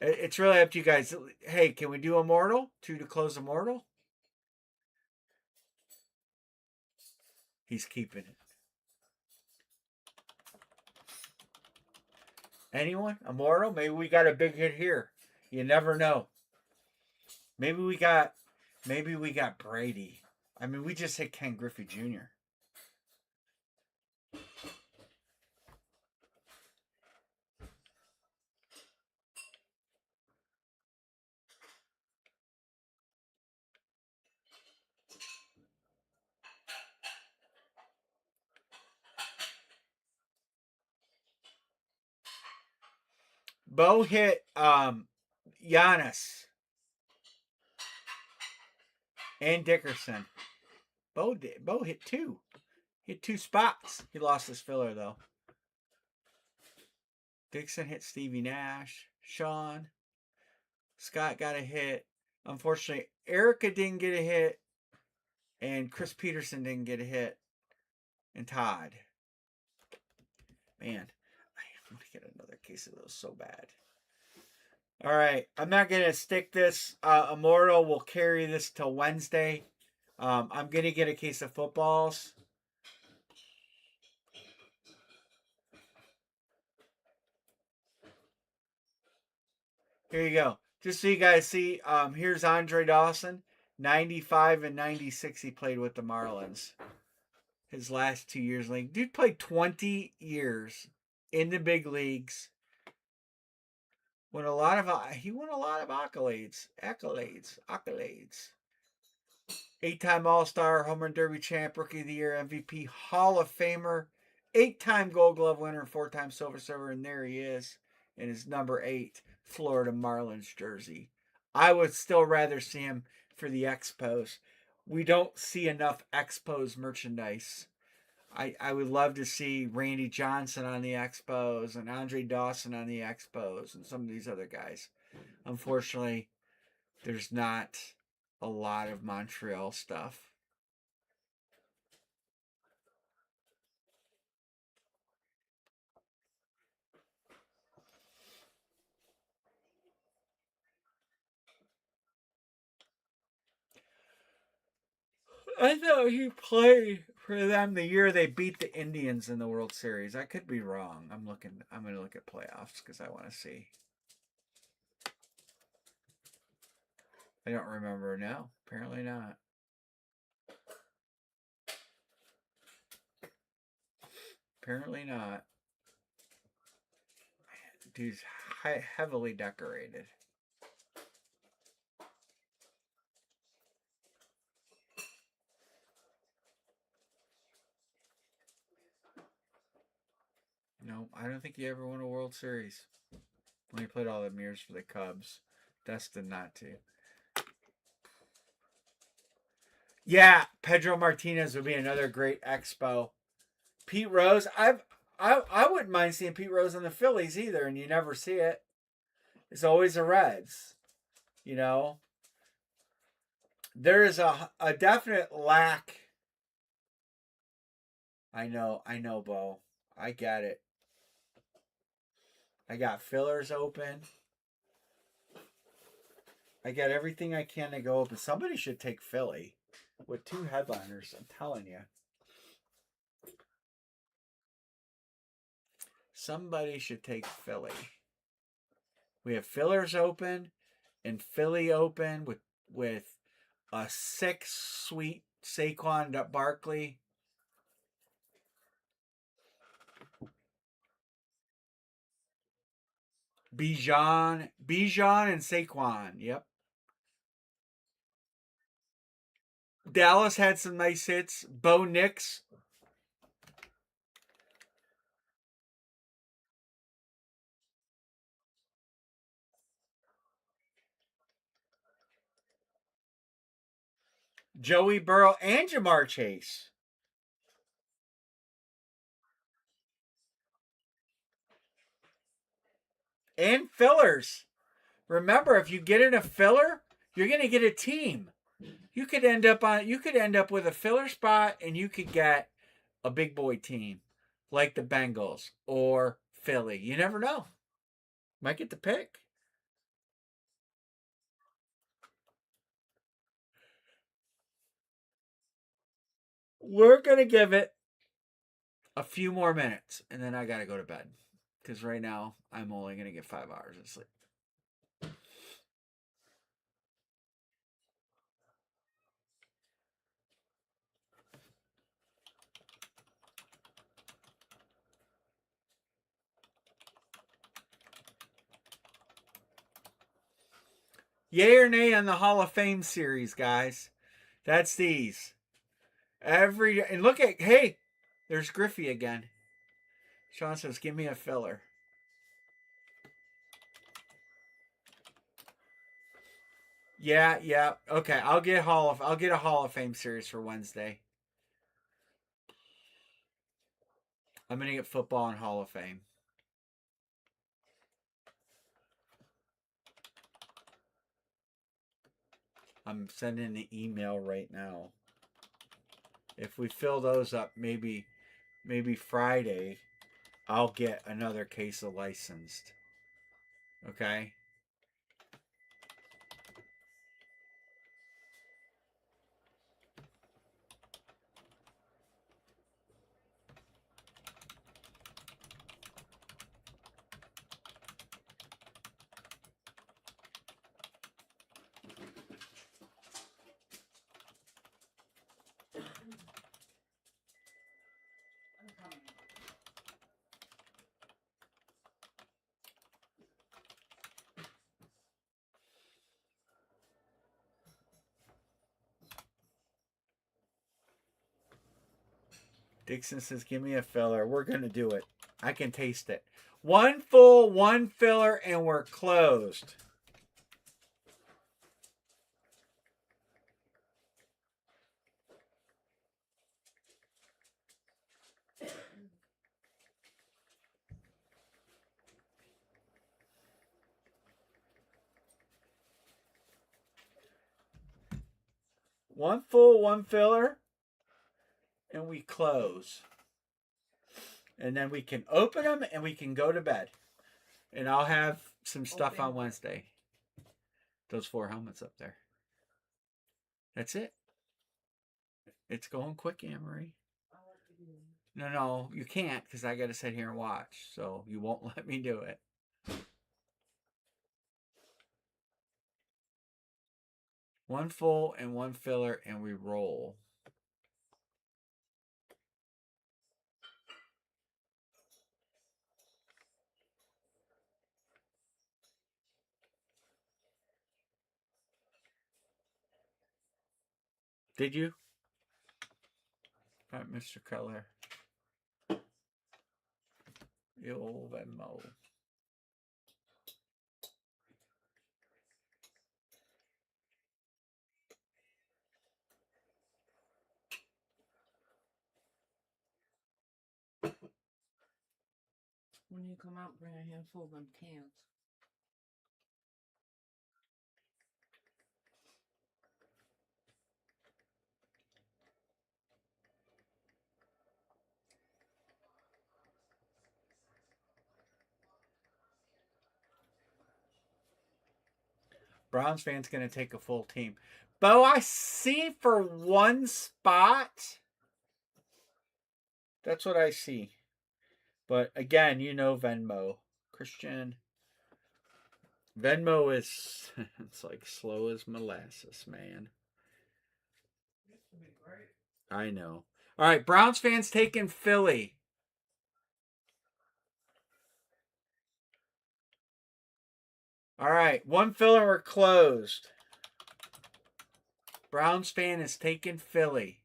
Speaker 1: It's really up to you guys. Hey, can we do Immortal? 2 to close Immortal? He's keeping it. Anyone? Immortal? Maybe we got a big hit here. You never know. Maybe we got Brady. I mean, we just hit Ken Griffey Jr. Bo hit Giannis. and Dickerson. Bo hit two. Hit two spots. He lost his filler though. Dixon hit Stevie Nash. Sean. Scott got a hit. Unfortunately, Erica didn't get a hit. And Chris Peterson didn't get a hit. And Todd. Man, I want to get another case of those so bad. All right. I'm not going to stick this. Immortal will carry this till Wednesday. I'm going to get a case of footballs. Here you go. Just so you guys see, here's Andre Dawson. 95 and 96 he played with the Marlins. His last 2 years in the league. Dude played 20 years in the big leagues. He won a lot of accolades. 8-time All-Star, Home Run Derby champ, Rookie of the Year, MVP, Hall of Famer, 8-time Gold Glove winner, 4-time Silver Surfer, and there he is in his number 8 Florida Marlins jersey. I would still rather see him for the Expos. We don't see enough Expos merchandise. I would love to see Randy Johnson on the Expos and Andre Dawson on the Expos and some of these other guys. Unfortunately, there's not a lot of Montreal stuff. I thought he played for them the year they beat the Indians in the World Series. I could be wrong. I'm going to look at playoffs because I want to see. I don't remember now. Apparently not. Apparently not. Dude's heavily decorated. No, I don't think he ever won a World Series. When he played all the years for the Cubs. Destined not to. Yeah, Pedro Martinez would be another great Expo. Pete Rose, I wouldn't mind seeing Pete Rose in the Phillies either, and you never see it. It's always the Reds. You know, there is a definite lack. I know, Bo. I get it. I got fillers open. I got everything I can to go open. Somebody should take Philly with 2 headliners. I'm telling you. Somebody should take Philly. We have fillers open and Philly open with a 6 sweet Saquon Barkley. Bijan and Saquon. Yep. Dallas had some nice hits. Bo Nix. Joey Burrow and Jamar Chase. And fillers. Remember, if you get in a filler, you're going to get a team. You could end up with a filler spot and you could get a big boy team like the Bengals or Philly. You never know. Might get the pick. We're going to give it a few more minutes and then I got to go to bed. Because right now, I'm only going to get 5 hours of sleep. Yay or nay on the Hall of Fame series, guys. That's these. And look at, hey, there's Griffey again. Sean says, give me a filler. Yeah, yeah. Okay, I'll get a Hall of Fame series for Wednesday. I'm gonna get football and Hall of Fame. I'm sending the email right now. If we fill those up, maybe Friday, I'll get another case of licensed. Okay.
Speaker 2: I'm coming.
Speaker 1: Dixon says, "Give me a filler." We're gonna do it. I can taste it. One full, one filler, and we're closed. One full, one filler, and we close. And then we can open them and we can go to bed. And I'll have some stuff on Wednesday. Those 4 helmets up there. That's it. It's going quick, Anne Marie. No, you can't because I got to sit here and watch. So you won't let me do it. One full and one filler, and we roll. Did you? All right, Mr. Keller. The old Venmo.
Speaker 2: When you come out, bring a handful of them cans.
Speaker 1: Browns fans going to take a full team. Bo, I see for one spot. That's what I see. But again, you know Venmo. Christian. Venmo is it's like slow as molasses, man. I know. All right, Browns fans taking Philly. All right, one filler, we're closed. Browns fan is taking Philly.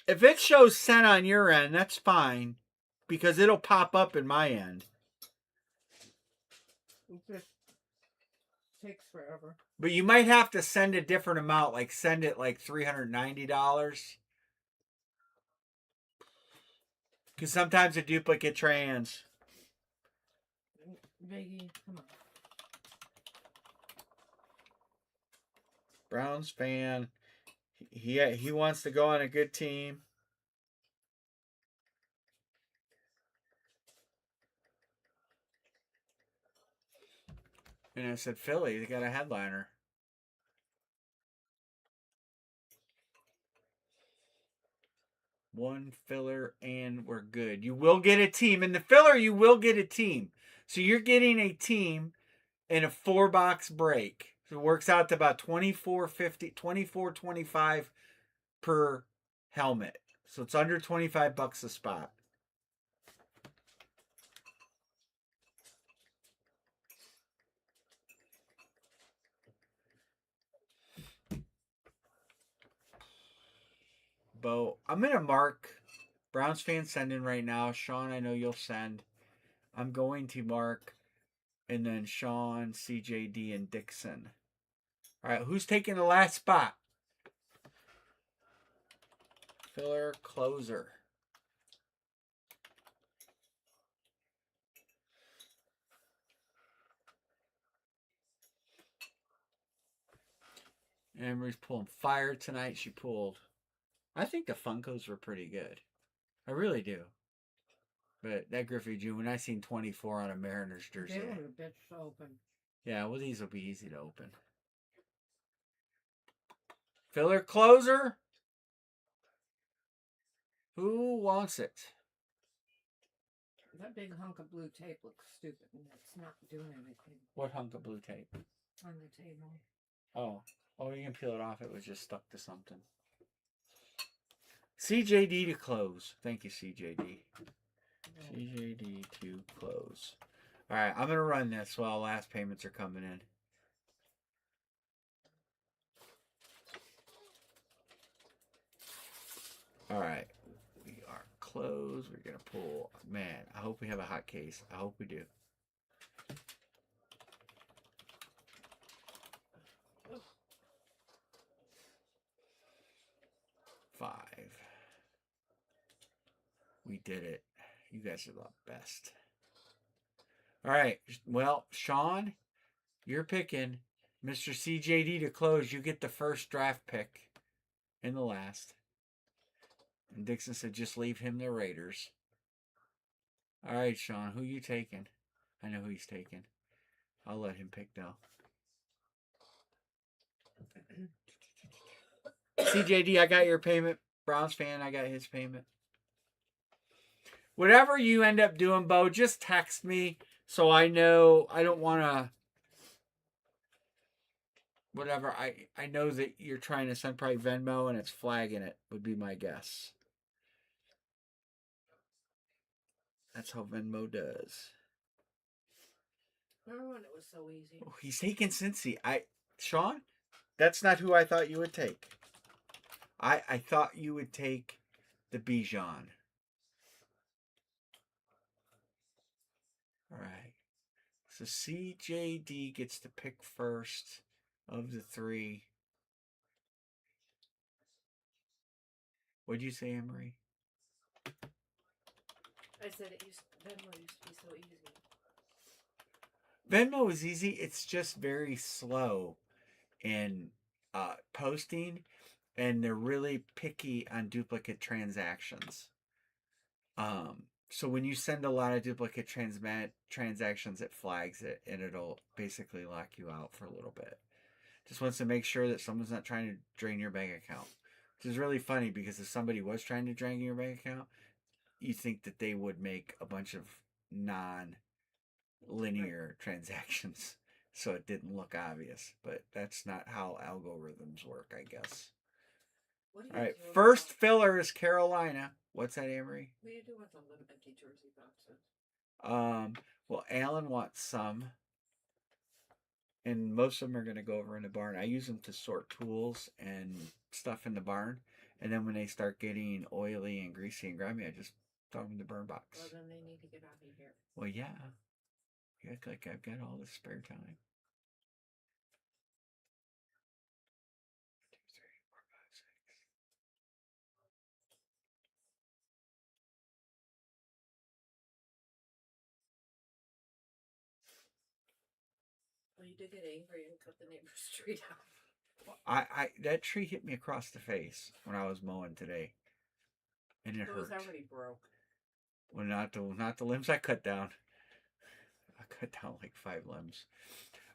Speaker 1: If it shows sent on your end, that's fine because it'll pop up in my end.
Speaker 2: It just takes forever.
Speaker 1: But you might have to send a different amount, like send it like $390. Because sometimes a duplicate trans.
Speaker 2: Biggie, come on.
Speaker 1: Browns fan. He wants to go on a good team. And I said, Philly, they got a headliner. One filler and we're good. You will get a team. In the filler, you will get a team. So you're getting a team in a 4-box break. So it works out to about $24.25 per helmet. So it's under $25 a spot. Bo, I'm gonna mark Browns fans sending right now. Sean, I know you'll send. I'm going to mark, and then Sean, CJD, and Dixon. All right, who's taking the last spot? Filler, closer. Emery's pulling fire tonight. She pulled. I think the Funkos were pretty good. I really do. But that Griffey June, when I seen 24 on a Mariners jersey.
Speaker 2: They were a bitch to open.
Speaker 1: Yeah, well, these will be easy to open. Filler closer. Who wants it?
Speaker 2: That big hunk of blue tape looks stupid and it's not doing anything.
Speaker 1: What hunk of blue tape?
Speaker 2: On the table.
Speaker 1: Oh, you can peel it off. It was just stuck to something. CJD to close. Thank you, CJD. CJD to close. All right, I'm going to run this while last payments are coming in. All right, we are closed. We're going to pull. Man, I hope we have a hot case. I hope we do. Five. We did it. You guys are the best. All right. Well, Sean, you're picking Mr. CJD to close. You get the first draft pick and the last. And Dixon said just leave him the Raiders. All right, Sean, who you taking? I know who he's taking. I'll let him pick though. CJD, I got your payment. Browns fan, I got his payment. Whatever you end up doing, Bo, just text me so I know. I don't want to. Whatever. I know that you're trying to send probably Venmo and it's flagging it, would be my guess. That's how Venmo does.
Speaker 2: Remember when it was so easy?
Speaker 1: Oh, he's taking Cincy. Sean, that's not who I thought you would take. I thought you would take the Bijan. All right. So CJD gets to pick first of the three. What'd you say, Emery?
Speaker 2: I said Venmo used to be so easy.
Speaker 1: Venmo is easy. It's just very slow in posting, and they're really picky on duplicate transactions. So when you send a lot of duplicate transactions, it flags it, and it'll basically lock you out for a little bit. Just wants to make sure that someone's not trying to drain your bank account. Which is really funny because if somebody was trying to drain your bank account, you think that they would make a bunch of non-linear transactions so it didn't look obvious. But that's not how algorithms work, I guess. All right, first filler is Carolina. What's that, Amory?
Speaker 2: What do you do with the empty jersey boxes?
Speaker 1: Well, Alan wants some, and most of them are going to go over in the barn. I use them to sort tools and stuff in the barn, and then when they start getting oily and greasy and grimy, I just throw them in the burn box.
Speaker 2: Well, then they need to get out of here.
Speaker 1: Well, yeah. You act like I've got all this spare time. 2, 3, 4, 5, 6.
Speaker 2: Well, you did get angry and cut the neighbor's tree down.
Speaker 1: That tree hit me across the face when I was mowing today, and it hurt.
Speaker 2: It was already broke.
Speaker 1: Well, not the limbs I cut down. I cut down like 5 limbs.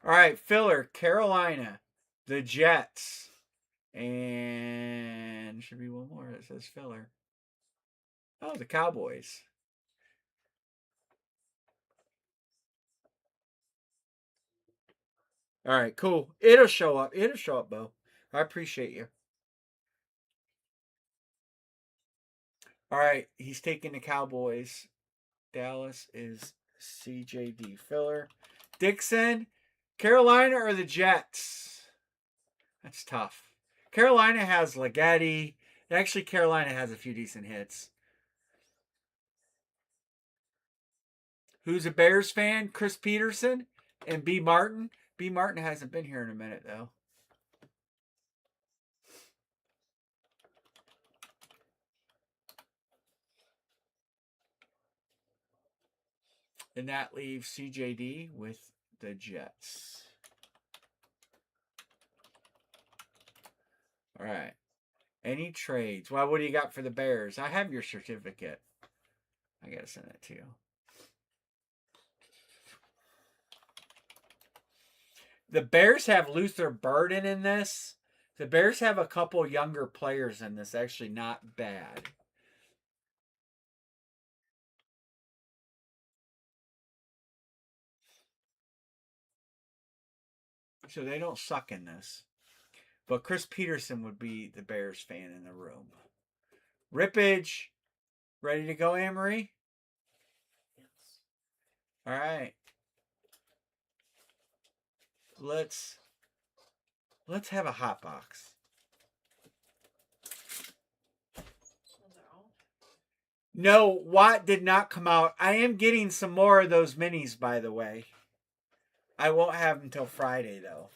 Speaker 1: All right, filler, Carolina, the Jets, and should be one more that says filler. Oh, the Cowboys. All right, cool. It'll show up. It'll show up, Bo. I appreciate you. All right, he's taking the Cowboys. Dallas is CJD filler. Dixon, Carolina or the Jets? That's tough. Carolina has Leggetti. Actually, Carolina has a few decent hits. Who's a Bears fan? Chris Peterson and B. Martin. B. Martin hasn't been here in a minute, though. And that leaves CJD with the Jets. All right. Any trades? Well, what do you got for the Bears? I have your certificate. I got to send it to you. The Bears have Luther Burden in this. The Bears have a couple younger players in this. Actually, not bad. So they don't suck in this. But Chris Peterson would be the Bears fan in the room. Rippage. Ready to go, Anne-Marie?
Speaker 2: Yes.
Speaker 1: All right. Let's have a hot box. No, Watt did not come out. I am getting some more of those minis, by the way. I won't have them till Friday, though.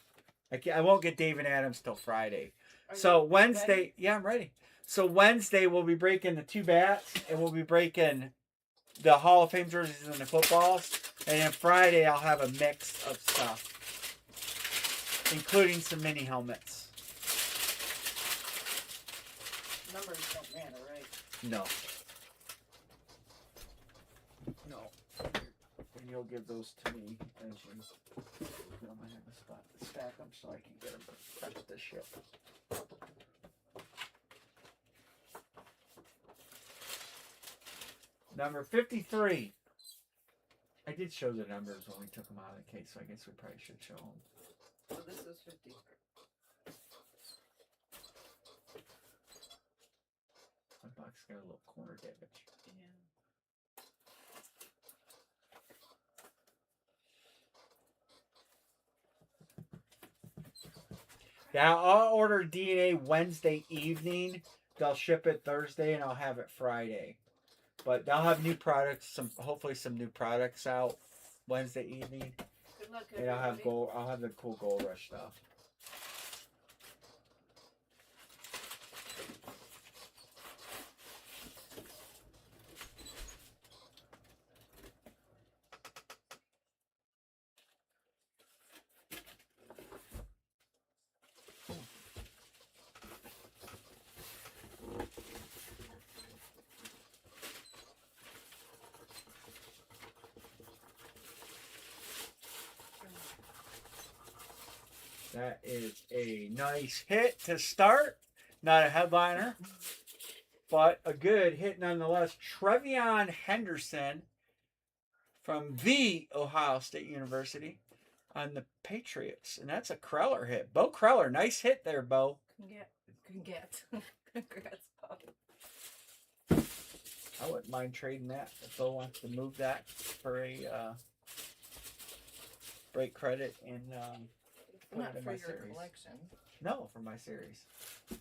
Speaker 1: I won't get David Adams till Friday. So Wednesday, ready? Yeah, I'm ready. So Wednesday we'll be breaking the 2 bats, and we'll be breaking the Hall of Fame jerseys and the footballs. And then Friday I'll have a mix of stuff, including some mini helmets.
Speaker 2: Numbers don't matter, right?
Speaker 1: No. No. And you'll give those to me as you. I'm gonna have a spot to stack them so I can get them prepped to ship. Number 53. I did show the numbers when we took them out of the case, so I guess we probably should show them.
Speaker 2: So this is 50.
Speaker 1: My box got a little corner damage. Yeah, I'll order DNA Wednesday evening. They'll ship it Thursday, and I'll have it Friday. But they'll have new products, hopefully some new products out Wednesday evening.
Speaker 2: Good luck,
Speaker 1: and I'll have the cool Gold Rush stuff. That is a nice hit to start. Not a headliner, but a good hit nonetheless. Trevion Henderson from the Ohio State University on the Patriots. And that's a Kreller hit. Bo Kreller, nice hit there, Bo.
Speaker 2: Congrats, Bob.
Speaker 1: I wouldn't mind trading that if Bo wants to move that for a break credit in
Speaker 2: not for your
Speaker 1: series.
Speaker 2: collection.
Speaker 1: No, for my series.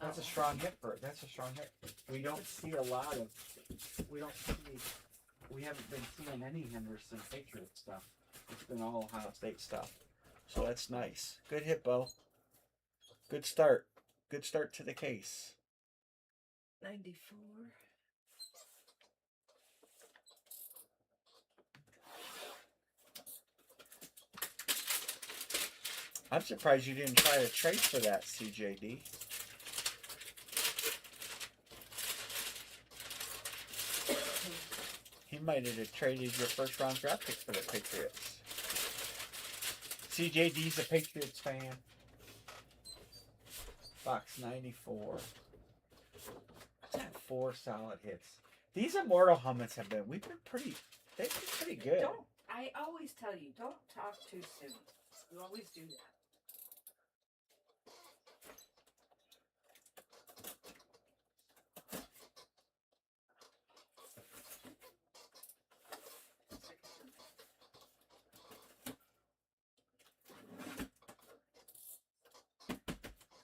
Speaker 1: That's a strong hit for it. That's a strong hit. We don't see a lot of. We haven't been seeing any Henderson Patriot stuff. It's been all Ohio State stuff. So that's nice. Good hit, Bo. Good start. Good start to the case.
Speaker 2: 94.
Speaker 1: I'm surprised you didn't try to trade for that, CJD. He might have traded your first round draft pick for the Patriots. CJD's a Patriots fan. Box 94. I've had 4 solid hits. These immortal helmets they've been pretty good.
Speaker 2: I always tell you, don't talk too soon. You always do that.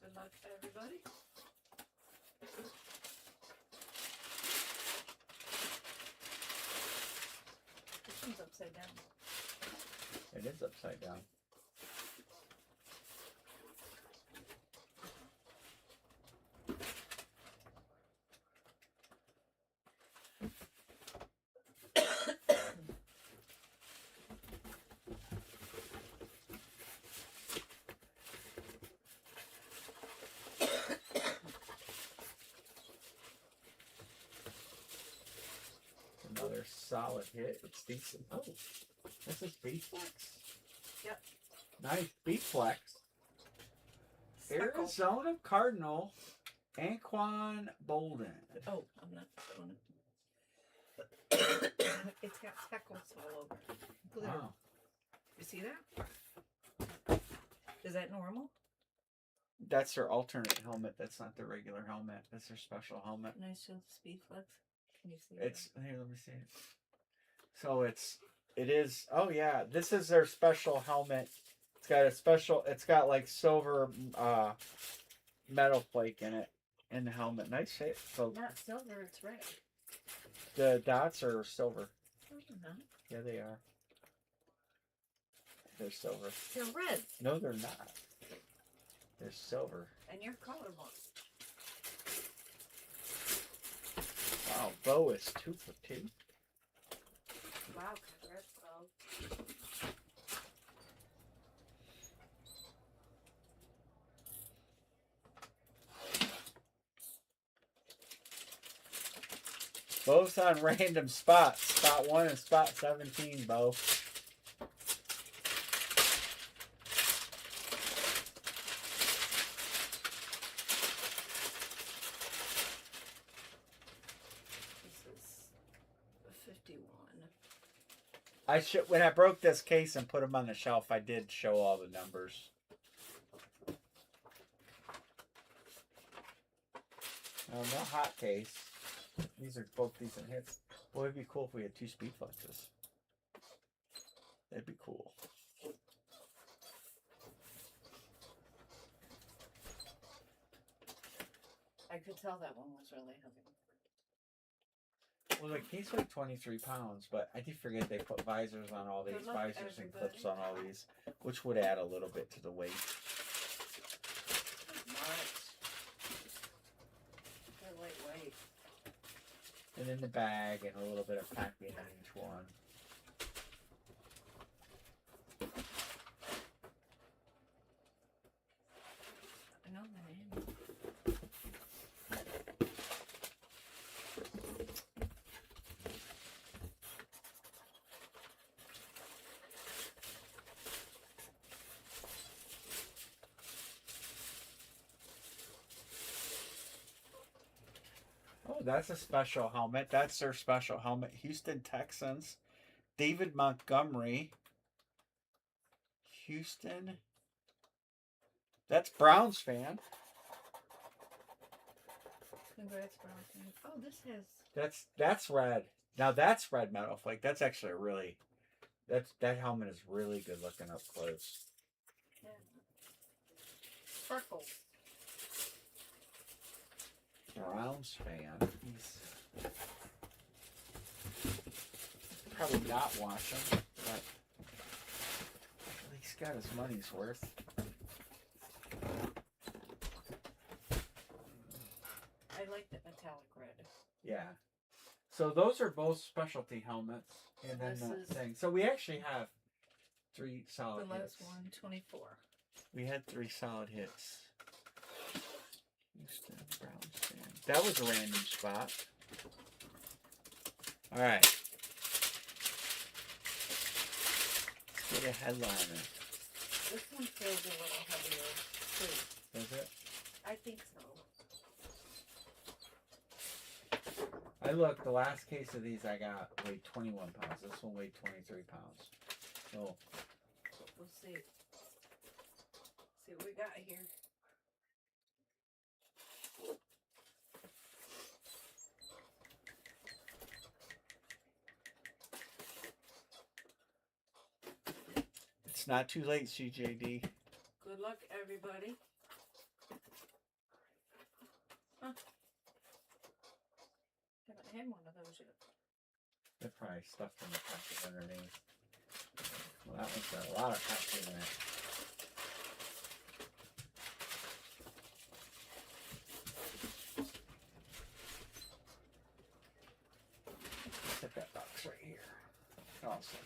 Speaker 2: Good luck to everybody. It's upside down.
Speaker 1: It is upside down. Another solid hit. It's decent. Oh, this is B-Flex?
Speaker 2: Yep.
Speaker 1: Nice. B-Flex.
Speaker 2: Circle.
Speaker 1: Arizona Cardinal, Anquan Bolden.
Speaker 2: Oh, I'm not showing it. It's got speckles all over it. Glitter.
Speaker 1: Wow.
Speaker 2: You see that? Is that normal?
Speaker 1: That's their alternate helmet. That's not their regular helmet. That's their special helmet.
Speaker 2: Can I show the speed flex? Can you see
Speaker 1: It's here. Let me see it. So it is. Oh yeah, this is their special helmet. It's got a special. It's got like silver metal flake in it in the helmet. Nice shape. So
Speaker 2: Not silver, it's red.
Speaker 1: the dots are silver.
Speaker 2: No, they're not.
Speaker 1: Yeah, they are. They're silver.
Speaker 2: They're red.
Speaker 1: No, they're not. They're silver.
Speaker 2: And you're colorblind.
Speaker 1: Wow, Bo is 2 for 2.
Speaker 2: Wow, congrats, Bo.
Speaker 1: Bo's on random spots. Spot 1 and spot 17, Bo.
Speaker 2: This is a 51.
Speaker 1: When I broke this case and put them on the shelf, I did show all the numbers. No hot case. These are both decent hits. Boy, it'd be cool if we had 2 speed flexes. That'd be cool.
Speaker 2: I could tell that one was really heavy.
Speaker 1: Well, the case weighed 23 pounds, but I do forget they put visors on all these,
Speaker 2: Good luck,
Speaker 1: visors and
Speaker 2: everybody.
Speaker 1: clips on all these, which would add a little bit to the weight.
Speaker 2: They're lightweight.
Speaker 1: And in the bag, and a little bit of packing in each one.
Speaker 2: I know the name.
Speaker 1: Oh, that's a special helmet. That's their special helmet. Houston Texans. David Montgomery. Houston. That's Browns fan.
Speaker 2: Congrats, Bronson. Oh, this has.
Speaker 1: That's red. Now that's red metal flake. That's actually a really. That helmet is really good looking up close.
Speaker 2: Yeah. Sparkles.
Speaker 1: Browns fan. He's probably not watching, but he's got his money's worth.
Speaker 2: I like the metallic red.
Speaker 1: Yeah. So those are both specialty helmets, and then
Speaker 2: This
Speaker 1: the
Speaker 2: is-
Speaker 1: thing. So we actually have 3 solid
Speaker 2: The
Speaker 1: hits.
Speaker 2: last one, 24.
Speaker 1: We had 3 solid hits. Houston Browns fan. That was a random spot. All right. Let's get a headliner.
Speaker 2: This one feels a little heavier, too.
Speaker 1: Does it?
Speaker 2: I think so.
Speaker 1: I looked. The last case of these I got weighed 21 pounds. This one weighed 23 pounds. So
Speaker 2: We'll see. See what we got here.
Speaker 1: it's not too late, CJD.
Speaker 2: Good luck, everybody. Huh. Haven't had one of those yet.
Speaker 1: They're probably stuffed in the packet underneath. Well, that one's got a lot of packet in it. Put that box right here. Awesome.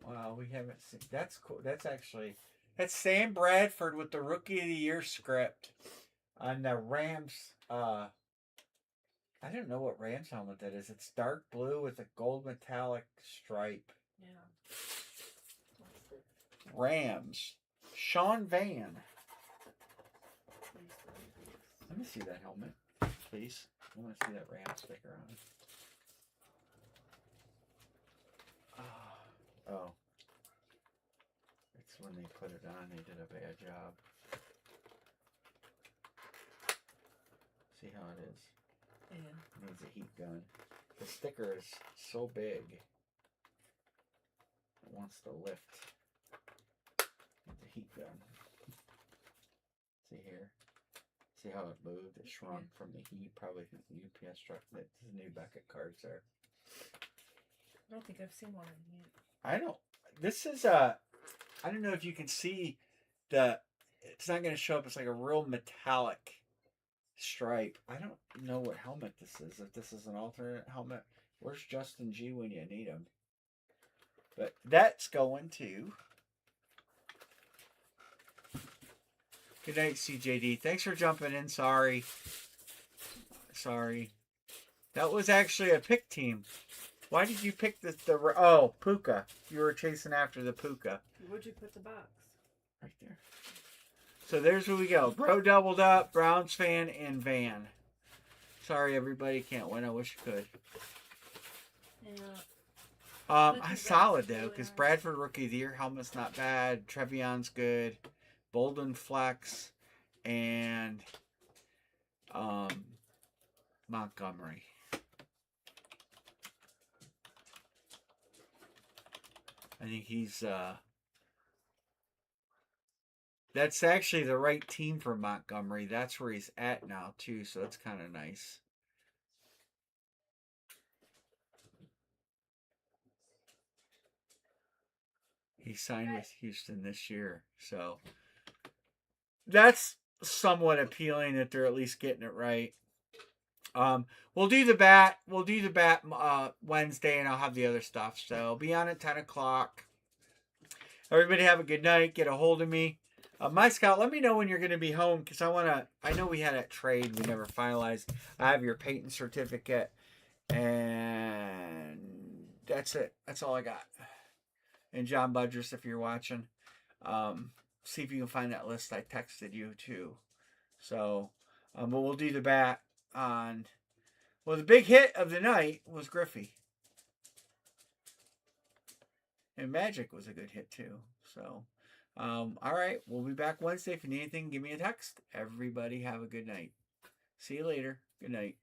Speaker 1: Wow, we haven't seen. That's cool. That's Sam Bradford with the Rookie of the Year script on the Rams. I don't know what Rams helmet that is. It's dark blue with a gold metallic stripe.
Speaker 2: Yeah.
Speaker 1: Rams. Sean Van. Let me see that helmet, please. I want to see that Rams sticker on it. Oh. It's when they put it on, they did a bad job. See how it is?
Speaker 2: Yeah.
Speaker 1: It needs a heat gun. The sticker is so big. It wants to lift. Needs a heat gun. See here? See how it moved? It shrunk from the heat. Probably the UPS truck. That's the new Beckett cards there.
Speaker 2: I don't think I've seen one yet.
Speaker 1: I don't. This is I don't know if you can see it's not going to show up. It's like a real metallic stripe. I don't know what helmet this is. If this is an alternate helmet. Where's Justin G when you need him? But that's going to. Good night, CJD. Thanks for jumping in. Sorry. That was actually a pick team. Why did you pick oh, Puka. You were chasing after the Puka.
Speaker 2: Where'd you put the box?
Speaker 1: Right there. So there's where we go. Bro doubled up, Browns fan, and Van. Sorry, everybody can't win. I wish you could.
Speaker 2: Yeah.
Speaker 1: Solid, though, because Bradford Rookie of the Year helmet's not bad. Trevion's good. Bolden Flex. And Montgomery. I think he's that's actually the right team for Montgomery. That's where he's at now too, so that's kind of nice. He signed with Houston this year, so that's somewhat appealing that they're at least getting it right. We'll do the bat Wednesday, and I'll have the other stuff. So be on at 10 o'clock. Everybody have a good night. Get a hold of me. My Scout, let me know when you're going to be home, because I know we had a trade we never finalized. I have your patent certificate, and that's it. That's all I got. And John Budress, if you're watching, see if you can find that list I texted you too. So, but we'll do the bat on. Well, the big hit of the night was Griffey, and Magic was a good hit too. So, all right, we'll be back Wednesday. If you need anything, give me a text. Everybody have a good night. See you later. Good night.